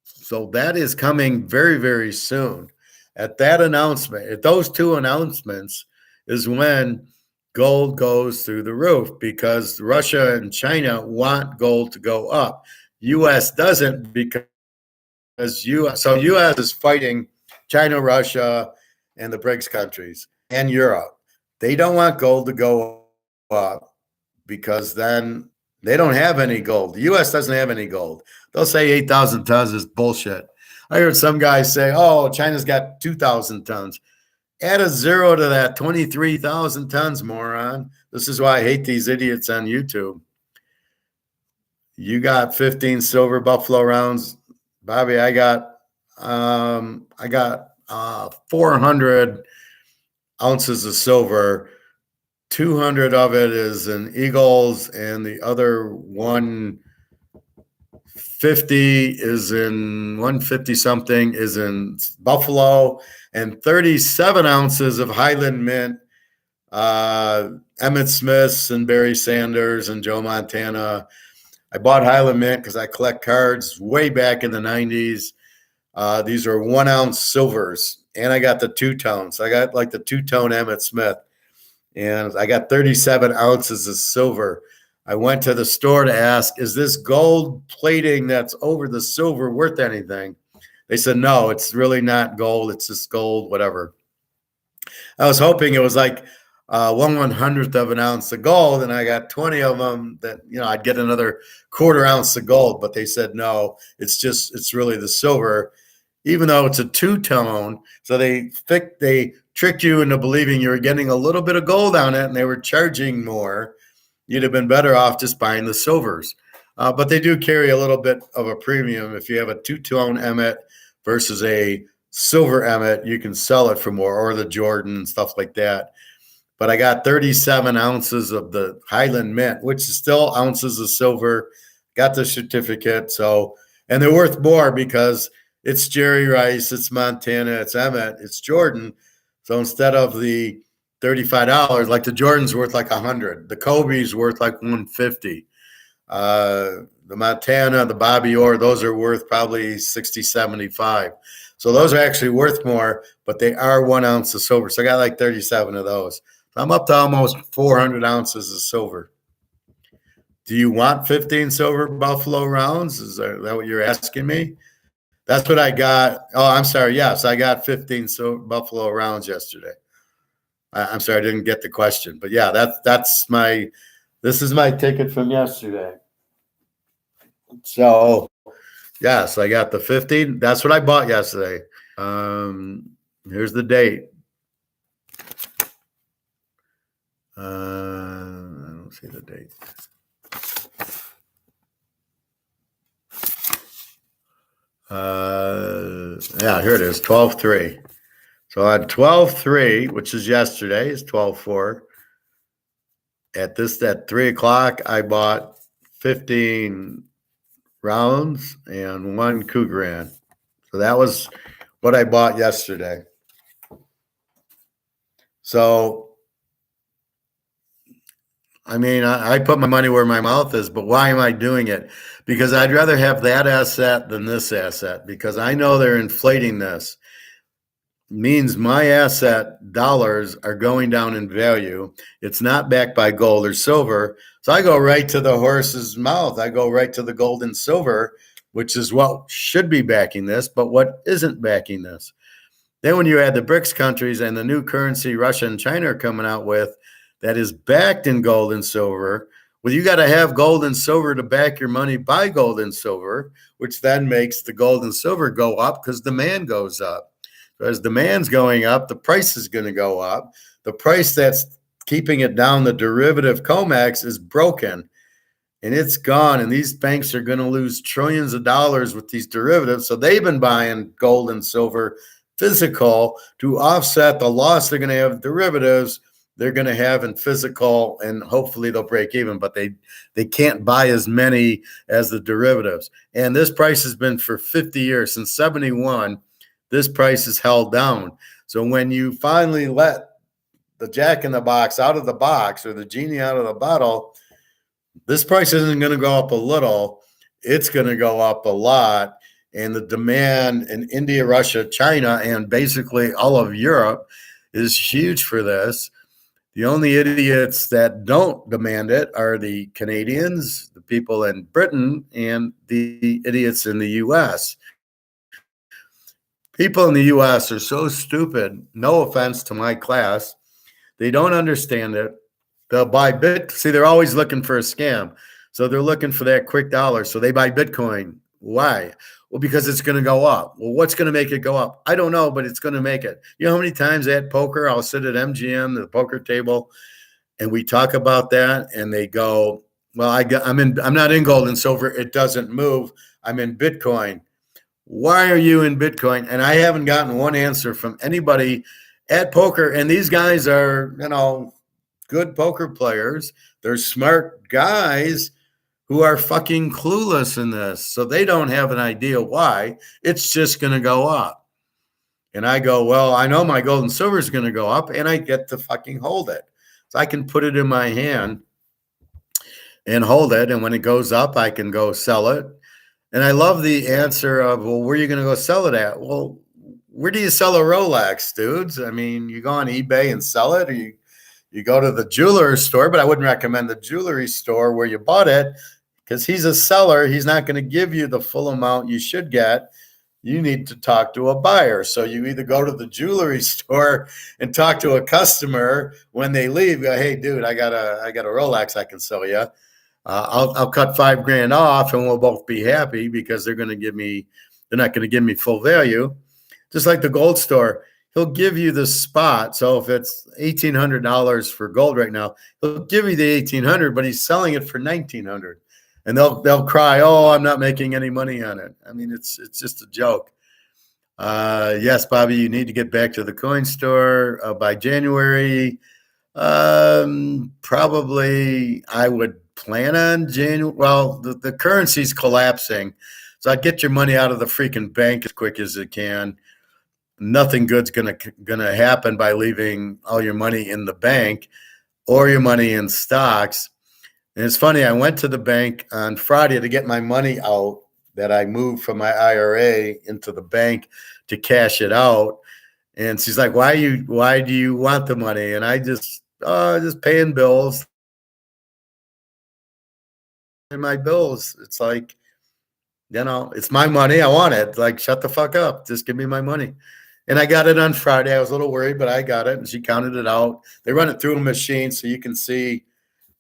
S1: So that is coming very, very soon. At that announcement, at those two announcements is when gold goes through the roof because Russia and China want gold to go up. U.S. doesn't because U.S. is fighting China, Russia, and the BRICS countries and Europe. They don't want gold to go up because then they don't have any gold. The U.S. doesn't have any gold. They'll say 8,000 tons is bullshit. I heard some guys say, oh, China's got 2,000 tons. Add a zero to that, 23,000 tons, moron. This is why I hate these idiots on YouTube. You got 15 silver buffalo rounds. Bobby, I got 400 ounces of silver. 200 of it is in Eagles, and the other 150 something is in Buffalo, and 37 ounces of Highland Mint, Emmett Smiths and Barry Sanders and Joe Montana. I bought Highland Mint because I collect cards way back in the 90s. These are 1 ounce silvers, and I got the 2-tone. So I got like the 2-tone Emmett Smith, and I got 37 ounces of silver. I went to the store to ask, is this gold plating that's over the silver worth anything? They said, no, it's really not gold. It's just gold, whatever. I was hoping it was like 1/100th of an ounce of gold, and I got 20 of them that, I'd get another 1/4 ounce of gold, but they said, no, it's really the silver, even though it's a 2-tone. So they tricked you into believing you were getting a little bit of gold on it, and they were charging more. You'd have been better off just buying the silvers. But they do carry a little bit of a premium. If you have a 2-tone Emmett versus a silver Emmett, you can sell it for more, or the Jordan and stuff like that. But I got 37 ounces of the Highland Mint, which is still ounces of silver. Got the certificate. So, and they're worth more because it's Jerry Rice, it's Montana, it's Emmett, it's Jordan. So instead of the $35. Like the Jordan's worth like 100. The Kobe's worth like 150. The Montana, the Bobby Orr, those are worth probably 60, 75. So those are actually worth more, but they are 1 ounce of silver. So I got like 37 of those. I'm up to almost 400 ounces of silver. Do you want 15 silver buffalo rounds? Is that what you're asking me? That's what I got. Oh, I'm sorry. Yes, I got 15 buffalo rounds yesterday. I'm sorry, I didn't get the question, but yeah, that's my. This is my ticket from yesterday. So yes, I got the 15. That's what I bought yesterday. Here's the date. I don't see the date. Yeah, here it is, 12/3. So on 12/3, which is yesterday, is 12/4. At 3 o'clock, I bought 15 rounds and 1 Krugerrand. So that was what I bought yesterday. So, I mean, I put my money where my mouth is, but why am I doing it? Because I'd rather have that asset than this asset, because I know they're inflating this. Means my asset dollars are going down in value. It's not backed by gold or silver. So I go right to the horse's mouth. I go right to the gold and silver, which is what should be backing this, but what isn't backing this. Then when you add the BRICS countries and the new currency Russia and China are coming out with that is backed in gold and silver, well, you got to have gold and silver to back your money, buy gold and silver, which then makes the gold and silver go up because demand goes up. As demand's going up, the price is going to go up. The price that's keeping it down, the derivative COMEX, is broken, and it's gone. And these banks are going to lose trillions of dollars with these derivatives. So they've been buying gold and silver physical to offset the loss they're going to have derivatives they're going to have in physical, and hopefully they'll break even, but they can't buy as many as the derivatives. And this price has been for 50 years, since 71. This price is held down. So when you finally let the jack in the box out of the box, or the genie out of the bottle, this price isn't going to go up a little. It's going to go up a lot. And the demand in India, Russia, China, and basically all of Europe is huge for this. The only idiots that don't demand it are the Canadians, the people in Britain, and the idiots in the U.S. People in the U.S. are so stupid, no offense to my class. They don't understand it. They'll buy See, they're always looking for a scam. So they're looking for that quick dollar. So they buy Bitcoin. Why? Well, because it's going to go up. Well, what's going to make it go up? I don't know, but it's going to make it. You know how many times at poker, I'll sit at MGM, the poker table, and we talk about that, and they go, well, I'm not in gold and silver. It doesn't move. I'm in Bitcoin. Why are you in Bitcoin? And I haven't gotten one answer from anybody at poker. And these guys are, good poker players. They're smart guys who are fucking clueless in this. So they don't have an idea why. It's just going to go up. And I go, well, I know my gold and silver is going to go up, and I get to fucking hold it. So I can put it in my hand and hold it. And when it goes up, I can go sell it. And I love the answer of, well, where are you going to go sell it at? Well, where do you sell a Rolex, dudes? I mean, you go on eBay and sell it, or you go to the jeweler store, but I wouldn't recommend the jewelry store where you bought it, because he's a seller. He's not going to give you the full amount you should get. You need to talk to a buyer. So you either go to the jewelry store and talk to a customer when they leave, go, hey, dude, I got a Rolex I can sell you. I'll cut $5,000 off, and we'll both be happy, because they're not going to give me full value. Just like the gold store, he'll give you the spot. So if it's $1,800 for gold right now, he'll give you the $1,800, but he's selling it for $1,900, and they'll cry, oh, I'm not making any money on it. I mean, it's just a joke. Yes, Bobby, you need to get back to the coin store by January. Probably I would plan on January. Well, the currency's collapsing, so I'd get your money out of the freaking bank as quick as it can. nothing good's gonna happen by leaving all your money in the bank or your money in stocks. And it's funny, I went to the bank on Friday to get my money out that I moved from my IRA into the bank to cash it out. And she's like, why do you want the money? And I just paying bills and my bills. It's like, it's my money. I want it. Like, shut the fuck up. Just give me my money. And I got it on Friday. I was a little worried, but I got it. And she counted it out. They run it through a machine so you can see,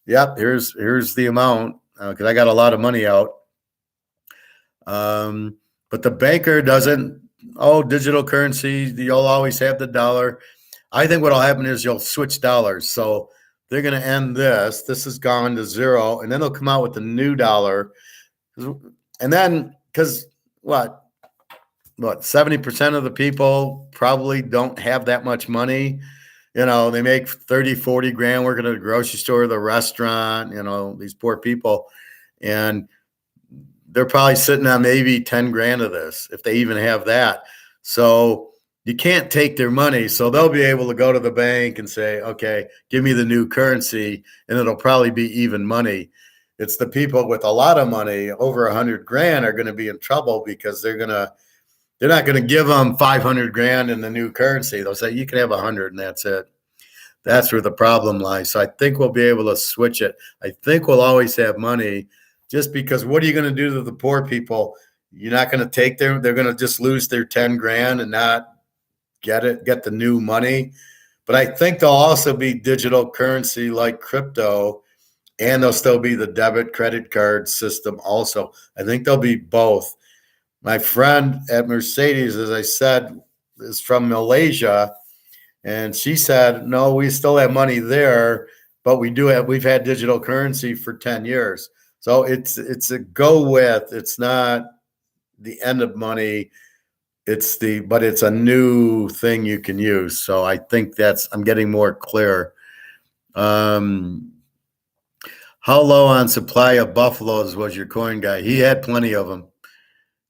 S1: yep, here's the amount, because I got a lot of money out. But the banker doesn't, digital currency, you'll always have the dollar. I think what'll happen is you'll switch dollars. So they're going to end this. This is gone to zero. And then they'll come out with a new dollar. And then, because what 70% of the people probably don't have that much money. They make 30, 40 grand working at a grocery store, the restaurant, these poor people. And they're probably sitting on maybe 10 grand of this, if they even have that. So you can't take their money. So they'll be able to go to the bank and say, okay, give me the new currency, and it'll probably be even money. It's the people with a lot of money, over 100 grand, are going to be in trouble because they're not going to give them 500 grand in the new currency. They'll say, you can have 100 and that's it. That's where the problem lies. So I think we'll be able to switch it. I think we'll always have money, just because what are you going to do to the poor people? You're not going to take they're going to just lose their 10 grand and not get the new money. But I think there'll also be digital currency like crypto, and there'll still be the debit credit card system also. I think there'll be both. My friend at Mercedes, as I said, is from Malaysia, and she said, no, we still have money there, but we've had digital currency for 10 years. So it's a go with. It's not the end of money. But it's a new thing you can use. So I think I'm getting more clear. How low on supply of buffaloes was your corn guy? He had plenty of them.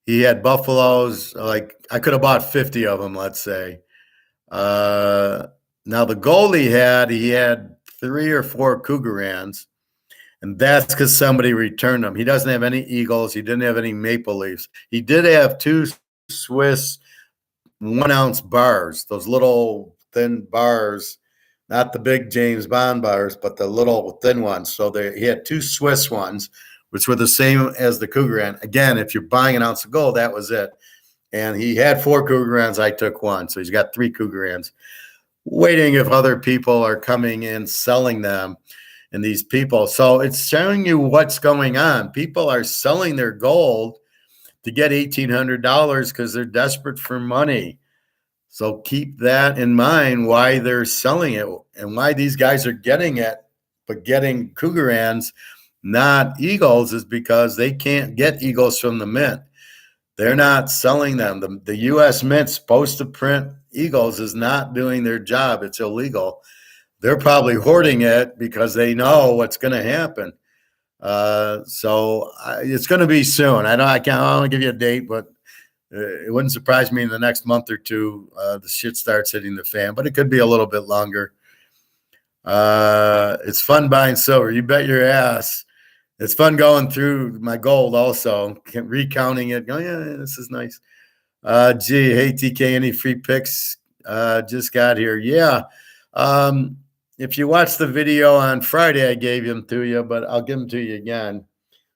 S1: He had buffaloes, like I could have bought 50 of them, let's say. Now the gold he had 3 or 4 Cougarans. And that's because somebody returned them. He doesn't have any eagles. He didn't have any maple leafs. He did have 2 Swiss 1-ounce bars, those little thin bars, not the big James Bond bars, but the little thin ones. So he had 2 Swiss ones, which were the same as the Cougaran. Again, if you're buying an ounce of gold, that was it. And he had 4 Cougarans. I took 1. So he's got 3 Cougarans. Waiting if other people are coming in selling them. And these people, so it's showing you what's going on. People are selling their gold to get $1,800 because they're desperate for money. So keep that in mind, why they're selling it and why these guys are getting it, but getting Cougarans, not eagles, is because they can't get eagles from the mint. They're not selling them. The U.S. Mint's supposed to print eagles is not doing their job. It's illegal. They're probably hoarding it because they know what's going to happen. So it's going to be soon. I don't want to give you a date, but it wouldn't surprise me in the next month or two the shit starts hitting the fan. But it could be a little bit longer. It's fun buying silver. You bet your ass. It's fun going through my gold also, recounting it. Going, yeah, this is nice. Gee, hey TK, any free picks? Just got here. Yeah. If you watched the video on Friday, I gave them to you, but I'll give them to you again.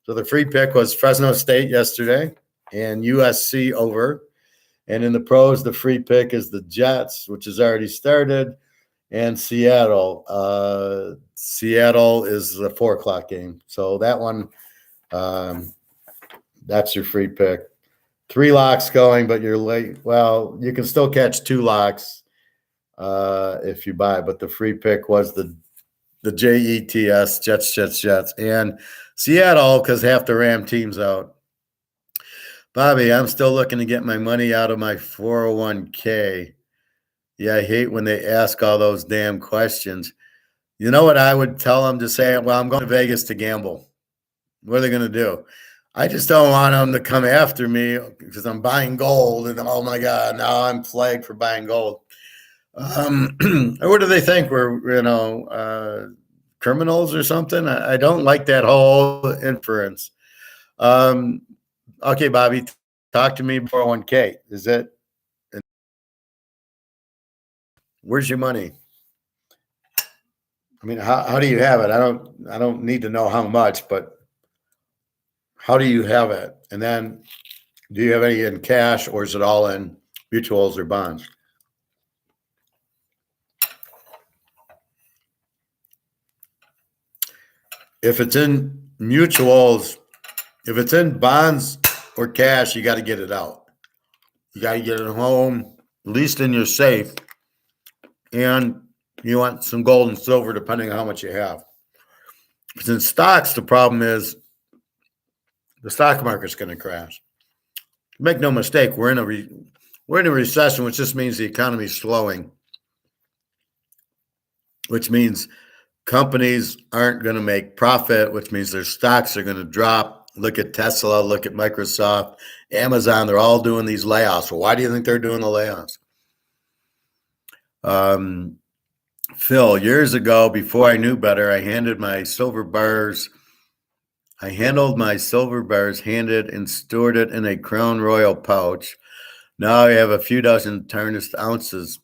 S1: So the free pick was Fresno State yesterday and USC over. And in the pros, the free pick is the Jets, which has already started, and Seattle. Seattle is the 4:00 game. So that one, that's your free pick. 3 locks going, but you're late. Well, you can still catch 2 locks if you buy, but the free pick was the JETS, Jets, and Seattle, because half the Ram team's out. Bobby, I'm still looking to get my money out of my 401k. Yeah, I hate when they ask all those damn questions. You know what I would tell them to say? Well, I'm going to Vegas to gamble. What are they going to do? I just don't want them to come after me because I'm buying gold, and oh my God, now I'm flagged for buying gold. Or what do they think? We're criminals or something? I don't like that whole inference. Um, okay, Bobby, talk to me. 401k, is it? Where's your money? I mean, how do you have it? I don't need to know how much, but how do you have it? And then, do you have any in cash, or is it all in mutuals or bonds? If it's in mutuals, if it's in bonds or cash, you got to get it out. You got to get it home, at least in your safe, and you want some gold and silver, depending on how much you have. Because in stocks, the problem is the stock market's going to crash. Make no mistake, we're in a recession, which just means the economy is slowing, which means companies aren't going to make profit, which means their stocks are going to drop. Look at Tesla, look at Microsoft, Amazon. They're all doing these layoffs. Well, why do you think they're doing the layoffs? Phil, years ago, before I knew better, I handled my silver bars, handed and stored it in a Crown Royal pouch. Now I have a few dozen tarnished ounces.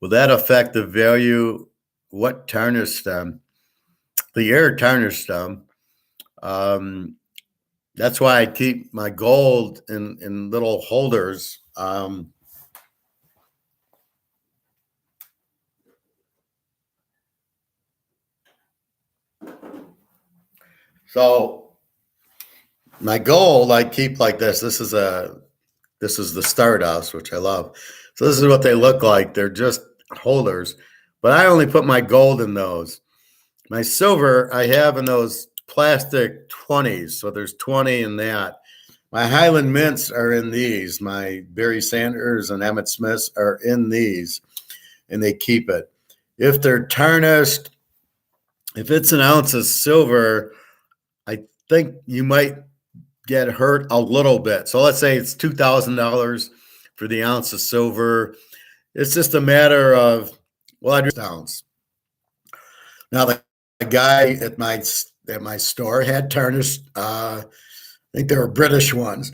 S1: Will that affect the value? What tarnished them? The air tarnished them. That's why I keep my gold in little holders. So my gold I keep like this. This is the Stardust, which I love. So this is what they look like. They're just holders, but I only put my gold in those. My silver I have in those plastic 20s. So there's 20 in that. My Highland Mints are in these. My Barry Sanders and Emmett Smiths are in these, and they keep it. If they're tarnished, if it's an ounce of silver, I think you might get hurt a little bit. So let's say it's $2,000 for the ounce of silver. It's just a matter of, well, I just ounce. Now the guy at my store had tarnished. I think they were British ones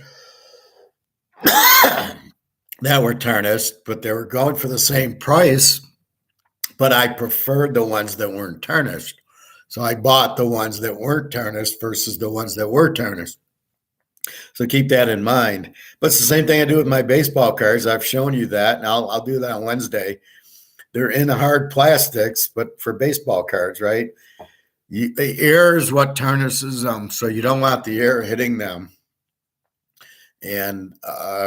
S1: that were tarnished, but they were going for the same price. But I preferred the ones that weren't tarnished. So I bought the ones that weren't tarnished versus the ones that were tarnished. So keep that in mind. But it's the same thing I do with my baseball cards. I've shown you that, and I'll do that on Wednesday. They're in hard plastics, but for baseball cards, right? The air is what tarnishes them, so you don't want the air hitting them and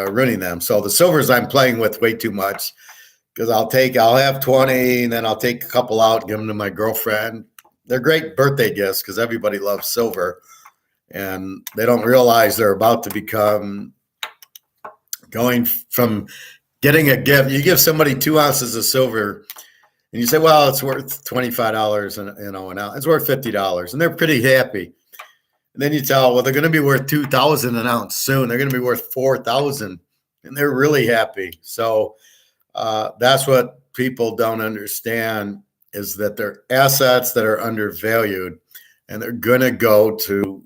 S1: ruining them. So the silvers I'm playing with way too much because I'll have 20, and then I'll take a couple out and give them to my girlfriend. They're great birthday gifts because everybody loves silver, and they don't realize they're about to become going from getting a gift. You give somebody 2 ounces of silver, and you say, "Well, it's worth $25," and it's worth $50, and they're pretty happy. And then you tell, well, they're going to be worth 2,000 an ounce soon. They're going to be worth 4,000, and they're really happy. So that's what people don't understand is that they're assets that are undervalued, and they're going to go to.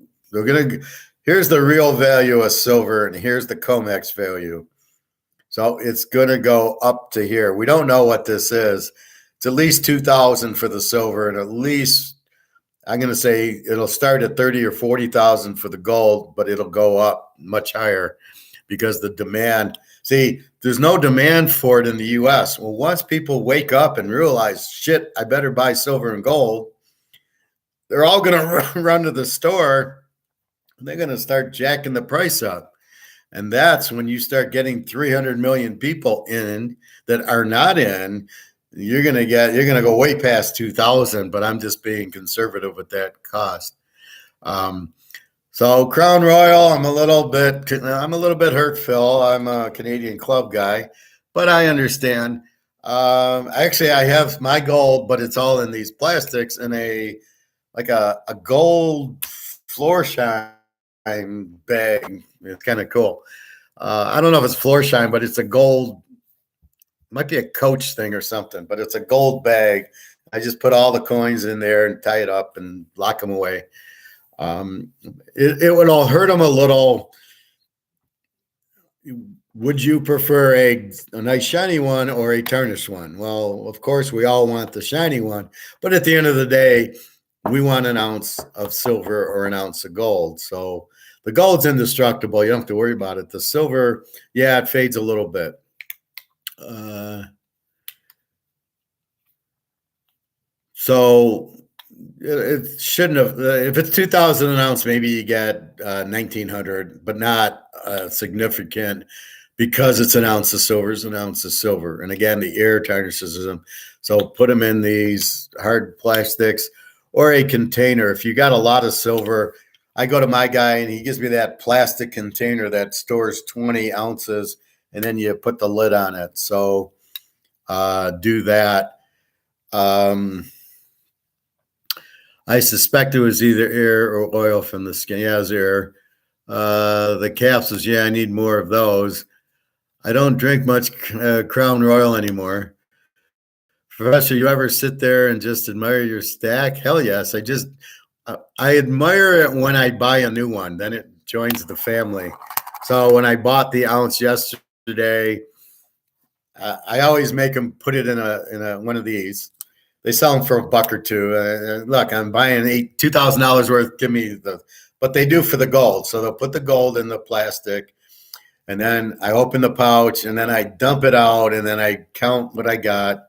S1: Here's the real value of silver, and here's the COMEX value. So it's going to go up to here. We don't know what this is. It's at least 2,000 for the silver, and at least I'm going to say it'll start at 30 or 40,000 for the gold, but it'll go up much higher because the demand. See, there's no demand for it in the U.S. Well, once people wake up and realize, shit, I better buy silver and gold, they're all going to run to the store, and they're going to start jacking the price up. And that's when you start getting 300 million people in that are not in. You're going to go way past 2,000, but I'm just being conservative with that cost. So Crown Royal, I'm a little bit hurt, Phil. I'm a Canadian club guy, but I understand. Actually, I have my gold, but it's all in these plastics in a gold floor shine bag. It's kind of cool. I don't know if it's floor shine, but it's a gold. Might be a Coach thing or something, but it's a gold bag. I just put all the coins in there and tie it up and lock them away. It would all hurt them a little. Would you prefer a nice shiny one or a tarnished one? Well, of course, we all want the shiny one, but at the end of the day, we want an ounce of silver or an ounce of gold. So the gold's indestructible. You don't have to worry about it. The silver, yeah, it fades a little bit. So it shouldn't have. If it's 2,000 an ounce, maybe you get 1,900, but not significant because it's an ounce of silver is an ounce of silver. And again, the air tarnishes them. So put them in these hard plastics or a container. If you got a lot of silver, I go to my guy and he gives me that plastic container that stores 20 ounces, and then you put the lid on it. So do that. I suspect it was either air or oil from the skin. Yeah, it was air. The capsules, yeah, I need more of those. I don't drink much Crown Royal anymore. Professor, you ever sit there and just admire your stack? Hell yes. I admire it when I buy a new one. Then it joins the family. So when I bought the ounce yesterday, I always make them put it in a one of these. They sell them for $1 or $2. Look, I'm buying $2,000 worth. Give me but they do for the gold. So they'll put the gold in the plastic, and then I open the pouch, and then I dump it out, and then I count what I got.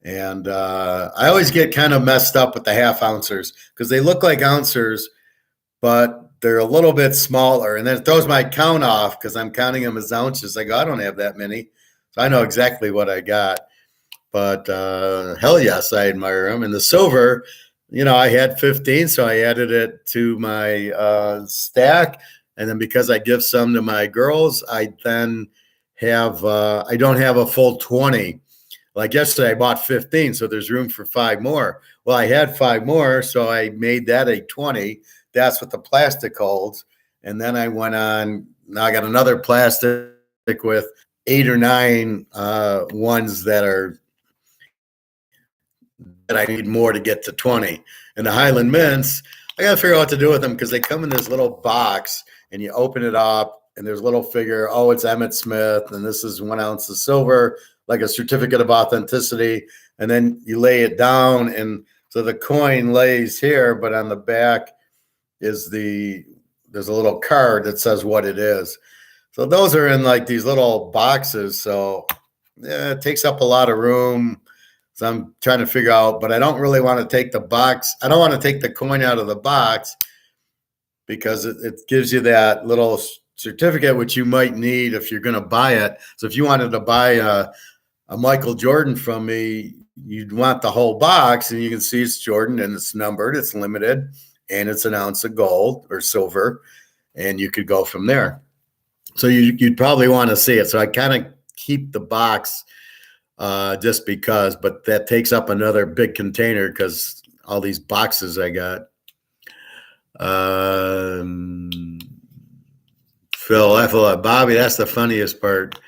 S1: And I always get kind of messed up with the half ouncers because they look like ouncers, but they're a little bit smaller. And then it throws my count off because I'm counting them as ounces. I go, I don't have that many. So I know exactly what I got. But hell yes, I admire them. And the silver, I had 15, so I added it to my stack. And then because I give some to my girls, I then have I don't have a full 20. Like yesterday, I bought 15, so there's room for 5 more. Well, I had 5 more, so I made that a 20. That's what the plastic holds. And then I went on. Now I got another plastic with 8 or 9 ones that I need more to get to 20. And the Highland Mints, I got to figure out what to do with them because they come in this little box, and you open it up, and there's a little figure. Oh, it's Emmett Smith, and this is 1 ounce of silver, like a certificate of authenticity. And then you lay it down, and so the coin lays here, but on the back is there's a little card that says what it is. So those are in like these little boxes. So yeah, it takes up a lot of room. So I'm trying to figure out, but I don't really want to take the box. I don't want to take the coin out of the box because it gives you that little certificate, which you might need if you're going to buy it. So if you wanted to buy a Michael Jordan from me, you'd want the whole box, and you can see it's Jordan and it's numbered, it's limited, and it's 1 ounce of gold or silver, and you could go from there. So you'd probably want to see it. So I kind of keep the box just because, but that takes up another big container because all these boxes I got. Phil, Bobby, that's the funniest part.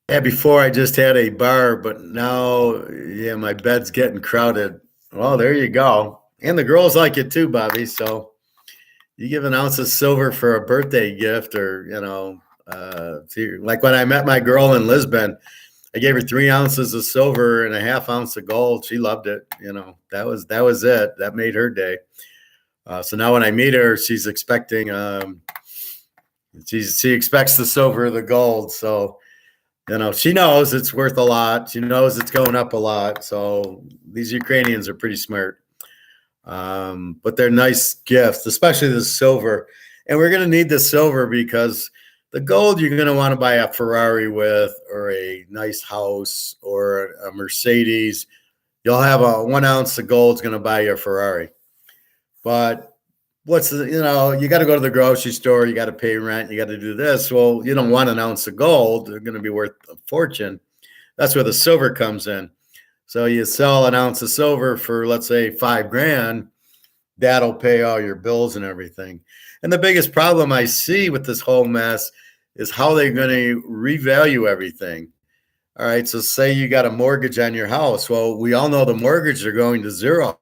S1: Yeah, before I just had a bar, but now, yeah, my bed's getting crowded. Well, there you go. And the girls like it too, Bobby. So you give 1 ounce of silver for a birthday gift, or, like when I met my girl in Lisbon, I gave her 3 ounces of silver and a half ounce of gold. She loved it. That was it. That made her day. So now when I meet her, she's expecting, she expects the silver or the gold. So, she knows it's worth a lot. She knows it's going up a lot. So these Ukrainians are pretty smart. But they're nice gifts, especially the silver. And we're going to need the silver because the gold you're going to want to buy a Ferrari with, or a nice house, or a Mercedes. You'll have a 1 ounce of gold is going to buy you a Ferrari. But you got to go to the grocery store. You got to pay rent. You got to do this. Well, you don't want 1 ounce of gold. They're going to be worth a fortune. That's where the silver comes in. So you sell 1 ounce of silver for, let's say, $5,000. that'll pay all your bills and everything. And the biggest problem I see with this whole mess is how they're going to revalue everything. All right, so say you got a mortgage on your house. Well, we all know the mortgages are going to zero.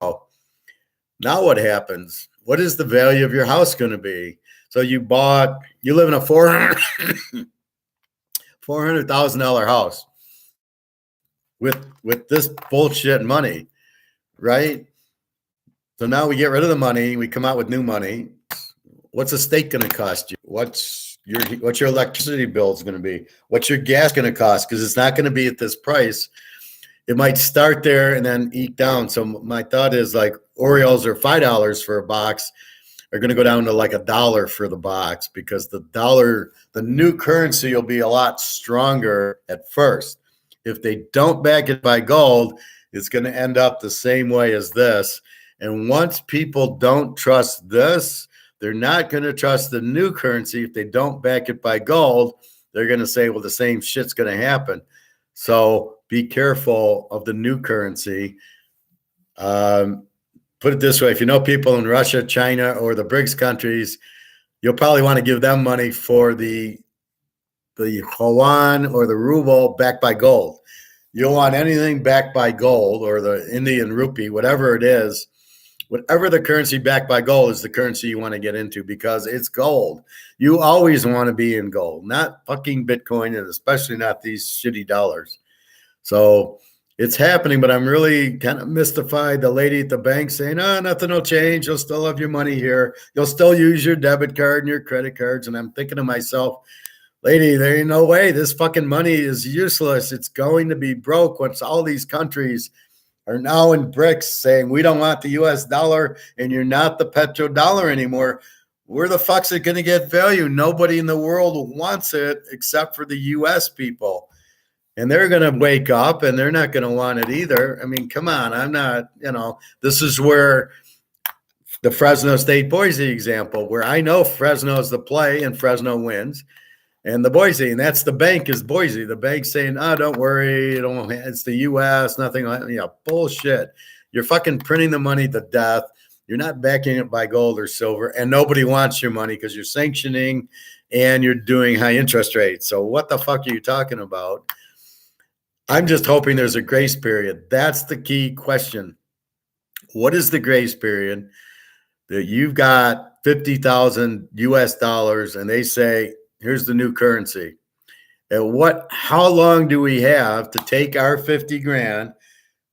S1: Now what happens? What is the value of your house going to be? So you live in a $400,000 house with this bullshit money, right? So now we get rid of the money. We come out with new money. What's a steak going to cost you? What's your electricity bill is going to be? What's your gas going to cost? Because it's not going to be at this price. It might start there and then eke down. So my thought is like Oreos are $5 for a box are going to go down to like $1 for the box, because the dollar, the new currency, will be a lot stronger at first. If they don't back it by gold, it's going to end up the same way as this. And once people don't trust this, they're not going to trust the new currency. If they don't back it by gold, they're going to say, well, the same shit's going to happen. So be careful of the new currency. Put it this way, if you know people in Russia, China, or the BRICS countries, you'll probably want to give them money for the yuan or the ruble backed by gold. You'll want anything backed by gold, or the Indian rupee, whatever it is. Whatever the currency backed by gold is the currency you want to get into, because it's gold. You always want to be in gold, not fucking Bitcoin, and especially not these shitty dollars. So it's happening, but I'm really kind of mystified. The lady at the bank saying, oh, nothing will change. You'll still have your money here. You'll still use your debit card and your credit cards. And I'm thinking to myself, lady, there ain't no way. This fucking money is useless. It's going to be broke once all these countries are now in BRICS saying, we don't want the US dollar and you're not the petrodollar anymore. Where the fuck's it going to get value? Nobody in the world wants it except for the US people. And they're going to wake up and they're not going to want it either. I mean, come on. I'm not, this is where the Fresno State Boise example, where I know Fresno's the play and Fresno wins. And the Boise, and that's the bank, is Boise. The bank's saying, oh, don't worry. It's the U.S., nothing. Bullshit. You're fucking printing the money to death. You're not backing it by gold or silver. And nobody wants your money because you're sanctioning and you're doing high interest rates. So what the fuck are you talking about? I'm just hoping there's a grace period. That's the key question. What is the grace period that you've got 50,000 US dollars and they say, here's the new currency? And how long do we have to take our 50 grand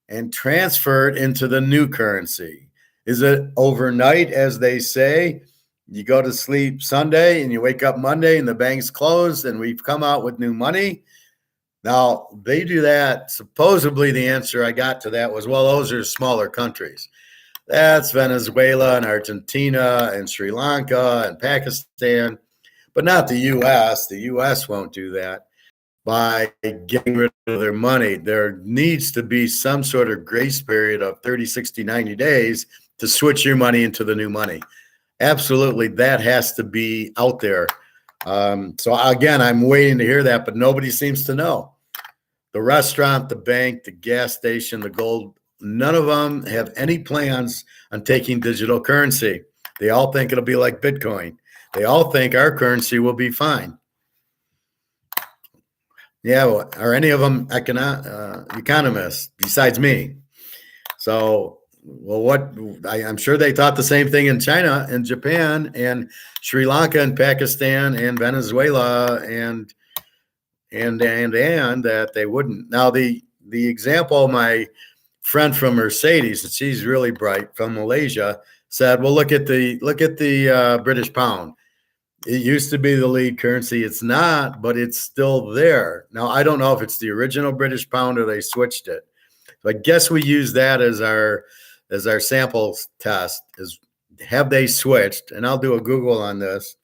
S1: and transfer it into the new currency? Is it overnight, as they say? You go to sleep Sunday and you wake up Monday and the bank's closed and we've come out with new money? Now, they do that. Supposedly, the answer I got to that was, well, those are smaller countries. That's Venezuela and Argentina and Sri Lanka and Pakistan, but not the U.S. The U.S. won't do that by getting rid of their money. There needs to be some sort of grace period of 30, 60, 90 days to switch your money into the new money. Absolutely, that has to be out there. So again, I'm waiting to hear that, but nobody seems to know. The restaurant, the bank, the gas station, the gold, none of them have any plans on taking digital currency. They all think it'll be like Bitcoin. They all think our currency will be fine. Yeah, well, are any of them economists besides me? So, well, I'm sure they thought the same thing in China and Japan and Sri Lanka and Pakistan and Venezuela and that they wouldn't. Now, the example, my friend from Mercedes, and she's really bright, from Malaysia, said, well, look at the British pound. It used to be the lead currency. It's not, but it's still there. Now, I don't know if it's the original British pound or they switched it. So I guess we use that as our sample test, is have they switched? And I'll do a Google on this.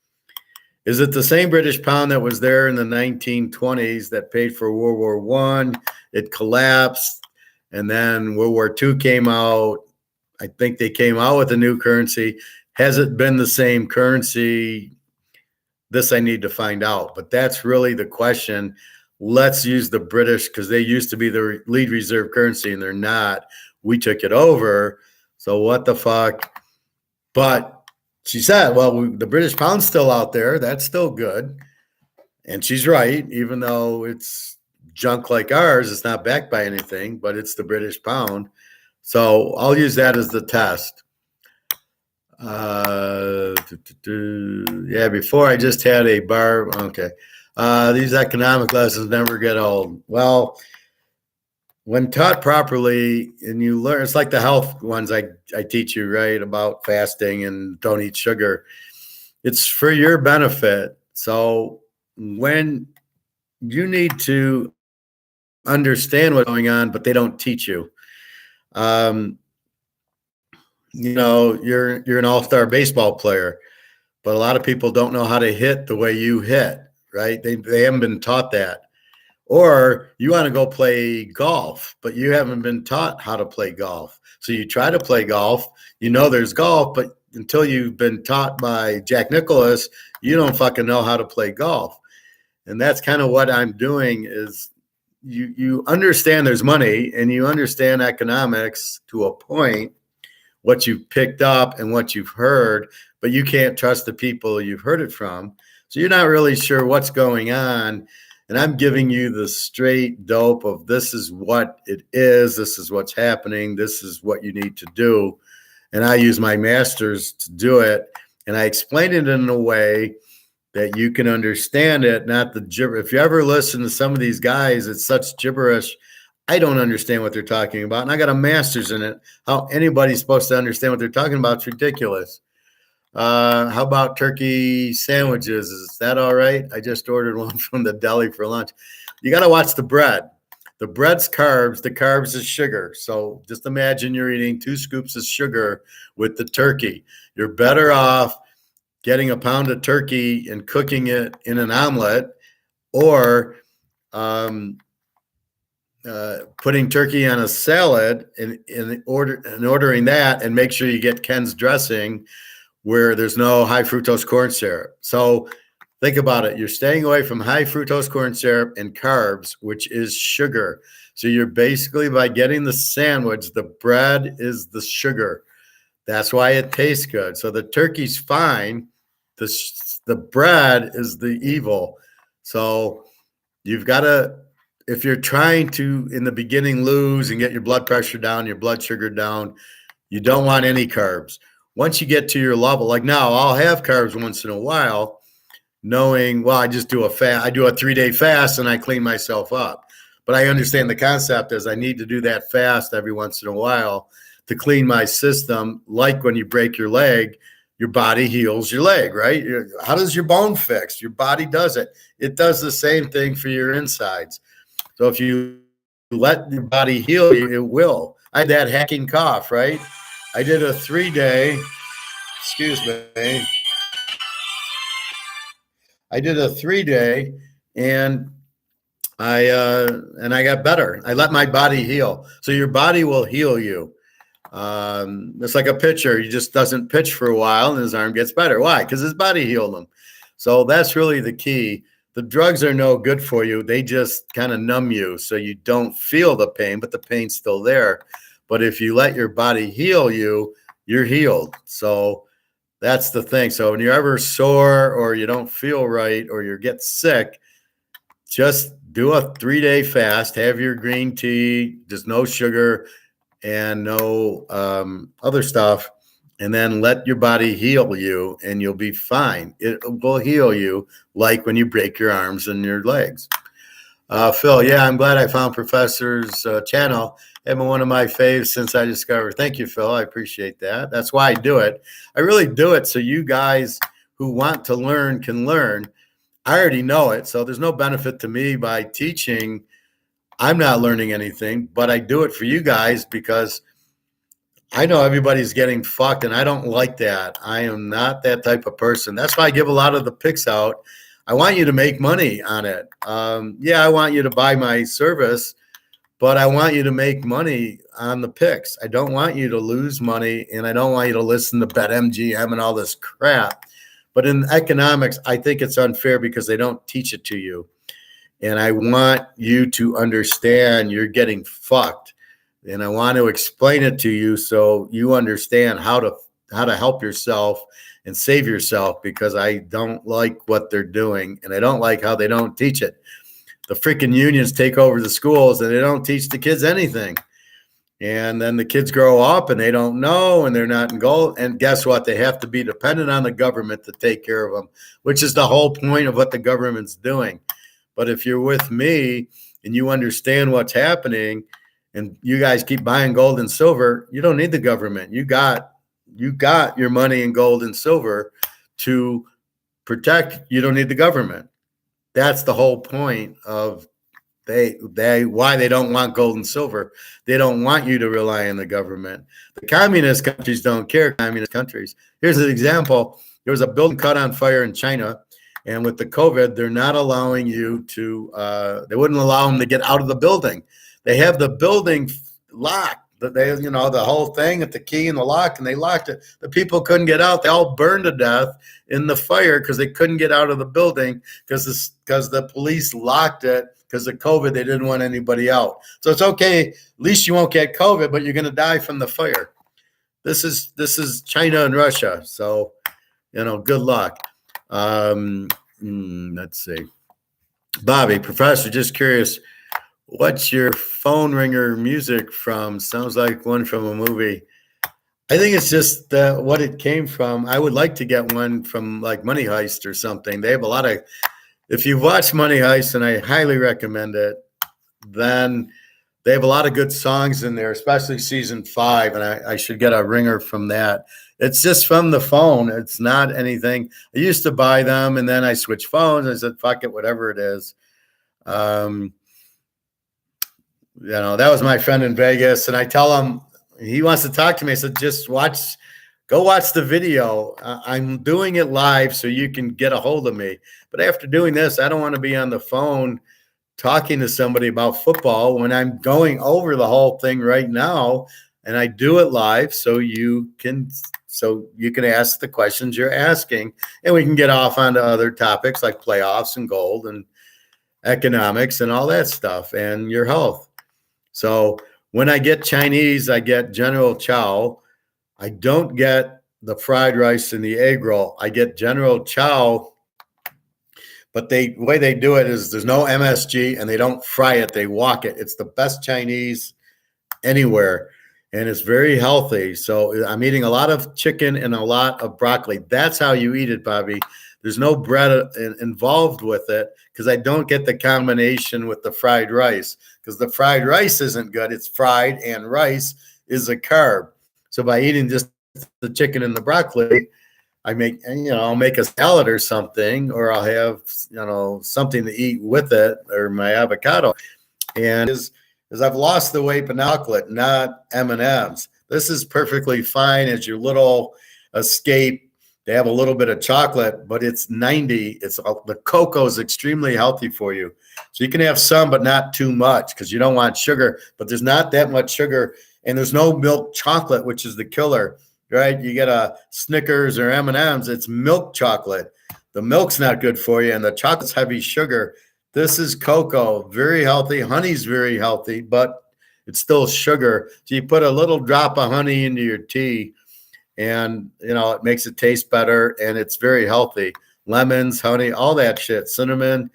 S1: Is it the same British pound that was there in the 1920s that paid for World War I? It collapsed, and then World War II came out. I think they came out with a new currency. Has it been the same currency? This I need to find out, but that's really the question. Let's use the British, because they used to be the lead reserve currency and they're not. We took it over. So what the fuck? But she said, well, the British pound's still out there. That's still good. And she's right, even though it's junk like ours, it's not backed by anything, but it's the British pound. So I'll use that as the test. Yeah, before I just had a bar. Okay. These economic lessons never get old. Well, when taught properly and you learn, it's like the health ones I teach you, right? About fasting and don't eat sugar. It's for your benefit. So when you need to understand what's going on, but they don't teach you. You're an all-star baseball player, but a lot of people don't know how to hit the way you hit, right? They haven't been taught that. Or you want to go play golf, but you haven't been taught how to play golf. So you try to play golf, there's golf, but until you've been taught by Jack Nicklaus, you don't fucking know how to play golf. And that's kind of what I'm doing is you understand there's money and you understand economics to a point, what you've picked up and what you've heard, but you can't trust the people you've heard it from. So you're not really sure what's going on. And I'm giving you the straight dope of this is what it is. This is what's happening. This is what you need to do. And I use my masters to do it. And I explain it in a way that you can understand it, not the gibber. If you ever listen to some of these guys, it's such gibberish. I don't understand what they're talking about. And I got a master's in it. How anybody's supposed to understand what they're talking about is ridiculous. How about turkey sandwiches? Is that all right? I just ordered one from the deli for lunch. You got to watch the bread. The bread's carbs. The carbs is sugar. So just imagine you're eating 2 scoops of sugar with the turkey. You're better off getting a pound of turkey and cooking it in an omelet, or putting turkey on a salad and ordering that, and make sure you get Ken's dressing where there's no high fructose corn syrup. So think about it. You're staying away from high fructose corn syrup and carbs, which is sugar. So you're basically, by getting the sandwich, the bread is the sugar. That's why it tastes good. So the turkey's fine. The bread is the evil. So you've got to, if you're trying to, in the beginning, lose and get your blood pressure down, your blood sugar down, you don't want any carbs. Once you get to your level, like now, I'll have carbs once in a while, knowing, well, I just do a 3-day fast and I clean myself up. But I understand the concept is I need to do that fast every once in a while to clean my system. Like when you break your leg, your body heals your leg, right? How does your bone fix? Your body does it. It does the same thing for your insides. So if you let your body heal you, it will. I had that hacking cough, right? I did a 3-day, excuse me. I did a 3-day and I got better. I let my body heal. So your body will heal you. It's like a pitcher. He just doesn't pitch for a while and his arm gets better. Why? Because his body healed him. So that's really the key. The drugs are no good for you. They just kind of numb you so you don't feel the pain, but the pain's still there. But if you let your body heal you, you're healed. So that's the thing. So when you're ever sore or you don't feel right or you get sick, just do a 3-day fast, have your green tea, just no sugar and no other stuff, and then let your body heal you and you'll be fine. It will heal you like when you break your arms and your legs. Phil, yeah, I'm glad I found Professor's channel. It's been one of my faves since I discovered. Thank you, Phil. I appreciate that. That's why I do it. I really do it so you guys who want to learn can learn. I already know it, so there's no benefit to me by teaching. I'm not learning anything, but I do it for you guys because I know everybody's getting fucked, and I don't like that. I am not that type of person. That's why I give a lot of the picks out. I want you to make money on it. Yeah, I want you to buy my service, but I want you to make money on the picks. I don't want you to lose money, and I don't want you to listen to BetMGM and all this crap. But in economics, I think it's unfair because they don't teach it to you. And I want you to understand you're getting fucked. And I want to explain it to you so you understand how how to help yourself and save yourself, because I don't like what they're doing, and I don't like how they don't teach it. The freaking unions take over the schools, and they don't teach the kids anything. And then the kids grow up and they don't know, and they're not in goal. And guess what? They have to be dependent on the government to take care of them, which is the whole point of what the government's doing. But if you're with me and you understand what's happening, and you guys keep buying gold and silver, you don't need the government. You got your money in gold and silver to protect. You don't need the government. That's the whole point of why they don't want gold and silver. They don't want you to rely on the government. The communist countries don't care. Communist countries. Here's an example. There was a building caught on fire in China, and with the COVID, they're not allowing you to. They wouldn't allow them to get out of the building. They have the building locked. They, the whole thing at the key and the lock, and they locked it. The people couldn't get out. They all burned to death in the fire because they couldn't get out of the building because the police locked it. Because of COVID, they didn't want anybody out. So it's okay. At least you won't get COVID, but you're going to die from the fire. This is China and Russia. So, good luck. Let's see. Bobby, Professor, just curious, what's your phone ringer music from? Sounds like one from a movie. I think it's just what it came from. I would like to get one from like Money Heist or something. They have a lot of. If you watch Money Heist, and I highly recommend it, then they have a lot of good songs in there, especially season 5, and I should get a ringer from that. It's just from the phone. It's not anything. I used to buy them, and then I switched phones. I said, fuck it, whatever it is. That was my friend in Vegas, and I tell him, he wants to talk to me. I said, just go watch the video. I'm doing it live so you can get a hold of me. But after doing this, I don't want to be on the phone talking to somebody about football when I'm going over the whole thing right now. And I do it live so you can ask the questions you're asking, and we can get off onto other topics like playoffs and gold and economics and all that stuff and your health. So when I get Chinese, I get General Chow. I don't get the fried rice and the egg roll. I get General Chow, but the way they do it is there's no MSG, and they don't fry it. They wok it. It's the best Chinese anywhere, and it's very healthy. So I'm eating a lot of chicken and a lot of broccoli. That's how you eat it, Bobby. There's no bread involved with it because I don't get the combination with the fried rice, because the fried rice isn't good. It's fried, and rice is a carb. So by eating just the chicken and the broccoli, I make, I'll make a salad or something, or I'll have, something to eat with it, or my avocado. And as I've lost the weight, but chocolate, not M&Ms. This is perfectly fine as your little escape. They have a little bit of chocolate, but it's 90. The cocoa is extremely healthy for you. So you can have some, but not too much, because you don't want sugar. But there's not that much sugar, and there's no milk chocolate, which is the killer. Right? You get a Snickers or M&Ms, it's milk chocolate. The milk's not good for you, and the chocolate's heavy sugar. This is cocoa, very healthy. Honey's very healthy, but it's still sugar. So you put a little drop of honey into your tea, and, it makes it taste better, and it's very healthy. Lemons, honey, all that shit, cinnamon.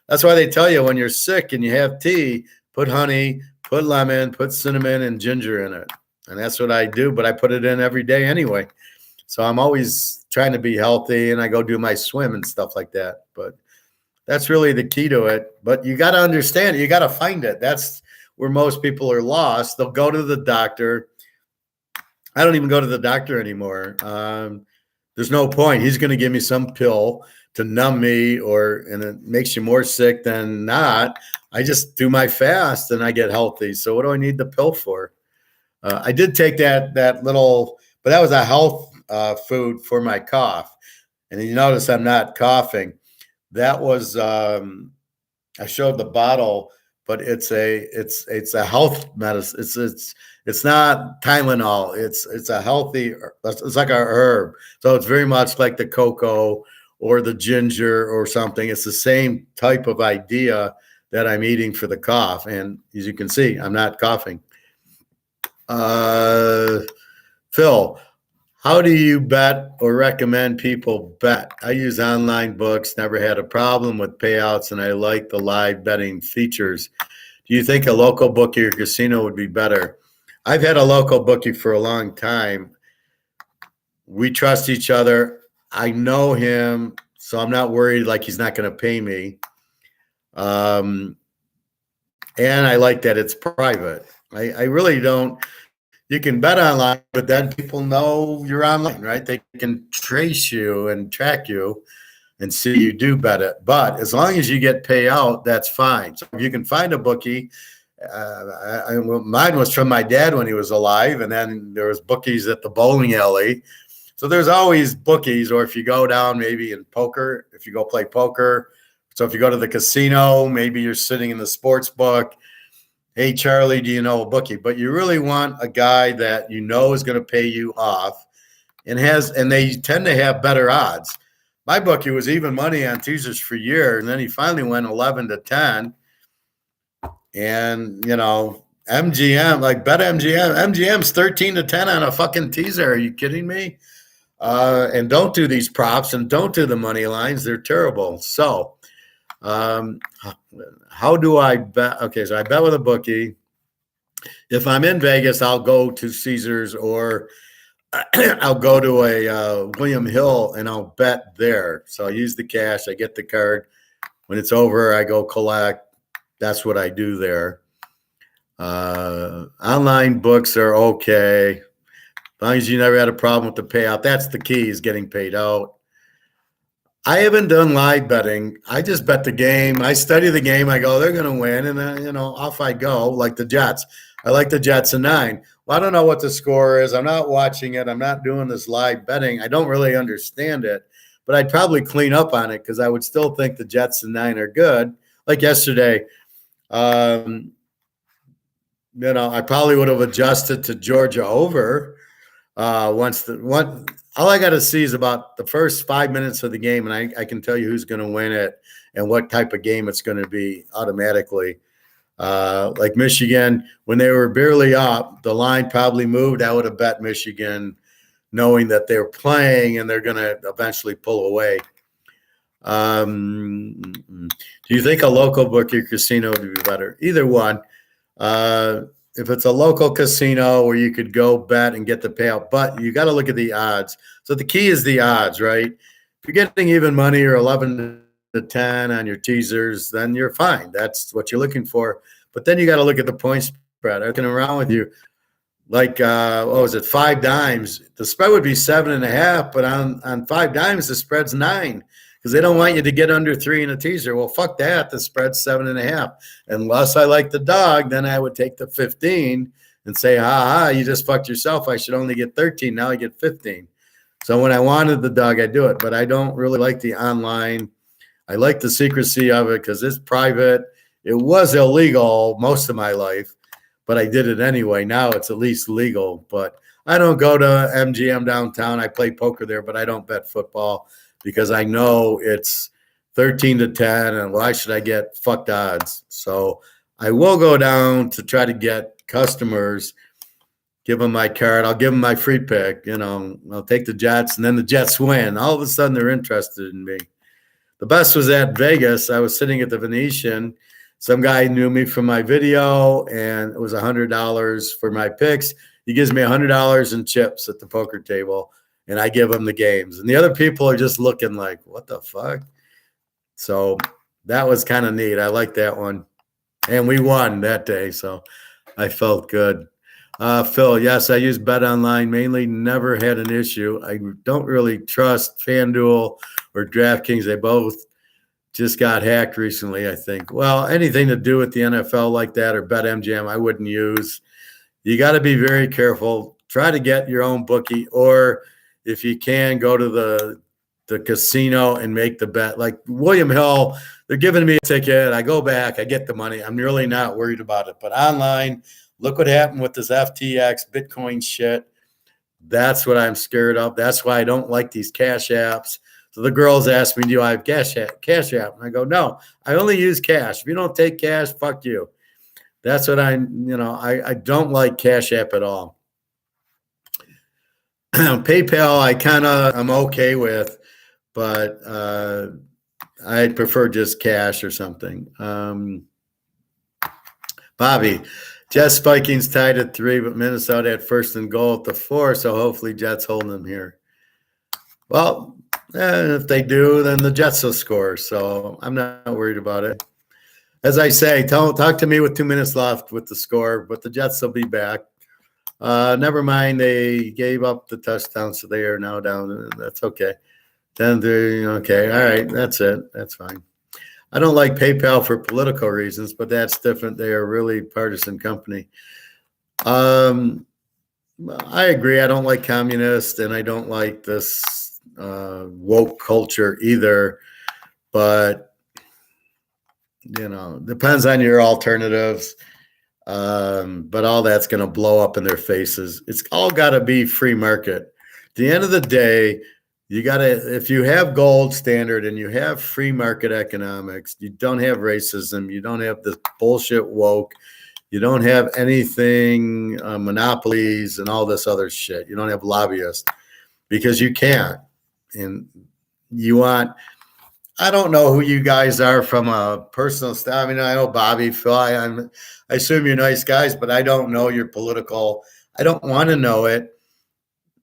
S1: That's why they tell you when you're sick and you have tea, put honey, put lemon, put cinnamon and ginger in it. And that's what I do, but I put it in every day anyway. So I'm always trying to be healthy, and I go do my swim and stuff like that. But that's really the key to it. But you got to understand it. You got to find it. That's where most people are lost. They'll go to the doctor. I don't even go to the doctor anymore. There's no point. He's going to give me some pill to numb me, and it makes you more sick than not. I just do my fast and I get healthy. So what do I need the pill for? I did take that little, but that was a health food for my cough. And you notice I'm not coughing. That was I showed the bottle, but it's a health medicine. It's not Tylenol. It's a healthy. It's like a herb. So it's very much like the cocoa or the ginger or something. It's the same type of idea that I'm eating for the cough. And as you can see, I'm not coughing. Phil, How do you bet or recommend people bet? I use online books, never had a problem with payouts, and I like the live betting features. Do you think a local bookie or casino would be better? I've had a local bookie for a long time. We trust each other. I know him, so I'm not worried like he's not going to pay me. And I like that it's private. I really don't. You can bet online, but then people know you're online, right? They can trace you and track you and see you do bet it. But as long as you get payout, that's fine. So if you can find a bookie, mine was from my dad when he was alive, and then there was bookies at the bowling alley. So there's always bookies, or if you go down maybe in poker, if you go play poker. So if you go to the casino, maybe you're sitting in the sports book. Hey, Charlie, do you know a bookie? But you really want a guy that you know is going to pay you off and they tend to have better odds. My bookie was even money on teasers for years, and then he finally went 11-10. And, MGM, like bet MGM's 13-10 on a fucking teaser. Are you kidding me? And don't do these props and don't do the money lines. They're terrible. So, how do I bet? Okay, so I bet with a bookie. If I'm in Vegas, I'll go to Caesars or I'll go to a William Hill and I'll bet there. So I use the cash. I get the card. When it's over, I go collect. That's what I do there. Online books are okay. As long as you never had a problem with the payout. That's the key, is getting paid out. I haven't done live betting. I just bet the game. I study the game. I go, they're going to win. And then, off I go, like the Jets. I like the Jets in 9. Well, I don't know what the score is. I'm not watching it. I'm not doing this live betting. I don't really understand it. But I'd probably clean up on it because I would still think the Jets in 9 are good. Like yesterday, I probably would have adjusted to Georgia over all I got to see is about the first 5 minutes of the game, and I can tell you who's going to win it and what type of game it's going to be automatically. Like Michigan, when they were barely up, the line probably moved. I would have bet Michigan knowing that they're playing and they're going to eventually pull away. Do you think a local bookie or casino would be better? Either one. If it's a local casino where you could go bet and get the payout, but you got to look at the odds. So the key is the odds, right? If you're getting even money or 11-10 on your teasers, then you're fine. That's what you're looking for. But then you got to look at the point spread. I'm looking around with you. Like, what was it, 5 dimes? The spread would be 7.5, but on 5 dimes, the spread's 9. Because they don't want you to get under 3 in a teaser. Well, fuck that. The spread's 7.5. Unless I like the dog, then I would take the 15 and say, you just fucked yourself. I should only get 13. Now I get 15. So when I wanted the dog, I do it. But I don't really like the online. I like the secrecy of it because it's private. It was illegal most of my life, but I did it anyway. Now it's at least legal. But I don't go to MGM downtown. I play poker there, but I don't bet football, because I know it's 13-10, and why should I get fucked odds? So I will go down to try to get customers, give them my card. I'll give them my free pick. I'll take the Jets, and then the Jets win. All of a sudden, they're interested in me. The best was at Vegas. I was sitting at the Venetian. Some guy knew me from my video, and it was $100 for my picks. He gives me $100 in chips at the poker table, and I give them the games. And the other people are just looking like, what the fuck? So that was kind of neat. I like that one. And we won that day, so I felt good. Phil, yes, I use Bet Online mainly. Never had an issue. I don't really trust FanDuel or DraftKings. They both just got hacked recently, I think. Well, anything to do with the NFL like that or BetMGM, I wouldn't use. You got to be very careful. Try to get your own bookie, or if you can, go to the casino and make the bet. Like William Hill, they're giving me a ticket. I go back, I get the money. I'm really not worried about it. But online, look what happened with this FTX Bitcoin shit. That's what I'm scared of. That's why I don't like these cash apps. So the girls ask me, do I have cash app? And I go, no, I only use cash. If you don't take cash, fuck you. That's what I don't like Cash App at all. PayPal, I'm okay with, but I'd prefer just cash or something. Bobby, Jets Vikings tied at 3, but Minnesota at first and goal at the 4, so hopefully Jets holding them here. Well, if they do, then the Jets will score, so I'm not worried about it. As I say, talk to me with 2 minutes left with the score, but the Jets will be back. Never mind, they gave up the touchdown, so they are now down. That's okay. Then they're okay. All right, that's it. That's fine. I don't like PayPal for political reasons, but that's different. They are really partisan company. I agree. I don't like communists, and I don't like this woke culture either. But depends on your alternatives. But all that's going to blow up in their faces. It's all got to be free market. At the end of the day, you got to, if you have gold standard and you have free market economics, you don't have racism, you don't have this bullshit woke, you don't have anything, monopolies and all this other shit. You don't have lobbyists because you can't. And I don't know who you guys are from a personal style. I mean, I know Bobby, Phil, I assume you're nice guys, but I don't know your political. I don't want to know it.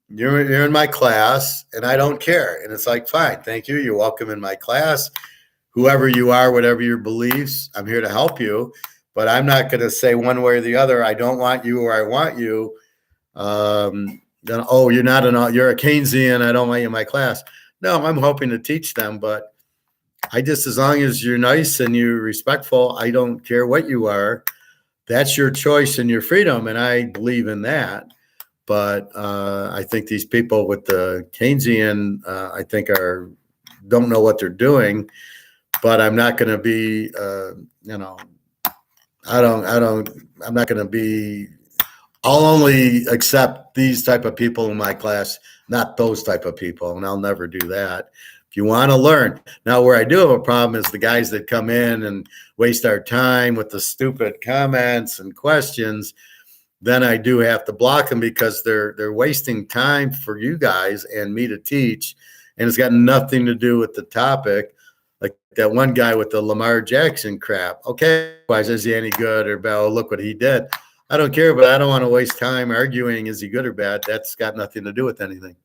S1: You're in my class, and I don't care. And it's like, fine, thank you. You're welcome in my class. Whoever you are, whatever your beliefs, I'm here to help you. But I'm not going to say one way or the other, I don't want you or I want you. Then, you're a Keynesian, I don't want you in my class. No, I'm hoping to teach them, but as long as you're nice and you're respectful, I don't care what you are. That's your choice and your freedom, and I believe in that. But I think these people with the Keynesian, I think don't know what they're doing. But I'm not going to be, I'm not going to be. I'll only accept these type of people in my class, not those type of people, and I'll never do that. If you want to learn. Now, where I do have a problem is the guys that come in and waste our time with the stupid comments and questions. Then I do have to block them because they're wasting time for you guys and me to teach, and it's got nothing to do with the topic. Like that one guy with the Lamar Jackson crap. Okay, why is he any good or bad? Oh, look what he did. I don't care, but I don't want to waste time arguing is he good or bad. That's got nothing to do with anything.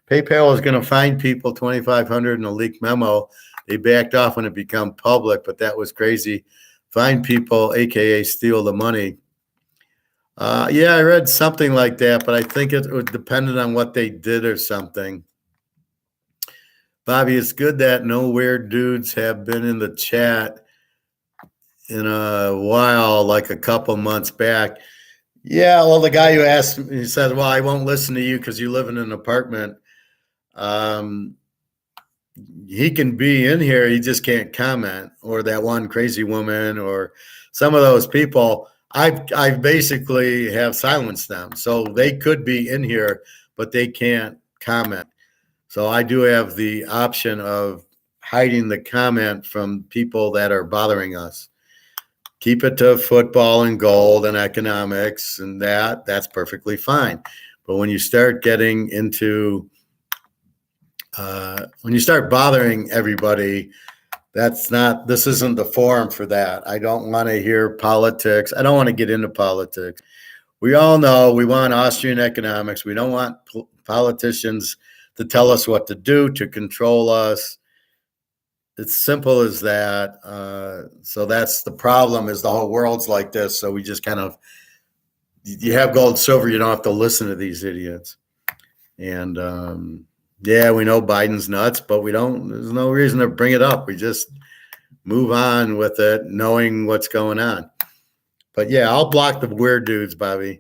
S1: PayPal is going to fine people $2,500 in a leaked memo. They backed off when it became public, but that was crazy. Fine people, aka steal the money. Yeah, I read something like that, but I think it would depend on what they did or something. Bobby, it's good that no weird dudes have been in the chat in a while, like a couple months back. Yeah, well, the guy who asked me, he said, well, I won't listen to you because you live in an apartment. He can be in here, he just can't comment. Or that one crazy woman or some of those people. I basically have silenced them. So they could be in here, but they can't comment. So I do have the option of hiding the comment from people that are bothering us. Keep it to football and gold and economics and that's perfectly fine. But when you start getting into, when you start bothering everybody, this isn't the forum for that. I don't want to hear politics. I don't want to get into politics. We all know we want Austrian economics. We don't want politicians to tell us what to do, to control us. It's simple as that. So that's the problem is the whole world's like this. So we just you have gold, silver. You don't have to listen to these idiots. And, yeah, we know Biden's nuts, but there's no reason to bring it up. We just move on with it, knowing what's going on. But yeah, I'll block the weird dudes, Bobby.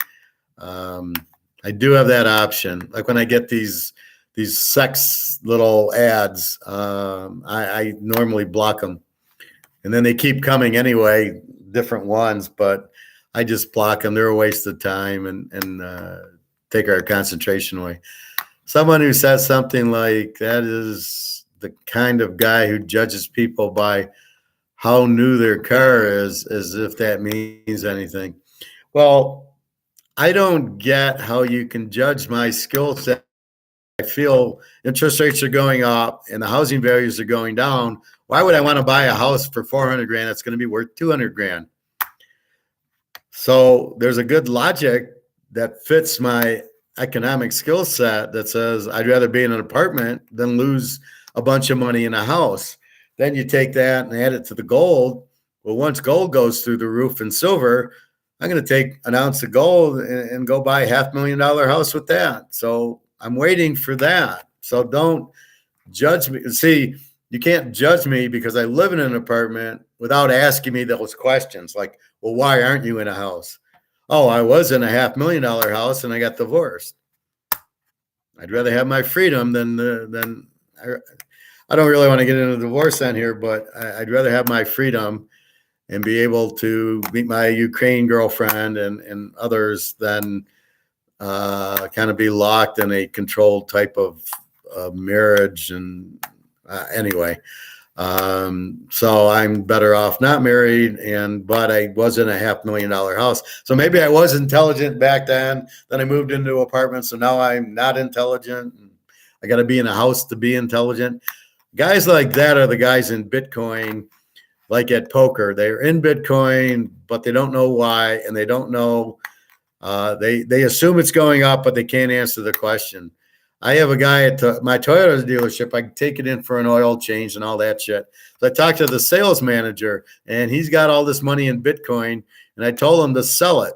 S1: I do have that option. Like when I get these sex little ads, I normally block them. And then they keep coming anyway, different ones, but I just block them. They're a waste of time and take our concentration away. Someone who says something like that is the kind of guy who judges people by how new their car is, as if that means anything. Well, I don't get how you can judge my skill set I feel interest rates are going up and the housing values are going down. Why would I want to buy a house for 400 grand that's going to be worth 200 grand? So there's a good logic that fits my economic skill set that says I'd rather be in an apartment than lose a bunch of money in a house. Then you take that and add it to the gold. Well, once gold goes through the roof in silver, I'm going to take an ounce of gold and go buy a $500,000 house with that. So I'm waiting for that. So don't judge me. See, you can't judge me because I live in an apartment without asking me those questions like, well, why aren't you in a house? Oh, I was in a $500,000 house and I got divorced. I'd rather have my freedom than I don't really want to get into divorce on here, but I'd rather have my freedom and be able to meet my Ukraine girlfriend and others than kind of be locked in a controlled type of marriage. And anyway, so I'm better off not married, but I was in a $500,000 house. So maybe I was intelligent back then. Then I moved into apartments, so now I'm not intelligent. I got to be in a house to be intelligent. Guys like that are the guys in Bitcoin, like at poker. They're in Bitcoin, but they don't know why, and they don't know. They assume it's going up, but they can't answer the question. I have a guy at my Toyota dealership. I can take it in for an oil change and all that shit. So I talked to the sales manager, and he's got all this money in Bitcoin, and I told him to sell it.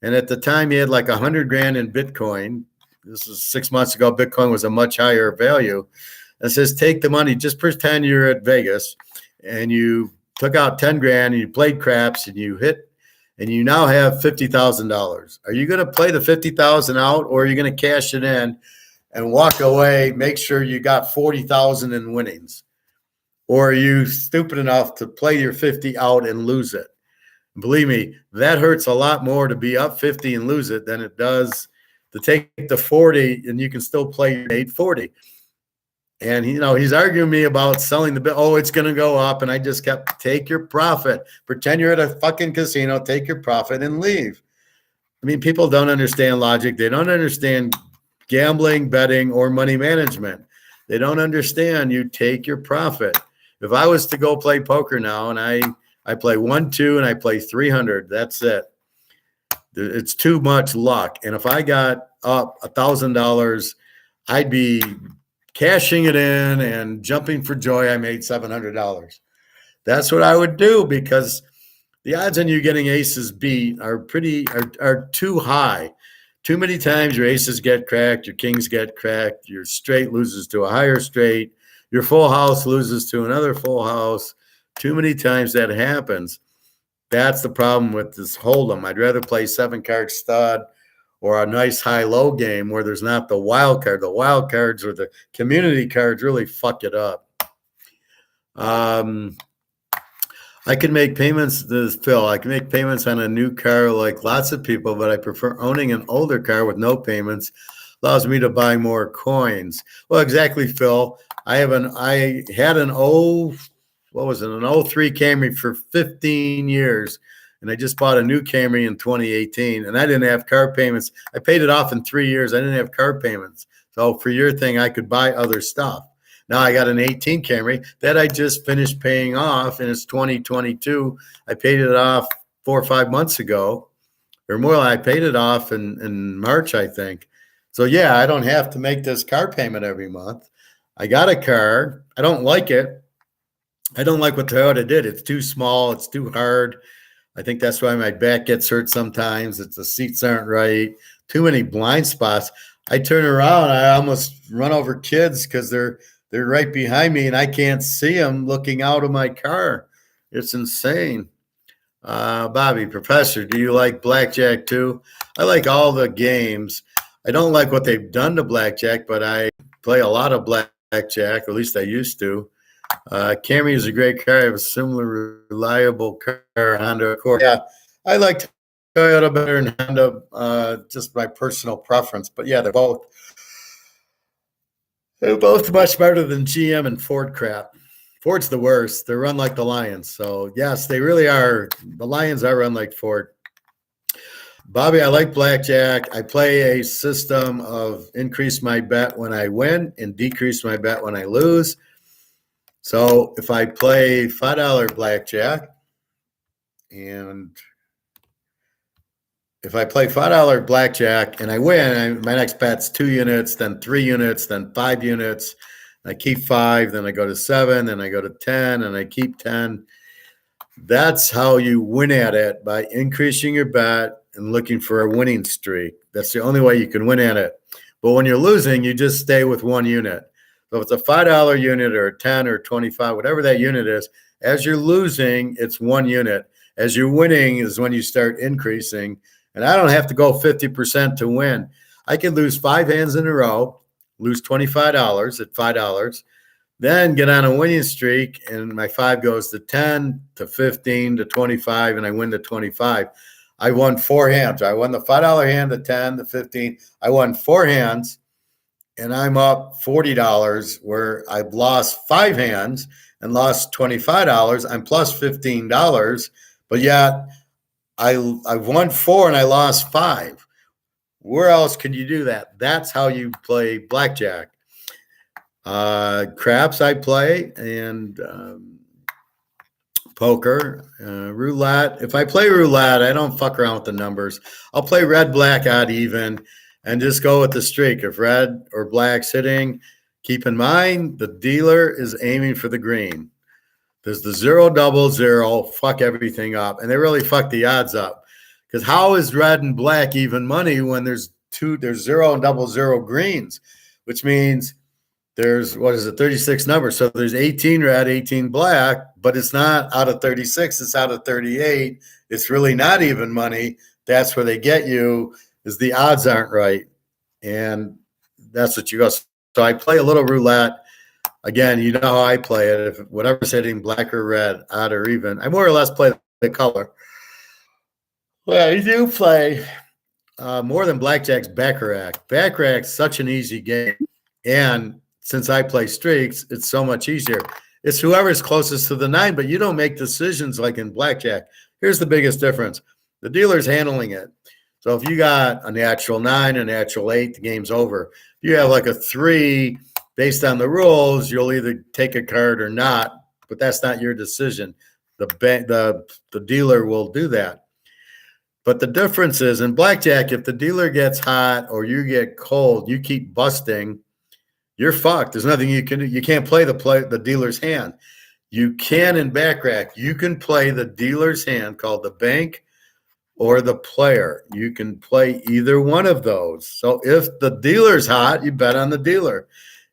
S1: And at the time, he had like 100 grand in Bitcoin. This was 6 months ago. Bitcoin was a much higher value. And says, take the money. Just pretend you're at Vegas, and you took out 10 grand, and you played craps, and you hit, and you now have $50,000. Are you going to play the 50,000 out, or are you going to cash it in and walk away, make sure you got 40,000 in winnings? Or are you stupid enough to play your 50 out and lose it? Believe me, that hurts a lot more to be up 50 and lose it than it does to take the 40 and you can still play your 840. And he's arguing me about selling the bit. Oh, it's going to go up. And I just kept, take your profit. Pretend you're at a fucking casino, take your profit and leave. I mean, people don't understand logic. They don't understand gambling, betting, or money management. They don't understand you take your profit. If I was to go play poker now and I play 1-2 and I play 300, that's it. It's too much luck. And if I got up $1,000, I'd be cashing it in and jumping for joy. I made $700. That's what I would do because the odds on you getting aces beat are too high. Too many times your aces get cracked, your kings get cracked, your straight loses to a higher straight, your full house loses to another full house. Too many times that happens. That's the problem with this hold'em. I'd rather play 7-card stud or a nice high-low game where there's not the wild card. The wild cards or the community cards really fuck it up. I can make payments, Phil. I can make payments on a new car like lots of people, but I prefer owning an older car with no payments. Allows me to buy more coins. Well, exactly, Phil. I had an an 03 Camry for 15 years, and I just bought a new Camry in 2018, and I didn't have car payments. I paid it off in 3 years. I didn't have car payments. So for your thing, I could buy other stuff. Now I got an 18 Camry that I just finished paying off, and it's 2022. I paid it off 4 or 5 months ago, or more. I paid it off in March, I think. So yeah, I don't have to make this car payment every month. I got a car. I don't like it. I don't like what Toyota did. It's too small. It's too hard. I think that's why my back gets hurt sometimes. It's the seats aren't right. Too many blind spots. I turn around, I almost run over kids because they're right behind me and I can't see them looking out of my car. It's insane. Bobby, Professor, do you like blackjack too? I like all the games. I don't like what they've done to blackjack, but I play a lot of blackjack, or at least I used to. Camry is a great car. I have a similar reliable car, Honda Accord. Yeah, I like Toyota better than Honda, just my personal preference. But yeah, they're both much better than GM and Ford crap. Ford's the worst. They're run like the Lions. So yes, they really are. The Lions are run like Ford. Bobby, I like blackjack. I play a system of increase my bet when I win and decrease my bet when I lose. So if I play $5 blackjack, and if I play $5 blackjack and I win, my next bet's 2 units, then 3 units, then 5 units. I keep 5, then I go to 7, then I go to 10, and I keep 10. That's how you win at it, by increasing your bet and looking for a winning streak. That's the only way you can win at it. But when you're losing, you just stay with 1 unit. So if it's a $5 unit or a 10 or 25, whatever that unit is, as you're losing, it's 1 unit. As you're winning is when you start increasing. And I don't have to go 50% to win. I could lose 5 hands in a row, lose $25 at $5, then get on a winning streak, and my 5 goes to 10, to 15, to 25, and I win the 25. I won 4 hands. I won the $5 hand, the 10, the 15. I won 4 hands, and I'm up $40, where I've lost 5 hands and lost $25. I'm plus $15, but yet I've won 4 and I lost 5. Where else could you do that? That's how you play blackjack. Craps I play, and poker, roulette. If I play roulette, I don't fuck around with the numbers. I'll play red, black, odd, even, and just go with the streak. If red or black's hitting, keep in mind the dealer is aiming for the green. There's the 0, double, 0, fuck everything up, and they really fuck the odds up. Because how is red and black even money when there's 0 and double 0 greens, which means there's, 36 numbers. So there's 18 red, 18 black, but it's not out of 36, it's out of 38. It's really not even money. That's where they get you, is the odds aren't right. And that's what you go. So I play a little roulette. Again, you know how I play it. If whatever's hitting, black or red, odd or even, I more or less play the color. Well, you do play more than blackjack's baccarat. Baccarat's such an easy game. And since I play streaks, it's so much easier. It's whoever's closest to the 9, but you don't make decisions like in blackjack. Here's the biggest difference. The dealer's handling it. So if you got a natural 9, a natural 8, the game's over. If you have like a 3, based on the rules, you'll either take a card or not, but that's not your decision. The dealer will do that. But the difference is in blackjack, if the dealer gets hot or you get cold, you keep busting, you're fucked. There's nothing you can do. You can't play the dealer's hand. You can in baccarat. You can play the dealer's hand, called the bank, or the player. You can play either one of those. So if the dealer's hot, you bet on the dealer.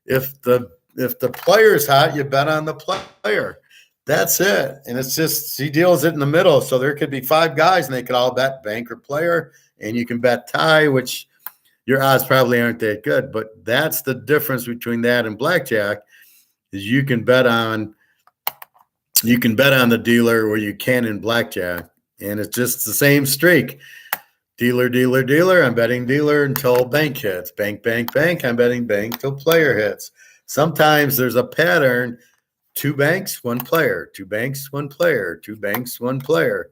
S1: If the player's hot, you bet on the player. That's it. And it's just, he deals it in the middle. So there could be 5 guys and they could all bet bank or player, and you can bet tie, which your odds probably aren't that good. But that's the difference between that and blackjack, is you can bet on the dealer where you can in blackjack. And it's just the same streak. Dealer, dealer, dealer. I'm betting dealer until bank hits. Bank, bank, bank. I'm betting bank till player hits. Sometimes there's a pattern. 2 banks, 1 player. 2 banks, 1 player. 2 banks, 1 player.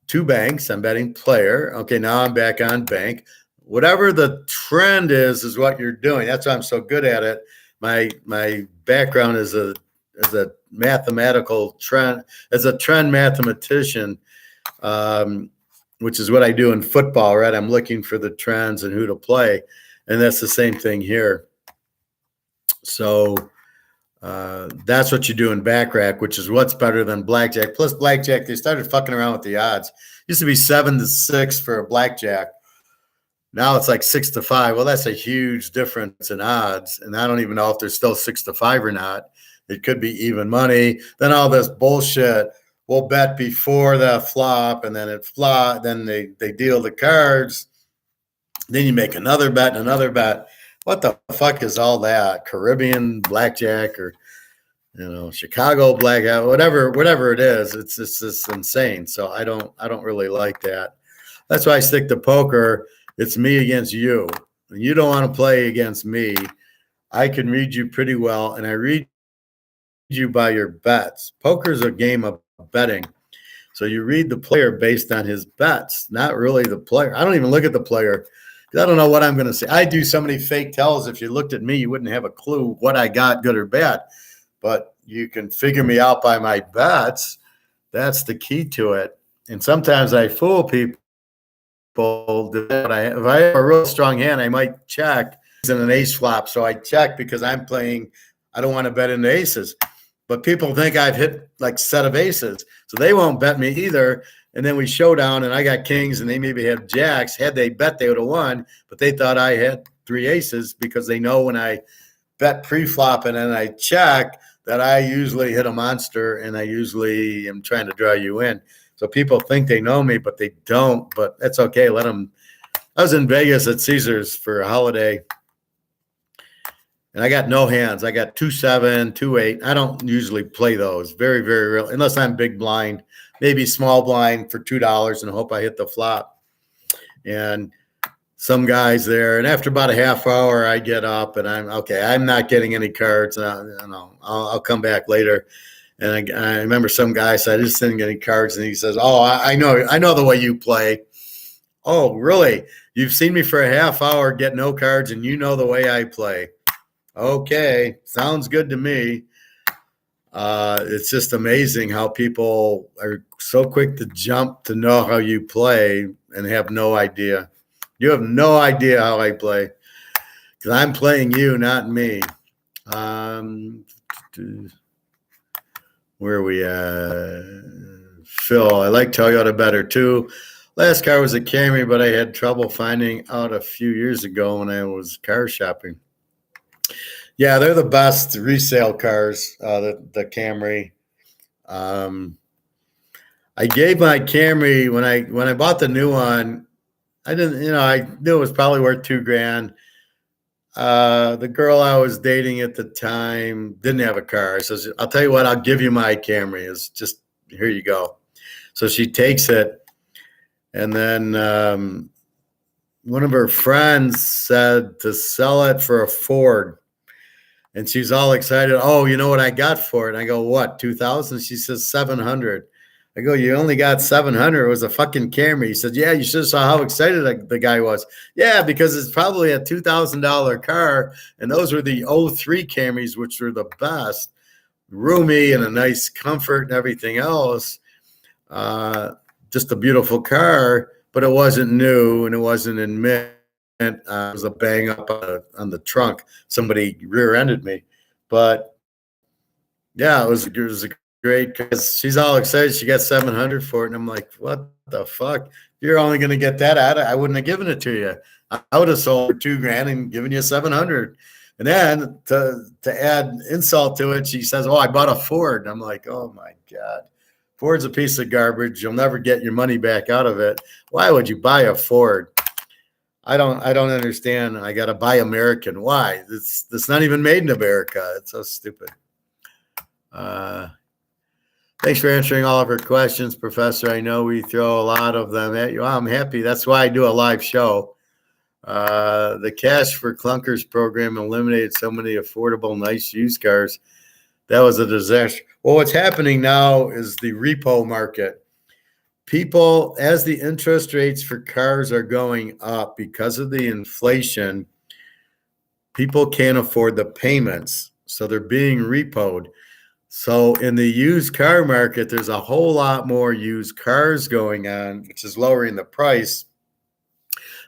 S1: 2 banks. I'm betting player. Okay, now I'm back on bank. Whatever the trend is what you're doing. That's why I'm so good at it. My background is a mathematical trend, as a trend mathematician, which is what I do in football, right? I'm looking for the trends and who to play. And that's the same thing here. So that's what you do in baccarat, which is what's better than blackjack. Plus blackjack, they started fucking around with the odds. It used to be 7-6 for a blackjack. Now it's like 6-5. Well, that's a huge difference in odds. And I don't even know if there's still 6-5 or not. It could be even money. Then all this bullshit. We'll bet before the flop, and then it flop. Then they deal the cards. Then you make another bet and another bet. What the fuck is all that? Caribbean blackjack, or Chicago blackout, whatever it is. It's just insane. So I don't really like that. That's why I stick to poker. It's me against you. And you don't want to play against me. I can read you pretty well, and I read you by your bets. Poker's a game of betting. So you read the player based on his bets, not really the player. I don't even look at the player because I don't know what I'm going to say. I do so many fake tells. If you looked at me, you wouldn't have a clue what I got, good or bad. But you can figure me out by my bets. That's the key to it. And sometimes I fool people. If I have a real strong hand, I might check. It's in an ace flop, so I check because I'm playing. I don't want to bet into aces. But people think I've hit like set of aces, so they won't bet me either. And then we showdown, and I got kings, and they maybe have jacks. Had they bet, they would have won, but they thought I had 3 aces because they know when I bet pre-flop and then I check that I usually hit a monster, and I usually am trying to draw you in. So people think they know me, but they don't. But that's okay. Let them. I was in Vegas at Caesars for a holiday, and I got no hands. I got 2-7, 2-8. I don't usually play those. Very, very real, unless I'm big blind, maybe small blind for $2 and hope I hit the flop. And some guys there, and after about a half hour, I get up and I'm okay. I'm not getting any cards. I'll come back later. And I remember some guy said, I just didn't get any cards. And he says, oh, I know the way you play. Oh, really? You've seen me for a half hour get no cards, and you know the way I play. Okay, sounds good to me. It's just amazing how people are so quick to jump to know how you play and have no idea. You have no idea how I play because I'm playing you, not me. Where are we at? Phil, I like Toyota better too. Last car was a Camry, but I had trouble finding out a few years ago when I was car shopping. Yeah, they're the best resale cars, the Camry. I gave my Camry when I bought the new one. I didn't, I knew it was probably worth $2,000. The girl I was dating at the time didn't have a car. So I'll tell you what, I'll give you my Camry. It's just, here you go. So she takes it. And then one of her friends said to sell it for a Ford. And she's all excited. Oh, you know what I got for it? And I go, what, 2,000? She says 700. I go, you only got 700. It was a fucking Camry. He said, yeah, you should have saw how excited the guy was. Yeah, because it's probably a $2,000 car. And those were the '03 Camrys, which were the best. Roomy and a nice comfort and everything else. Just a beautiful car, but it wasn't new and it wasn't in mint. It was a bang up on the trunk. Somebody rear-ended me. But, yeah, it was a great because she's all excited. She got 700 for it. And I'm like, what the fuck? You're only going to get that out. I wouldn't have given it to you. I would have sold for $2,000 and given you 700. And then to add insult to it, she says, oh, I bought a Ford. I'm like, oh, my God. Ford's a piece of garbage. You'll never get your money back out of it. Why would you buy a Ford? I don't understand. I got to buy American. Why? It's not even made in America. It's so stupid. Thanks for answering all of our questions, Professor. I know we throw a lot of them at you. I'm happy. That's why I do a live show. The Cash for Clunkers program eliminated so many affordable, nice used cars. That was a disaster. Well, what's happening now is the repo market. People, as the interest rates for cars are going up because of the inflation, people can't afford the payments. So they're being repoed. So in the used car market, there's a whole lot more used cars going on, which is lowering the price.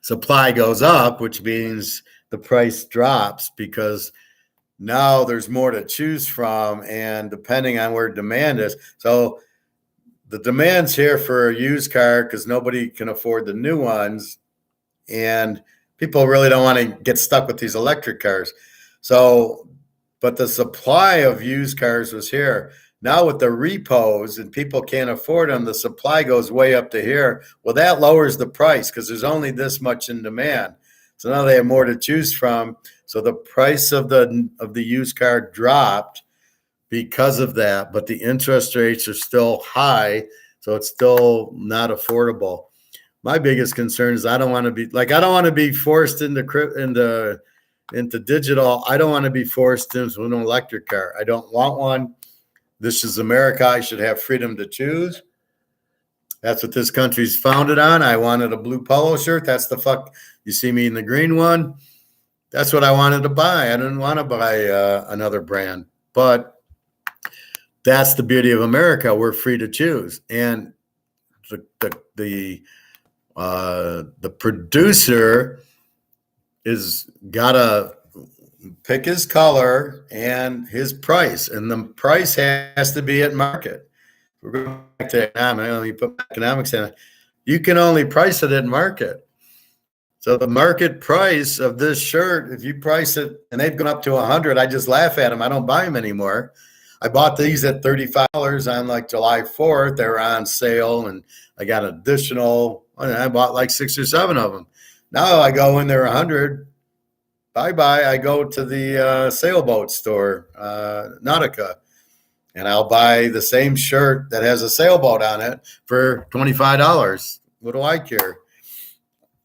S1: Supply goes up, which means the price drops because now there's more to choose from, and depending on where demand is. So the demand's here for a used car because nobody can afford the new ones, and people really don't want to get stuck with these electric cars. So, but the supply of used cars was here. Now with the repos and people can't afford them, the supply goes way up to here. Well, that lowers the price because there's only this much in demand. So now they have more to choose from. So the price of the used car dropped because of that, but the interest rates are still high, so it's still not affordable. My biggest concern is I don't want to be forced into digital. I don't want to be forced into an electric car. I don't want one. This is America. I should have freedom to choose. That's what this country's founded on. I wanted a blue polo shirt. That's the fuck. You see me in the green one. That's what I wanted to buy. I didn't want to buy another brand. But that's the beauty of America. We're free to choose. And the producer is gotta pick his color and his price, and the price has to be at market. We're going back to economics. Let me put economics in it. You can only price it at market. So the market price of this shirt, if you price it, and they've gone up to 100, I just laugh at them. I don't buy them anymore. I bought these at $35 on like July 4th. They were on sale, and I got additional. I bought like 6 or 7 of them. Now I go when they're 100. Bye-bye. I go to the sailboat store, Nautica, and I'll buy the same shirt that has a sailboat on it for $25. What do I care?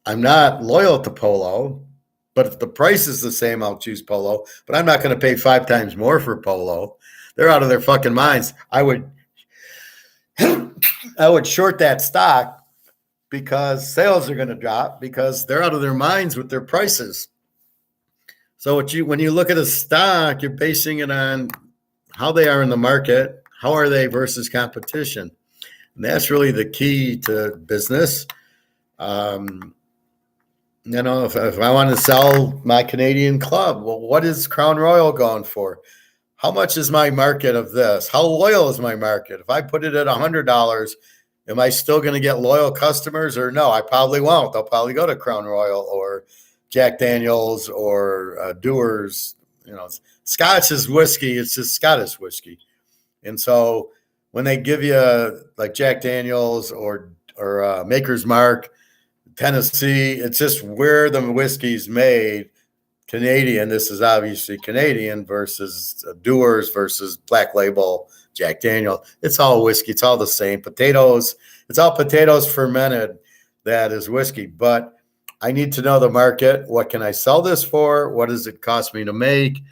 S1: I'm not loyal to Polo, but if the price is the same, I'll choose Polo. But I'm not going to pay 5 times more for Polo. They're out of their fucking minds. I would short that stock because sales are going to drop because they're out of their minds with their prices. So when you look at a stock, you're basing it on how they are in the market, how are they versus competition. And that's really the key to business. If I want to sell my Canadian club, well, what is Crown Royal going for? How much is my market of this? How loyal is my market? If I put it at $100, am I still going to get loyal customers or no? I probably won't. They'll probably go to Crown Royal or Jack Daniels or Dewar's. Scotch is whiskey. It's just Scottish whiskey. And so when they give you like Jack Daniels or Maker's Mark, Tennessee, it's just where the whiskey's made. Canadian, this is obviously Canadian versus Dewar's versus Black Label, Jack Daniel. It's all whiskey. It's all the same. Potatoes, it's all potatoes fermented. That is whiskey. But I need to know the market. What can I sell this for? What does it cost me to make?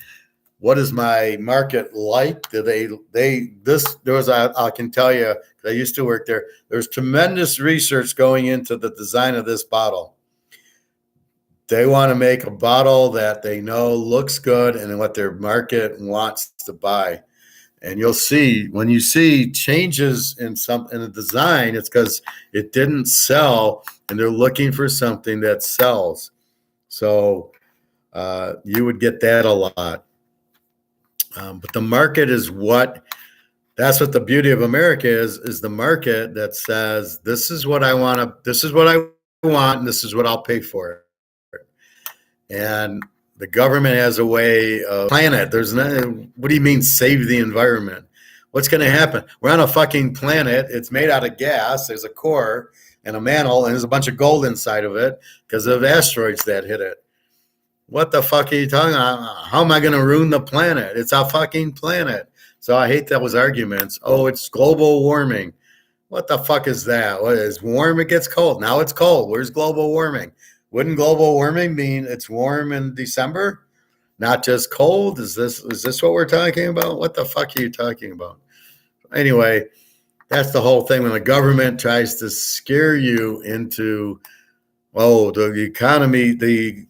S1: What is my market like? I can tell you, I used to work there. There's tremendous research going into the design of this bottle. They want to make a bottle that they know looks good and what their market wants to buy. And you'll see when you see changes in a design, it's because it didn't sell and they're looking for something that sells. So you would get that a lot. But the market is that's what the beauty of America is the market that says, this is what I want, this is what I want, and this is what I'll pay for it. And the government has a way of planet. What do you mean save the environment? What's going to happen? We're on a fucking planet. It's made out of gas. There's a core and a mantle, and there's a bunch of gold inside of it because of asteroids that hit it. What the fuck are you talking about? How am I going to ruin the planet? It's a fucking planet. So I hate those arguments. Oh, it's global warming. What the fuck is that? What is warm? It gets cold. Now it's cold. Where's global warming? Wouldn't global warming mean it's warm in December, not just cold? Is this what we're talking about? What the fuck are you talking about? Anyway, that's the whole thing when the government tries to scare you into, the economy, the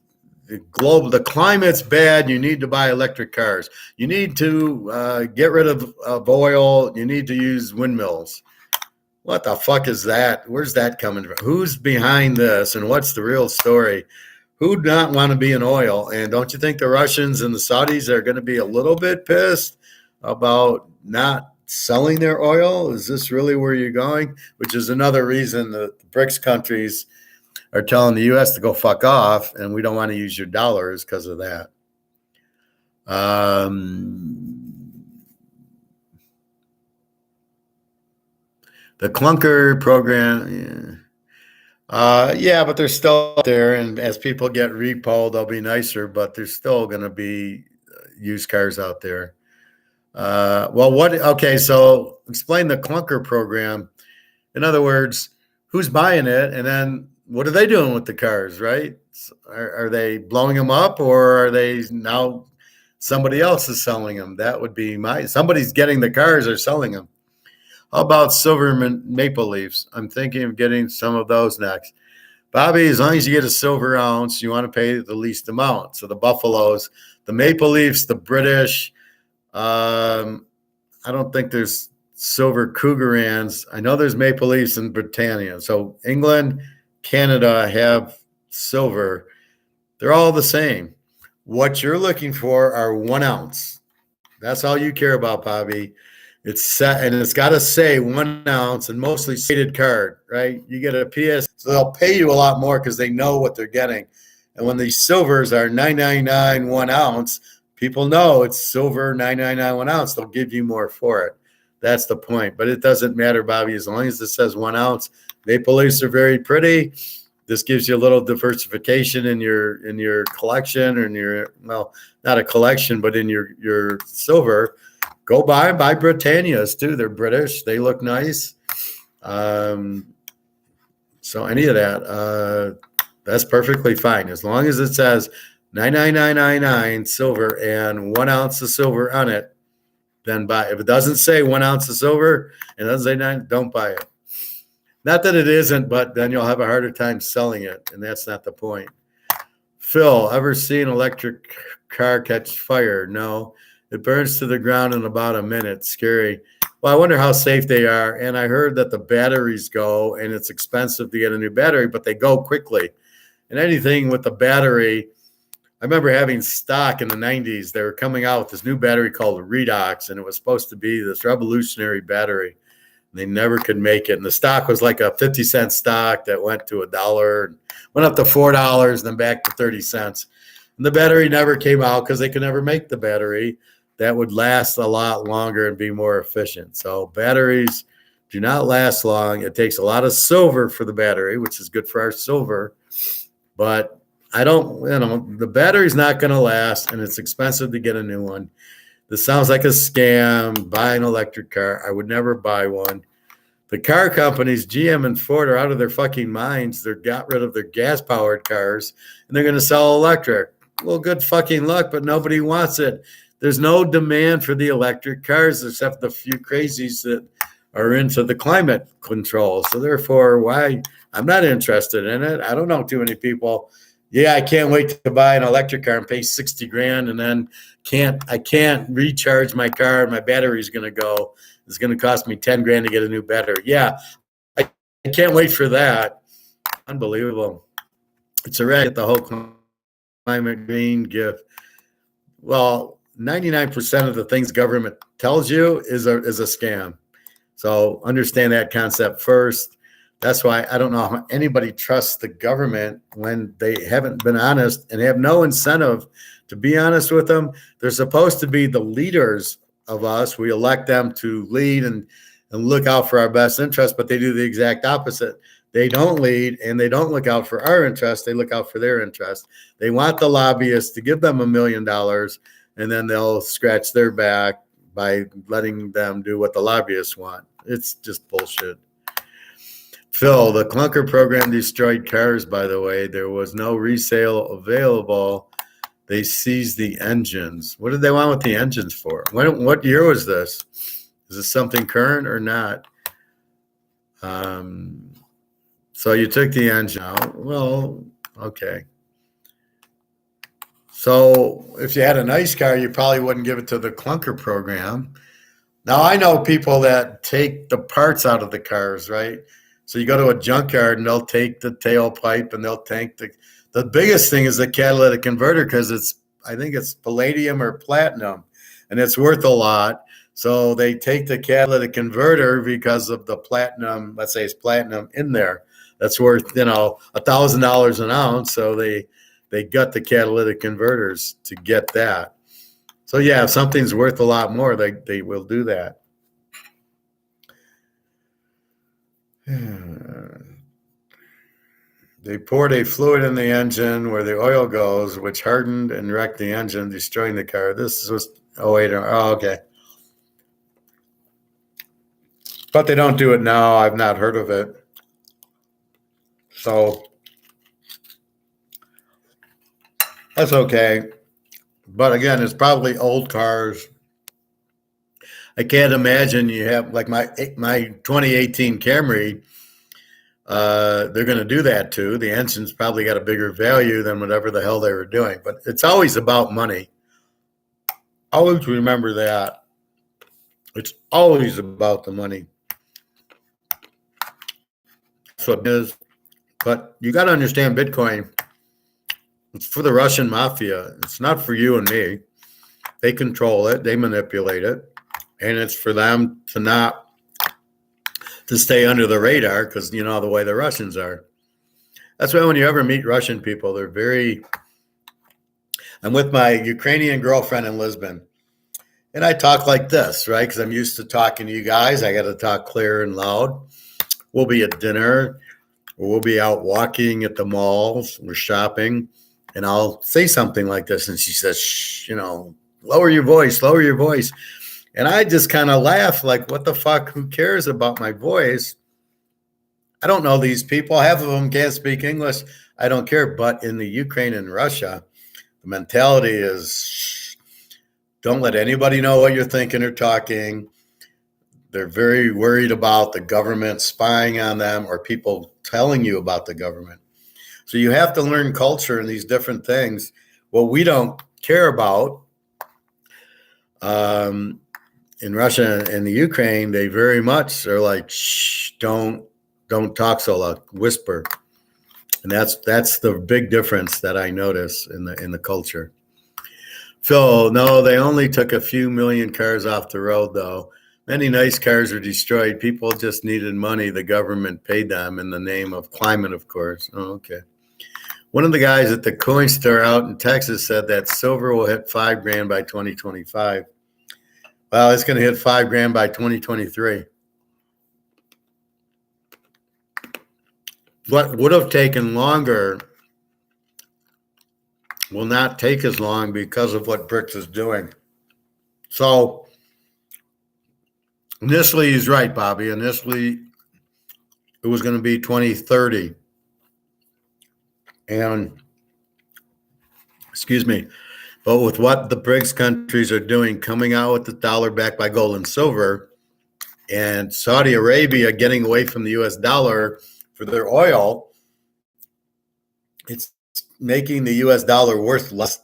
S1: climate's bad. You need to buy electric cars. You need to get rid of oil. You need to use windmills. What the fuck is that? Where's that coming from? Who's behind this? And what's the real story? Who'd not want to be in oil? And don't you think the Russians and the Saudis are going to be a little bit pissed about not selling their oil? Is this really where you're going? Which is another reason that the BRICS countries are telling the U.S. to go fuck off, and we don't want to use your dollars because of that. The clunker program, but they're still out there, and as people get repoed, they'll be nicer, but there's still going to be used cars out there. So explain the clunker program. In other words, who's buying it, and then what are they doing with the cars, right? Are they blowing them up, or are they now somebody else is selling them? That would be somebody's getting the cars or selling them. How about silver maple leafs? I'm thinking of getting some of those next. Bobby, as long as you get a silver ounce, you want to pay the least amount. So the Buffaloes, the Maple Leafs, the British. I don't think there's silver Cougarans. I know there's Maple Leafs in Britannia. So England, Canada have silver. They're all the same. What you're looking for are 1 ounce. That's all you care about, Bobby. It's set and it's got to say 1 ounce and mostly stated card, right? You get a PS, so they'll pay you a lot more because they know what they're getting. And when these silvers are 9.99 1 ounce, people know it's silver 9.99 1 ounce. They'll give you more for it. That's the point. But it doesn't matter, Bobby, as long as it says 1 ounce. Maple Leafs are very pretty. This gives you a little diversification in your collection or in your, well, not a collection, but in your silver. Go buy Britannias too. They're British. They look nice. So any of that, that's perfectly fine as long as it says 99999 silver and 1 ounce of silver on it. Then buy. If it doesn't say 1 ounce of silver and it doesn't say 9, don't buy it. Not that it isn't, but then you'll have a harder time selling it, and that's not the point. Phil, ever seen an electric car catch fire? No. It burns to the ground in about a minute. Scary. Well, I wonder how safe they are. And I heard that the batteries go, and it's expensive to get a new battery, but they go quickly. And anything with the battery, I remember having stock in the 90s. They were coming out with this new battery called the Redox, and it was supposed to be this revolutionary battery. They never could make it. And the stock was like a 50-cent stock that went to $1, went up to $4, and then back to 30 cents. And the battery never came out because they could never make the battery that would last a lot longer and be more efficient. So batteries do not last long. It takes a lot of silver for the battery, which is good for our silver. But the battery's not going to last, and it's expensive to get a new one. This sounds like a scam. Buy an electric car. I would never buy one. The car companies, GM and Ford, are out of their fucking minds. They got rid of their gas-powered cars, and they're going to sell electric. Well, good fucking luck, but nobody wants it. There's no demand for the electric cars except the few crazies that are into the climate control. So therefore, why? I'm not interested in it. I don't know too many people. Yeah, I can't wait to buy an electric car and pay $60,000 and then I can't recharge my car. My battery's going to go. It's going to cost me $10,000 to get a new battery. Yeah, I can't wait for that. Unbelievable. It's a wreck. The whole climate green gift. Well, 99% of the things government tells you is a scam. So understand that concept first. That's why I don't know how anybody trusts the government when they haven't been honest and have no incentive to be honest with them. They're supposed to be the leaders of us. We elect them to lead and look out for our best interest, but they do the exact opposite. They don't lead and they don't look out for our interest. They look out for their interest. They want the lobbyists to give them $1 million, and then they'll scratch their back by letting them do what the lobbyists want. It's just bullshit. Phil, the clunker program destroyed cars, by the way. There was no resale available. They seized the engines. What did they want with the engines for? What year was this? Is this something current or not? So you took the engine out. Well, okay. So if you had a nice car, you probably wouldn't give it to the clunker program. Now, I know people that take the parts out of the cars, right? So you go to a junkyard and they'll take the tailpipe and they'll tank the biggest thing is the catalytic converter because I think it's palladium or platinum and it's worth a lot. So they take the catalytic converter because of the platinum, let's say it's platinum in there. That's worth, $1,000 an ounce. So they gut the catalytic converters to get that. So yeah, if something's worth a lot more, they will do that. They poured a fluid in the engine where the oil goes, which hardened and wrecked the engine, destroying the car. This was, okay. But they don't do it now. I've not heard of it. So that's okay. But again, it's probably old cars. I can't imagine you have like my 2018 Camry. They're going to do that too. The engine's probably got a bigger value than whatever the hell they were doing. But it's always about money. Always remember that. It's always about the money. That's what it is. But you got to understand Bitcoin. It's for the Russian mafia. It's not for you and me. They control it. They manipulate it. And it's for them to stay under the radar because you know the way the Russians are. That's why when you ever meet Russian people, they're very. I'm with my Ukrainian girlfriend in Lisbon, and I talk like this, right? Because I'm used to talking to you guys. I got to talk clear and loud. We'll be at dinner, or we'll be out walking at the malls. We're shopping, and I'll say something like this, and she says, "Shh, lower your voice, lower your voice." And I just kind of laugh like, what the fuck? Who cares about my voice? I don't know these people. Half of them can't speak English. I don't care. But in the Ukraine and Russia, the mentality is don't let anybody know what you're thinking or talking. They're very worried about the government spying on them or people telling you about the government. So you have to learn culture and these different things. What we don't care about, in Russia and the Ukraine, they very much are like, shh, don't talk so loud, whisper. And that's the big difference that I notice in the culture. Phil, no, they only took a few million cars off the road, though. Many nice cars were destroyed. People just needed money. The government paid them in the name of climate, of course. Oh, okay. One of the guys at the coin store out in Texas said that silver will hit $5,000 by 2025. Well, it's going to hit $5,000 by 2023. What would have taken longer will not take as long because of what BRICS is doing. So initially, he's right, Bobby. Initially, it was going to be 2030. And, excuse me, but with what the BRICS countries are doing, coming out with the dollar backed by gold and silver, and Saudi Arabia getting away from the US dollar for their oil, it's making the US dollar worth less,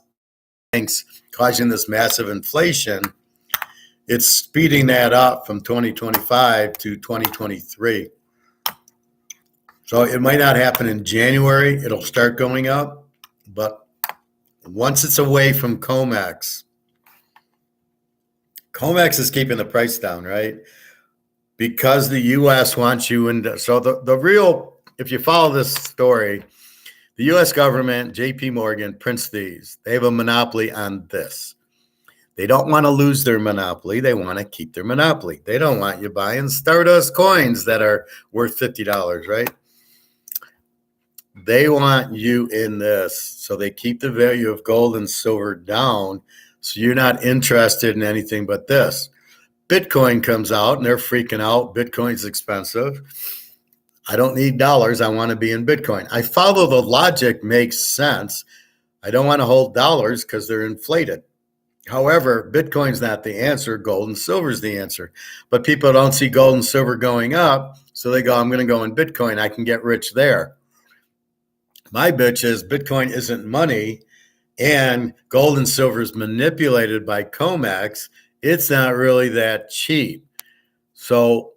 S1: thanks, causing this massive inflation. It's speeding that up from 2025 to 2023. So it might not happen in January. It'll start going up, but once it's away from COMEX is keeping the price down, right? Because the U.S. wants you into. So the real, if you follow this story, the U.S. government, J.P. Morgan, prints these. They have a monopoly on this. They don't want to lose their monopoly. They want to keep their monopoly. They don't want you buying Stardust coins that are worth $50, right? They want you in this. So they keep the value of gold and silver down. So you're not interested in anything but this. Bitcoin comes out and they're freaking out. Bitcoin's expensive. I don't need dollars. I want to be in Bitcoin. I follow the logic, makes sense. I don't want to hold dollars because they're inflated. However, Bitcoin's not the answer. Gold and silver is the answer. But people don't see gold and silver going up. So they go, I'm going to go in Bitcoin. I can get rich there. My bitch is Bitcoin isn't money and gold and silver is manipulated by COMEX. It's not really that cheap. So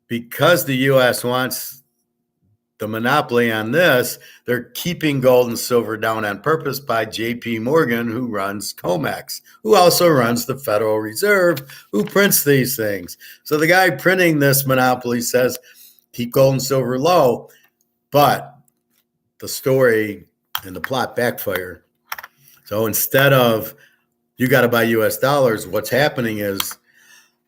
S1: because the U.S. wants the monopoly on this, they're keeping gold and silver down on purpose by J.P. Morgan, who runs COMEX, who also runs the Federal Reserve, who prints these things. So the guy printing this monopoly says, keep gold and silver low, but the story and the plot backfire. So instead of you got to buy US dollars, what's happening is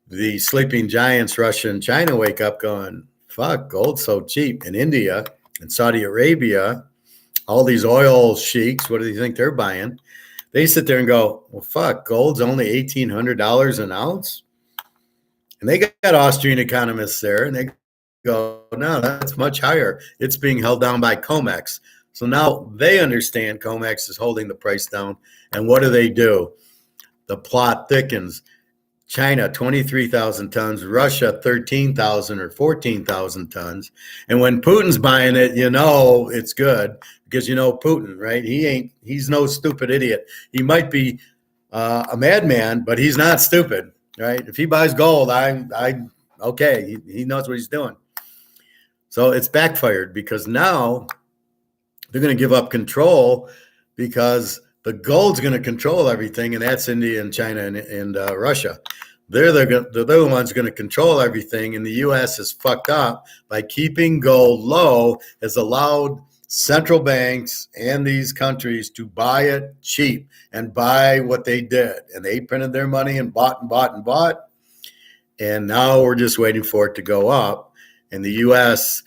S1: the sleeping giants, Russia and China, wake up going, fuck, gold's so cheap. In India and Saudi Arabia, all these oil sheiks, what do you think they're buying? They sit there and go, well, fuck, gold's only $1,800 an ounce. And they got Austrian economists there, and they go, no, that's much higher. It's being held down by COMEX. So now they understand COMEX is holding the price down. And what do? The plot thickens. China 23,000 tons, Russia 13,000 or 14,000 tons. And when Putin's buying it, it's good because Putin, right? He's no stupid idiot. He might be a madman, but he's not stupid, right? If he buys gold, okay, he knows what he's doing. So it's backfired because now they're going to give up control because the gold's going to control everything, and that's India and China and Russia. They're the ones going to control everything, and the U.S. is fucked up by keeping gold low, has allowed central banks and these countries to buy it cheap and buy what they did. And they printed their money and bought and bought and bought. And now we're just waiting for it to go up. And the U.S.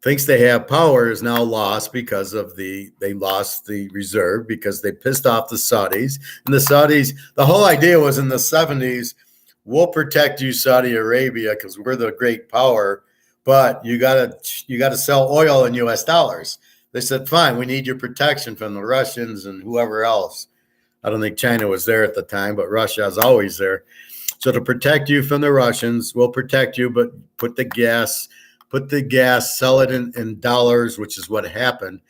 S1: thinks they have power is now lost because of they lost the reserve because they pissed off the Saudis. And the Saudis, the whole idea was in the 70s, we'll protect you, Saudi Arabia, because we're the great power, but you gotta sell oil in U.S. dollars. They said, fine, we need your protection from the Russians and whoever else. I don't think China was there at the time, but Russia is always there. So to protect you from the Russians, we'll protect you, but put the gas, sell it in dollars, which is what happened.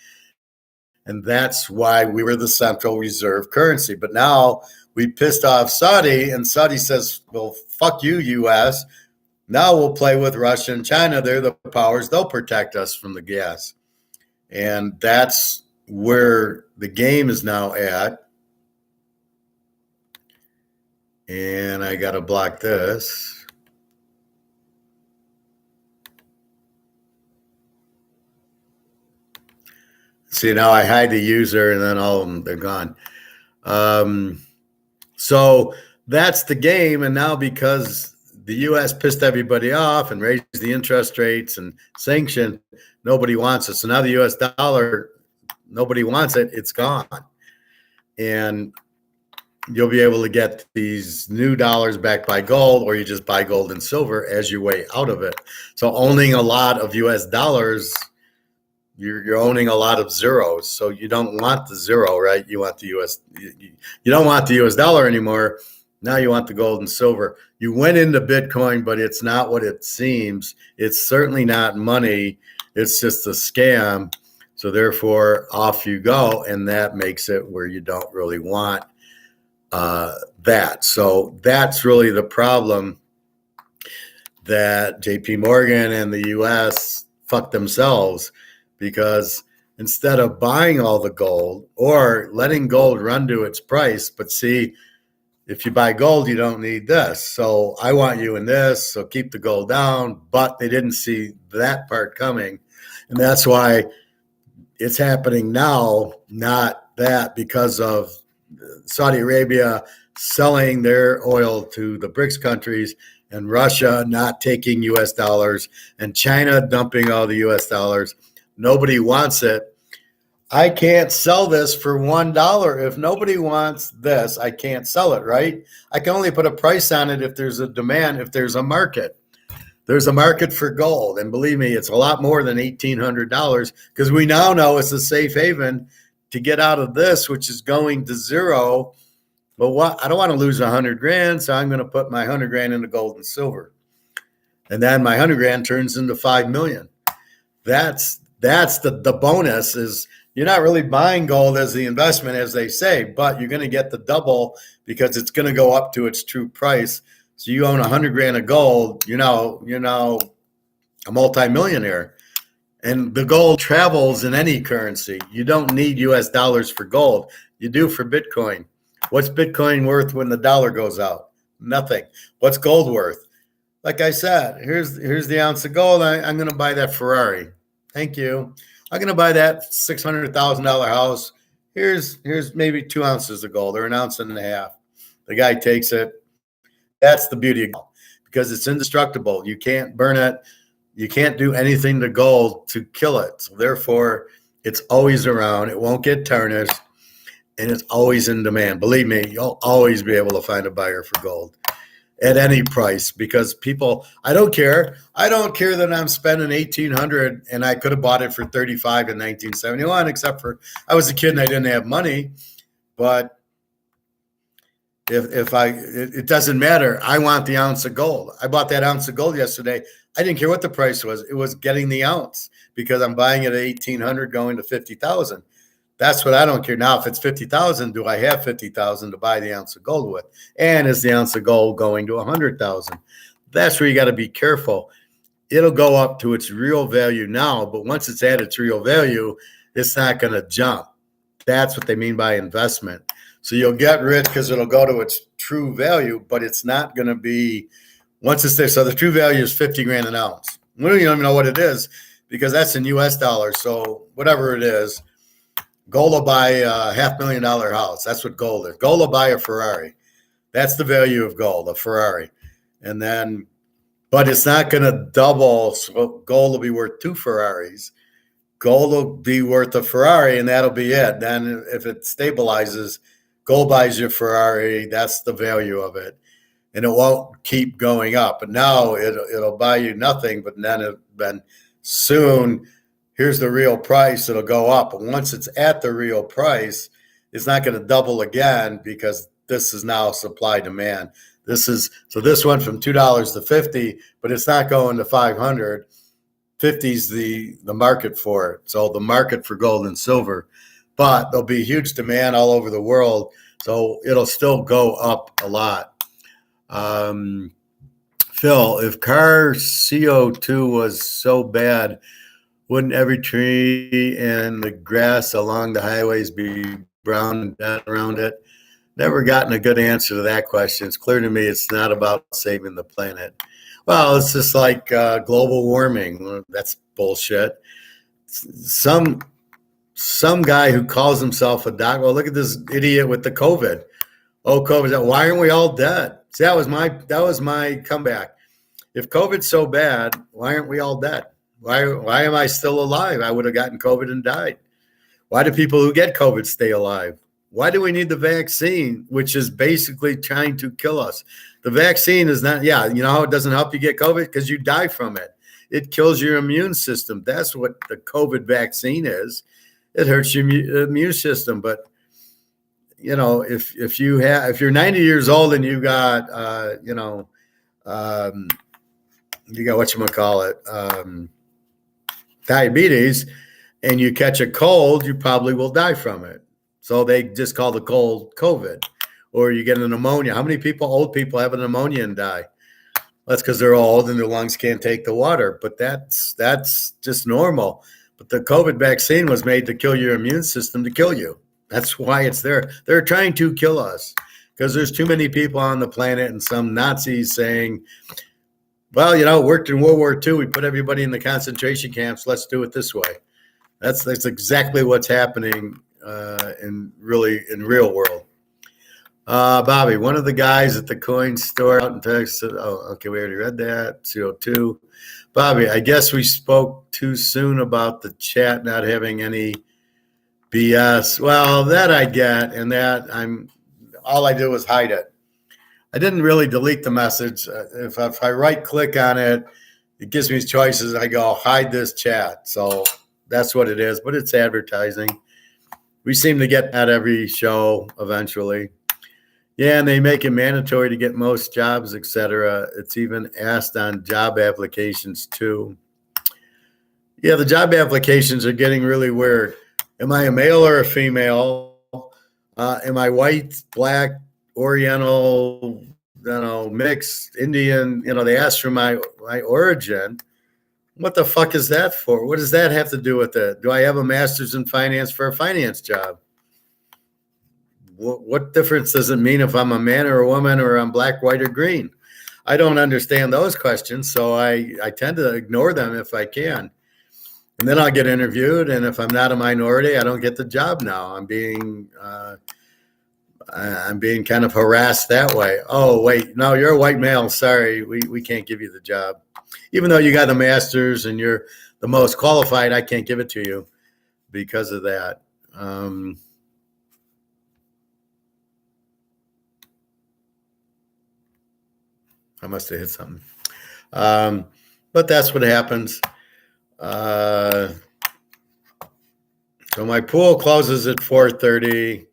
S1: And that's why we were the central reserve currency. But now we pissed off Saudi, and Saudi says, well, fuck you, U.S. Now we'll play with Russia and China. They're the powers. They'll protect us from the gas. And that's where the game is now at. And I got to block this. See, now I hide the user and then all of them, they're gone. So that's the game. And now because the U.S. pissed everybody off and raised the interest rates and sanctioned, nobody wants it. So now the U.S. dollar, nobody wants it. It's gone. And you'll be able to get these new dollars backed by gold, or you just buy gold and silver as your way out of it. So owning a lot of U.S. dollars, you're owning a lot of zeros. So you don't want the zero, right? You want the U.S. You don't want the U.S. dollar anymore. Now you want the gold and silver. You went into Bitcoin, but it's not what it seems. It's certainly not money. It's just a scam. So therefore, off you go, and that makes it where you don't really want that. So that's really the problem that JP Morgan and the US fucked themselves, because instead of buying all the gold or letting gold run to its price, but see, if you buy gold, you don't need this. So I want you in this, so keep the gold down. But they didn't see that part coming. And that's why it's happening now, not that, because of Saudi Arabia selling their oil to the BRICS countries and Russia not taking U.S. dollars and China dumping all the U.S. dollars. Nobody wants it. I can't sell this for $1. If nobody wants this, I can't sell it, right? I can only put a price on it if there's a demand, if there's a market. There's a market for gold. And believe me, it's a lot more than $1,800, because we now know it's a safe haven to get out of this, which is going to zero. But I don't want to lose 100 grand, so I'm going to put my 100 grand into gold and silver. And then my 100 grand turns into 5 million. That's the bonus, is you're not really buying gold as the investment, as they say, but you're going to get the double because it's going to go up to its true price. So you own 100 grand of gold, you're now a multimillionaire. And the gold travels in any currency. You don't need U.S. dollars for gold. You do for Bitcoin. What's Bitcoin worth when the dollar goes out? Nothing. What's gold worth? Like I said, here's the ounce of gold. I'm going to buy that Ferrari. Thank you. I'm going to buy that $600,000 house. Here's maybe 2 ounces of gold, or an ounce and a half. The guy takes it. That's the beauty of gold, because it's indestructible. You can't burn it. You can't do anything to gold to kill it. So therefore, it's always around. It won't get tarnished, and it's always in demand. Believe me, you'll always be able to find a buyer for gold at any price, because people, I don't care that I'm spending $1,800 and I could have bought it for $35 in 1971, except for I was a kid and I didn't have money. But It doesn't matter. I want the ounce of gold. I bought that ounce of gold yesterday. I didn't care what the price was. It was getting the ounce because I'm buying it at 1,800 going to 50,000. That's what I don't care. Now, if it's 50,000, do I have 50,000 to buy the ounce of gold with? And is the ounce of gold going to 100,000? That's where you got to be careful. It'll go up to its real value now, but once it's at its real value, it's not going to jump. That's what they mean by investment. So you'll get rich because it'll go to its true value, but it's not going to be once it's there. So the true value is 50 grand an ounce. We don't even know what it is because that's in US dollars. So whatever it is, gold will buy a $500,000 house. That's what gold is. Gold will buy a Ferrari. That's the value of gold, a Ferrari. And then, but it's not going to double. So gold will be worth 2 Ferraris. Gold will be worth a Ferrari, and that'll be it. Then if it stabilizes, gold buys your Ferrari. That's the value of it. And it won't keep going up. But now it'll buy you nothing, but then soon, here's the real price. It'll go up. And once it's at the real price, it's not going to double again because this is now supply demand. This went from $2 to 50, but it's not going to 500. 50 is the market for it. So the market for gold and silver, but there'll be huge demand all over the world. So it'll still go up a lot. Phil, if car CO2 was so bad, wouldn't every tree and the grass along the highways be brown and dead around it? Never gotten a good answer to that question. It's clear to me it's not about saving the planet. Well, it's just like global warming. That's bullshit. Some guy who calls himself a doc. Well, look at this idiot with the COVID. Oh, COVID. Why aren't we all dead? See, that was my comeback. If COVID's so bad, why aren't we all dead? Why am I still alive? I would have gotten COVID and died. Why do people who get COVID stay alive? Why do we need the vaccine, which is basically trying to kill us? The vaccine is not, you know how it doesn't help you get COVID? Because you die from it. It kills your immune system. That's what the COVID vaccine is. It hurts your immune system. But, you know, if you're 90 years old and you got, diabetes, and you catch a cold, you probably will die from it. So they just call the cold COVID, or you get a pneumonia. How many old people have a pneumonia and die? That's because they're old and their lungs can't take the water. But that's just normal. But the COVID vaccine was made to kill your immune system, to kill you. That's why it's there. They're trying to kill us because there's too many people on the planet, and some Nazis saying, well, it worked in World War II. We put everybody in the concentration camps. Let's do it this way. That's exactly what's happening in real world. Bobby, one of the guys at the coin store out in Texas. Oh, okay, we already read that. CO2. Bobby, I guess we spoke too soon about the chat not having any BS. Well, that I get, and that all I do is hide it. I didn't really delete the message. If I right click on it, it gives me choices. I go hide this chat. So that's what it is, but it's advertising. We seem to get that every show eventually. Yeah, and they make it mandatory to get most jobs, etc. It's even asked on job applications too. Yeah, the job applications are getting really weird. Am I a male or a female? Am I white, black, Oriental, mixed, Indian? They ask for my origin. What the fuck is that for? What does that have to do with it? Do I have a master's in finance for a finance job? What difference does it mean if I'm a man or a woman, or I'm black, white, or green? I don't understand those questions, so I tend to ignore them if I can. And then I'll get interviewed, and if I'm not a minority, I don't get the job now. I'm being kind of harassed that way. Oh, wait, no, you're a white male. Sorry, we can't give you the job. Even though you got the master's and you're the most qualified, I can't give it to you because of that. I must have hit something. But that's what happens. So my pool closes at 4:30.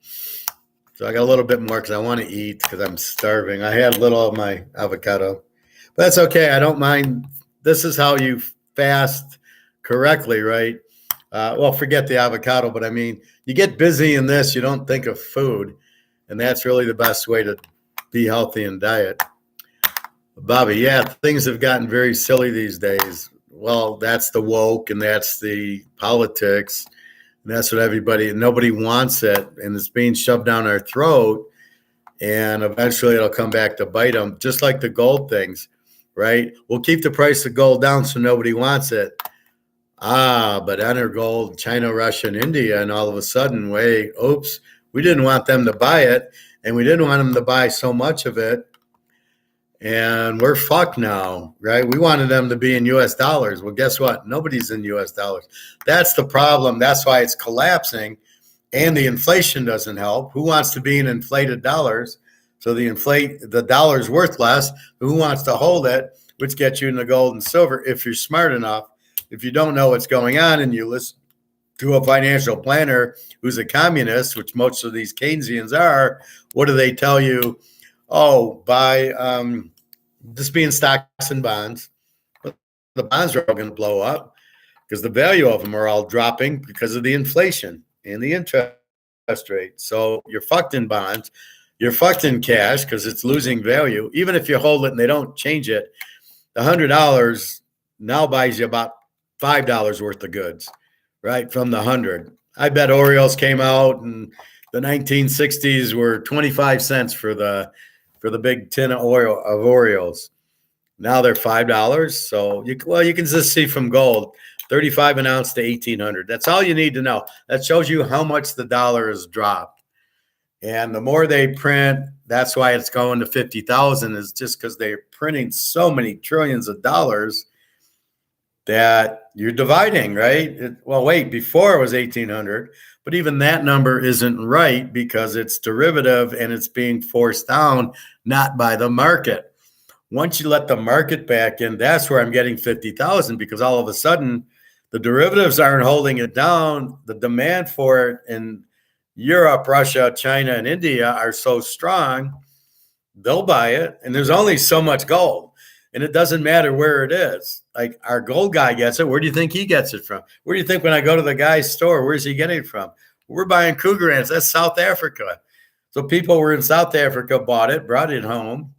S1: So I got a little bit more because I want to eat because I'm starving. I had a little of my avocado, but that's okay. I don't mind. This is how you fast correctly, right? Well, forget the avocado, but I mean, you get busy in this, you don't think of food, and that's really the best way to be healthy and diet. Bobby, yeah, things have gotten very silly these days. Well, that's the woke and that's the politics. And that's what nobody wants it. And it's being shoved down our throat. And eventually it'll come back to bite them, just like the gold things, right? We'll keep the price of gold down so nobody wants it. But enter gold, China, Russia, and India. And all of a sudden, wait, oops, we didn't want them to buy it. And we didn't want them to buy so much of it. And we're fucked now, right? We wanted them to be in US dollars. Well, guess what? Nobody's in US dollars. That's the problem. That's why it's collapsing. And the inflation doesn't help. Who wants to be in inflated dollars? So the dollar's worth less. Who wants to hold it, which gets you in the gold and silver if you're smart enough. If you don't know what's going on and you listen to a financial planner who's a communist, which most of these Keynesians are, what do they tell you? Oh, buy just be in stocks and bonds. But the bonds are all going to blow up because the value of them are all dropping because of the inflation and the interest rate. So you're fucked in bonds. You're fucked in cash because it's losing value. Even if you hold it and they don't change it, the $100 now buys you about $5 worth of goods, right? From the 100. I bet Oreos came out in the 1960s were 25 cents for the big tin of Oreos. Now they're $5. So you can just see from gold, 35 an ounce to 1,800. That's all you need to know. That shows you how much the dollar has dropped. And the more they print, that's why it's going to 50,000 is just because they're printing so many trillions of dollars that you're dividing, right? Before it was 1,800, but even that number isn't right because it's derivative and it's being forced down, not by the market. Once you let the market back in, that's where I'm getting 50,000 because all of a sudden the derivatives aren't holding it down. The demand for it in Europe, Russia, China, and India are so strong, they'll buy it. And there's only so much gold. And it doesn't matter where it is. Like our gold guy gets it. Where do you think he gets it from? Where do you think when I go to the guy's store, where's he getting it from? We're buying Krugerrands. That's South Africa. So people were in South Africa, bought it, brought it home.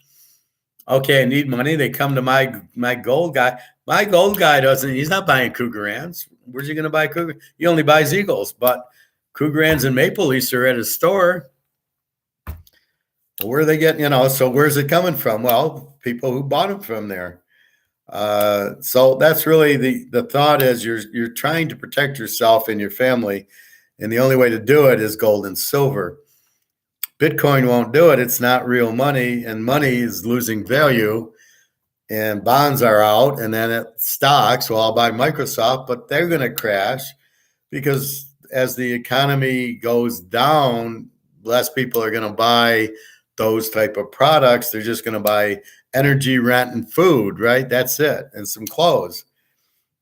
S1: Okay, I need money. They come to my gold guy. My gold guy he's not buying Krugerrands. Where's he going to buy Kruger? He only buys Eagles, but Krugerrands and Maple Leafs are at his store. Where are they getting, so where's it coming from? Well, people who bought them from there. So that's really the thought is you're trying to protect yourself and your family. And the only way to do it is gold and silver. Bitcoin won't do it. It's not real money, and money is losing value, and bonds are out, and then stocks. Well, I'll buy Microsoft, but they're going to crash because as the economy goes down, less people are going to buy those type of products. They're just going to buy energy, rent, and food, right? That's it, and some clothes.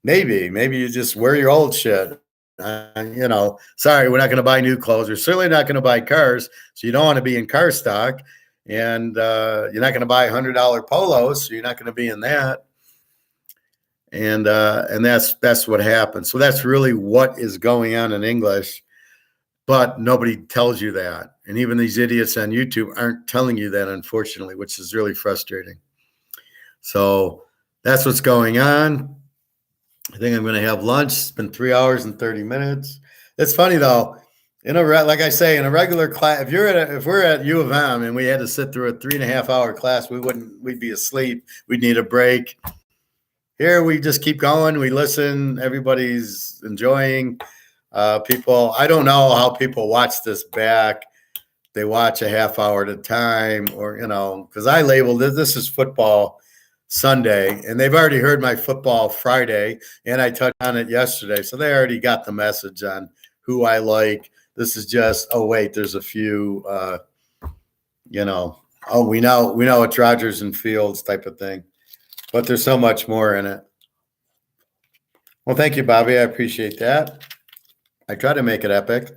S1: Maybe you just wear your old shit. Sorry, we're not going to buy new clothes. We're certainly not going to buy cars. So you don't want to be in car stock. And you're not going to buy $100 polos. So you're not going to be in that. And that's what happens. So that's really what is going on in English. But nobody tells you that. And even these idiots on YouTube aren't telling you that, unfortunately, which is really frustrating. So that's what's going on. I think I'm going to have lunch. It's been 3 hours and 30 minutes. It's funny though. Like I say, in a regular class, if we're at U of M and we had to sit through a 3.5 hour class, we'd be asleep. We'd need a break. Here we just keep going. We listen. Everybody's enjoying. People, I don't know how people watch this back. They watch a half hour at a time, or because I labeled it. This is football Sunday, and they've already heard my football Friday, and I touched on it yesterday, so they already got the message on who I like. This is just, there's a few, we know it's Rodgers and Fields type of thing, but there's so much more in it. Well, thank you, Bobby. I appreciate that. I try to make it epic.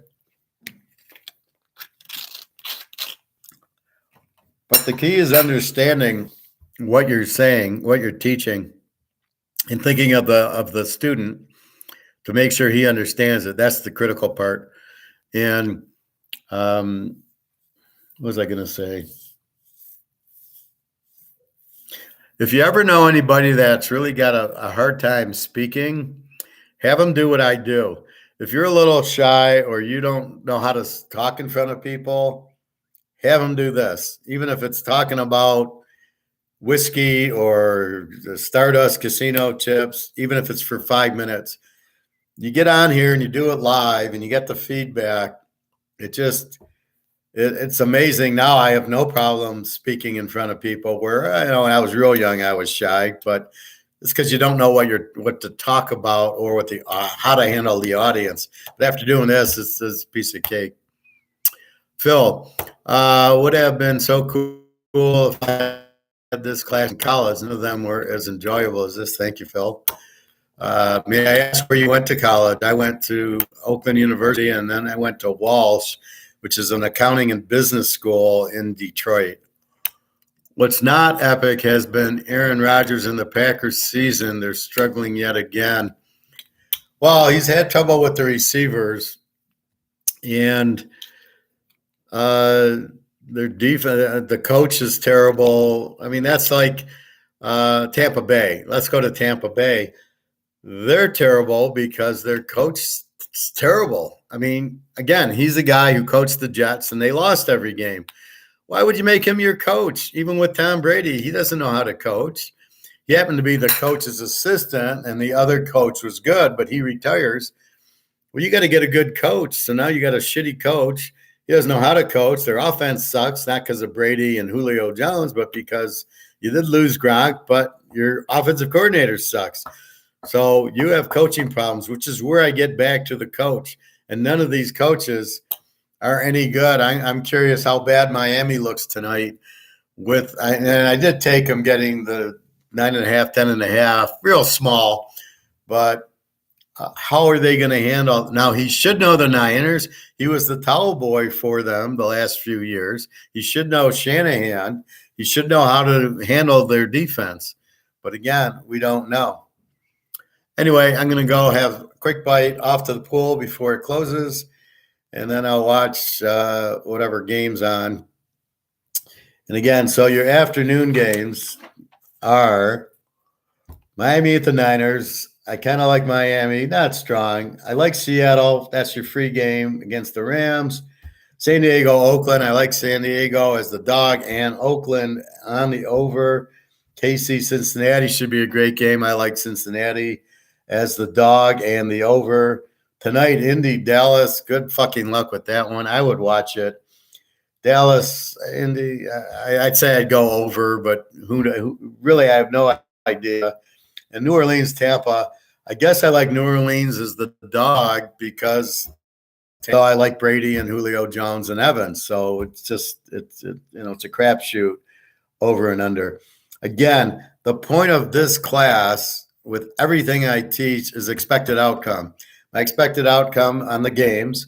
S1: But the key is understanding what you're saying, what you're teaching, and thinking of the student to make sure he understands it. That's the critical part. And what was I going to say? If you ever know anybody that's really got a hard time speaking, have them do what I do. If you're a little shy or you don't know how to talk in front of people, have them do this. Even if it's talking about whiskey or the Stardust casino chips, even if it's for 5 minutes, you get on here and you do it live and you get the feedback. It's amazing. Now I have no problem speaking in front of people where, when I was real young, I was shy, but it's because you don't know what to talk about or how to handle the audience. But after doing this, it's a piece of cake. Phil, would have been so cool if I had this class in college. None of them were as enjoyable as this. Thank you, Phil. May I ask where you went to college? I went to Oakland University, and then I went to Walsh, which is an accounting and business school in Detroit. What's not epic has been Aaron Rodgers and the Packers season. They're struggling yet again. Well, he's had trouble with the receivers, and their defense, the coach is terrible. I mean, that's like Tampa Bay. Let's go to Tampa Bay. They're terrible because their coach is terrible. I mean, again, he's the guy who coached the Jets, and they lost every game. Why would you make him your coach? Even with Tom Brady, he doesn't know how to coach. He happened to be the coach's assistant, and the other coach was good, but he retires. Well, you got to get a good coach. So now you got a shitty coach. He doesn't know how to coach. Their offense sucks, not because of Brady and Julio Jones, but because you did lose Gronk, but your offensive coordinator sucks. So you have coaching problems, which is where I get back to the coach. And none of these coaches are any good. I'm curious how bad Miami looks tonight. And I did take them getting the 9.5, 10.5, real small. But how are they going to handle? Now, he should know the Niners. He was the towel boy for them the last few years. He should know Shanahan. He should know how to handle their defense. But again, we don't know. Anyway, I'm going to go have a quick bite off to the pool before it closes, and then I'll watch whatever game's on. And again, so your afternoon games are Miami at the Niners. I kind of like Miami, not strong. I like Seattle. That's your free game against the Rams. San Diego, Oakland. I like San Diego as the dog and Oakland on the over. KC, Cincinnati should be a great game. I like Cincinnati as the dog and the over. Tonight, Indy, Dallas. Good fucking luck with that one. I would watch it. Dallas, Indy, I'd say I'd go over, but really I have no idea. And New Orleans, Tampa. I guess I like New Orleans as the dog because I like Brady and Julio Jones and Evans. So it's a crapshoot over and under. Again, the point of this class with everything I teach is expected outcome. My expected outcome on the games,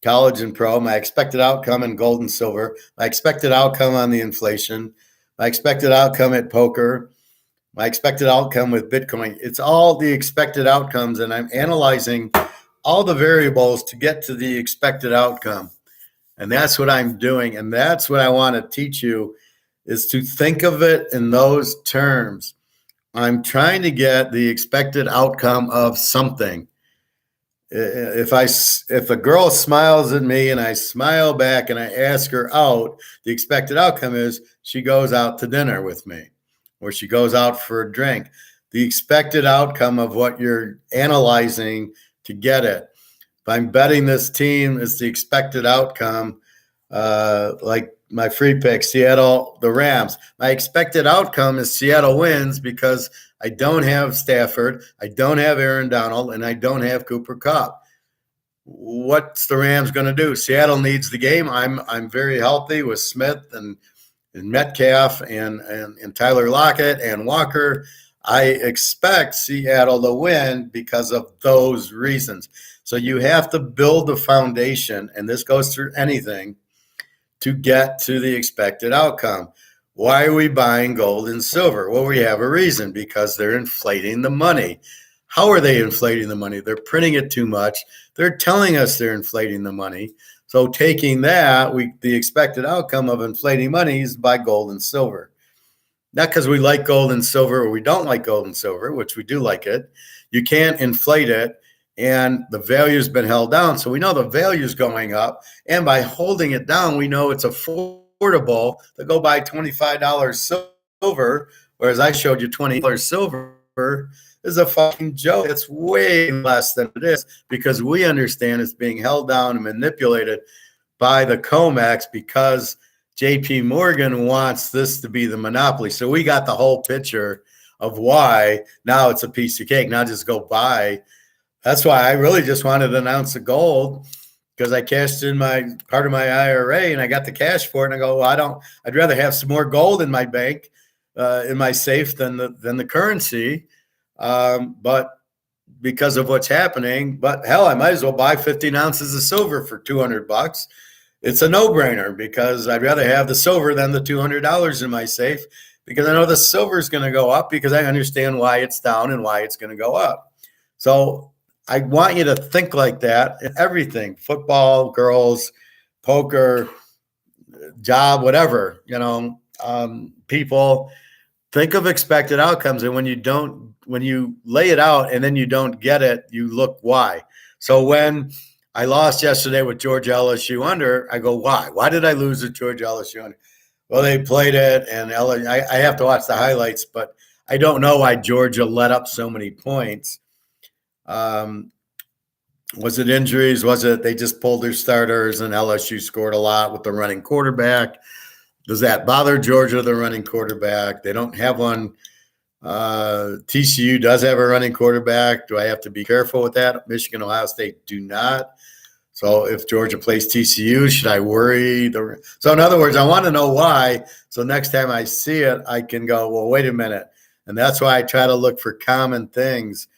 S1: college and pro, my expected outcome in gold and silver, my expected outcome on the inflation, my expected outcome at poker, my expected outcome with Bitcoin. It's all the expected outcomes, and I'm analyzing all the variables to get to the expected outcome. And that's what I'm doing, and that's what I want to teach you is to think of it in those terms. I'm trying to get the expected outcome of something. If a girl smiles at me and I smile back and I ask her out, the expected outcome is she goes out to dinner with me or she goes out for a drink. The expected outcome of what you're analyzing to get it. If I'm betting this team is the expected outcome, like my free pick, Seattle, the Rams. My expected outcome is Seattle wins because I don't have Stafford, I don't have Aaron Donald, and I don't have Cooper Kupp. What's the Rams going to do? Seattle needs the game. I'm very healthy with Smith and Metcalf and Tyler Lockett and Walker. I expect Seattle to win because of those reasons. So you have to build the foundation, and this goes through anything, to get to the expected outcome. Why are we buying gold and silver? Well, we have a reason, because they're inflating the money. How are they inflating the money? They're printing it too much. They're telling us they're inflating the money. So taking that, the expected outcome of inflating money is buy gold and silver. Not because we like gold and silver or we don't like gold and silver, which we do like it. You can't inflate it, and the value's been held down. So we know the value's going up, and by holding it down, we know it's affordable to go buy $25 silver, whereas I showed you $20 silver is a fucking joke. It's way less than it is, because we understand it's being held down and manipulated by the COMEX, because JP Morgan wants this to be the monopoly. So we got the whole picture of why now it's a piece of cake. Now just go buy. That's why I really just wanted to announce the gold, because I cashed in my part of my IRA and I got the cash for it. And I go, well, I'd rather have some more gold in my bank, in my safe than the currency. But because of what's happening, but hell, I might as well buy 15 ounces of silver for $200. It's a no-brainer, because I'd rather have the silver than the $200 in my safe, because I know the silver is going to go up, because I understand why it's down and why it's going to go up. So I want you to think like that in everything: football, girls, poker, job, whatever, people. Think of expected outcomes. And when you lay it out and then you don't get it, you look why. So when I lost yesterday with Georgia LSU under, I go, why? Why did I lose with Georgia LSU under? Well, they played it, and I have to watch the highlights, but I don't know why Georgia let up so many points. Was it injuries? Was it they just pulled their starters and LSU scored a lot with the running quarterback? Does that bother Georgia, the running quarterback? They don't have one. TCU does have a running quarterback. Do I have to be careful with that? Michigan, Ohio State do not. So if Georgia plays TCU, should I worry? So in other words, I want to know why. So next time I see it, I can go, well, wait a minute. And that's why I try to look for common things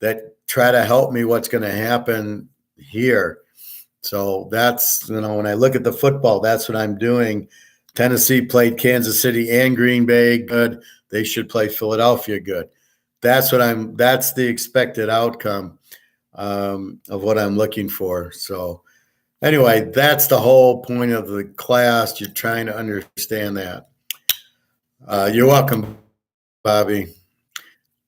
S1: that try to help me what's going to happen here. So that's, when I look at the football, that's what I'm doing. Tennessee played Kansas City and Green Bay good. They should play Philadelphia good. That's the expected outcome of what I'm looking for. So anyway, that's the whole point of the class. You're trying to understand that. You're welcome, Bobby.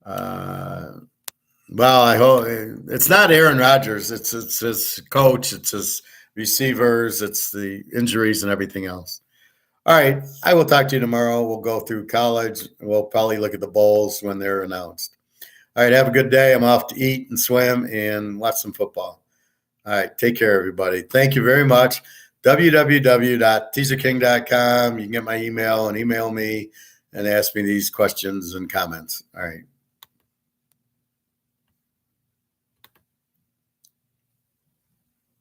S1: Well, I hope it's not Aaron Rodgers. It's his coach. It's his receivers. It's the injuries and everything else. All right. I will talk to you tomorrow. We'll go through college. We'll probably look at the bowls when they're announced. All right. Have a good day. I'm off to eat and swim and watch some football. All right. Take care, everybody. Thank you very much. www.teaserking.com. You can get my email and email me and ask me these questions and comments. All right.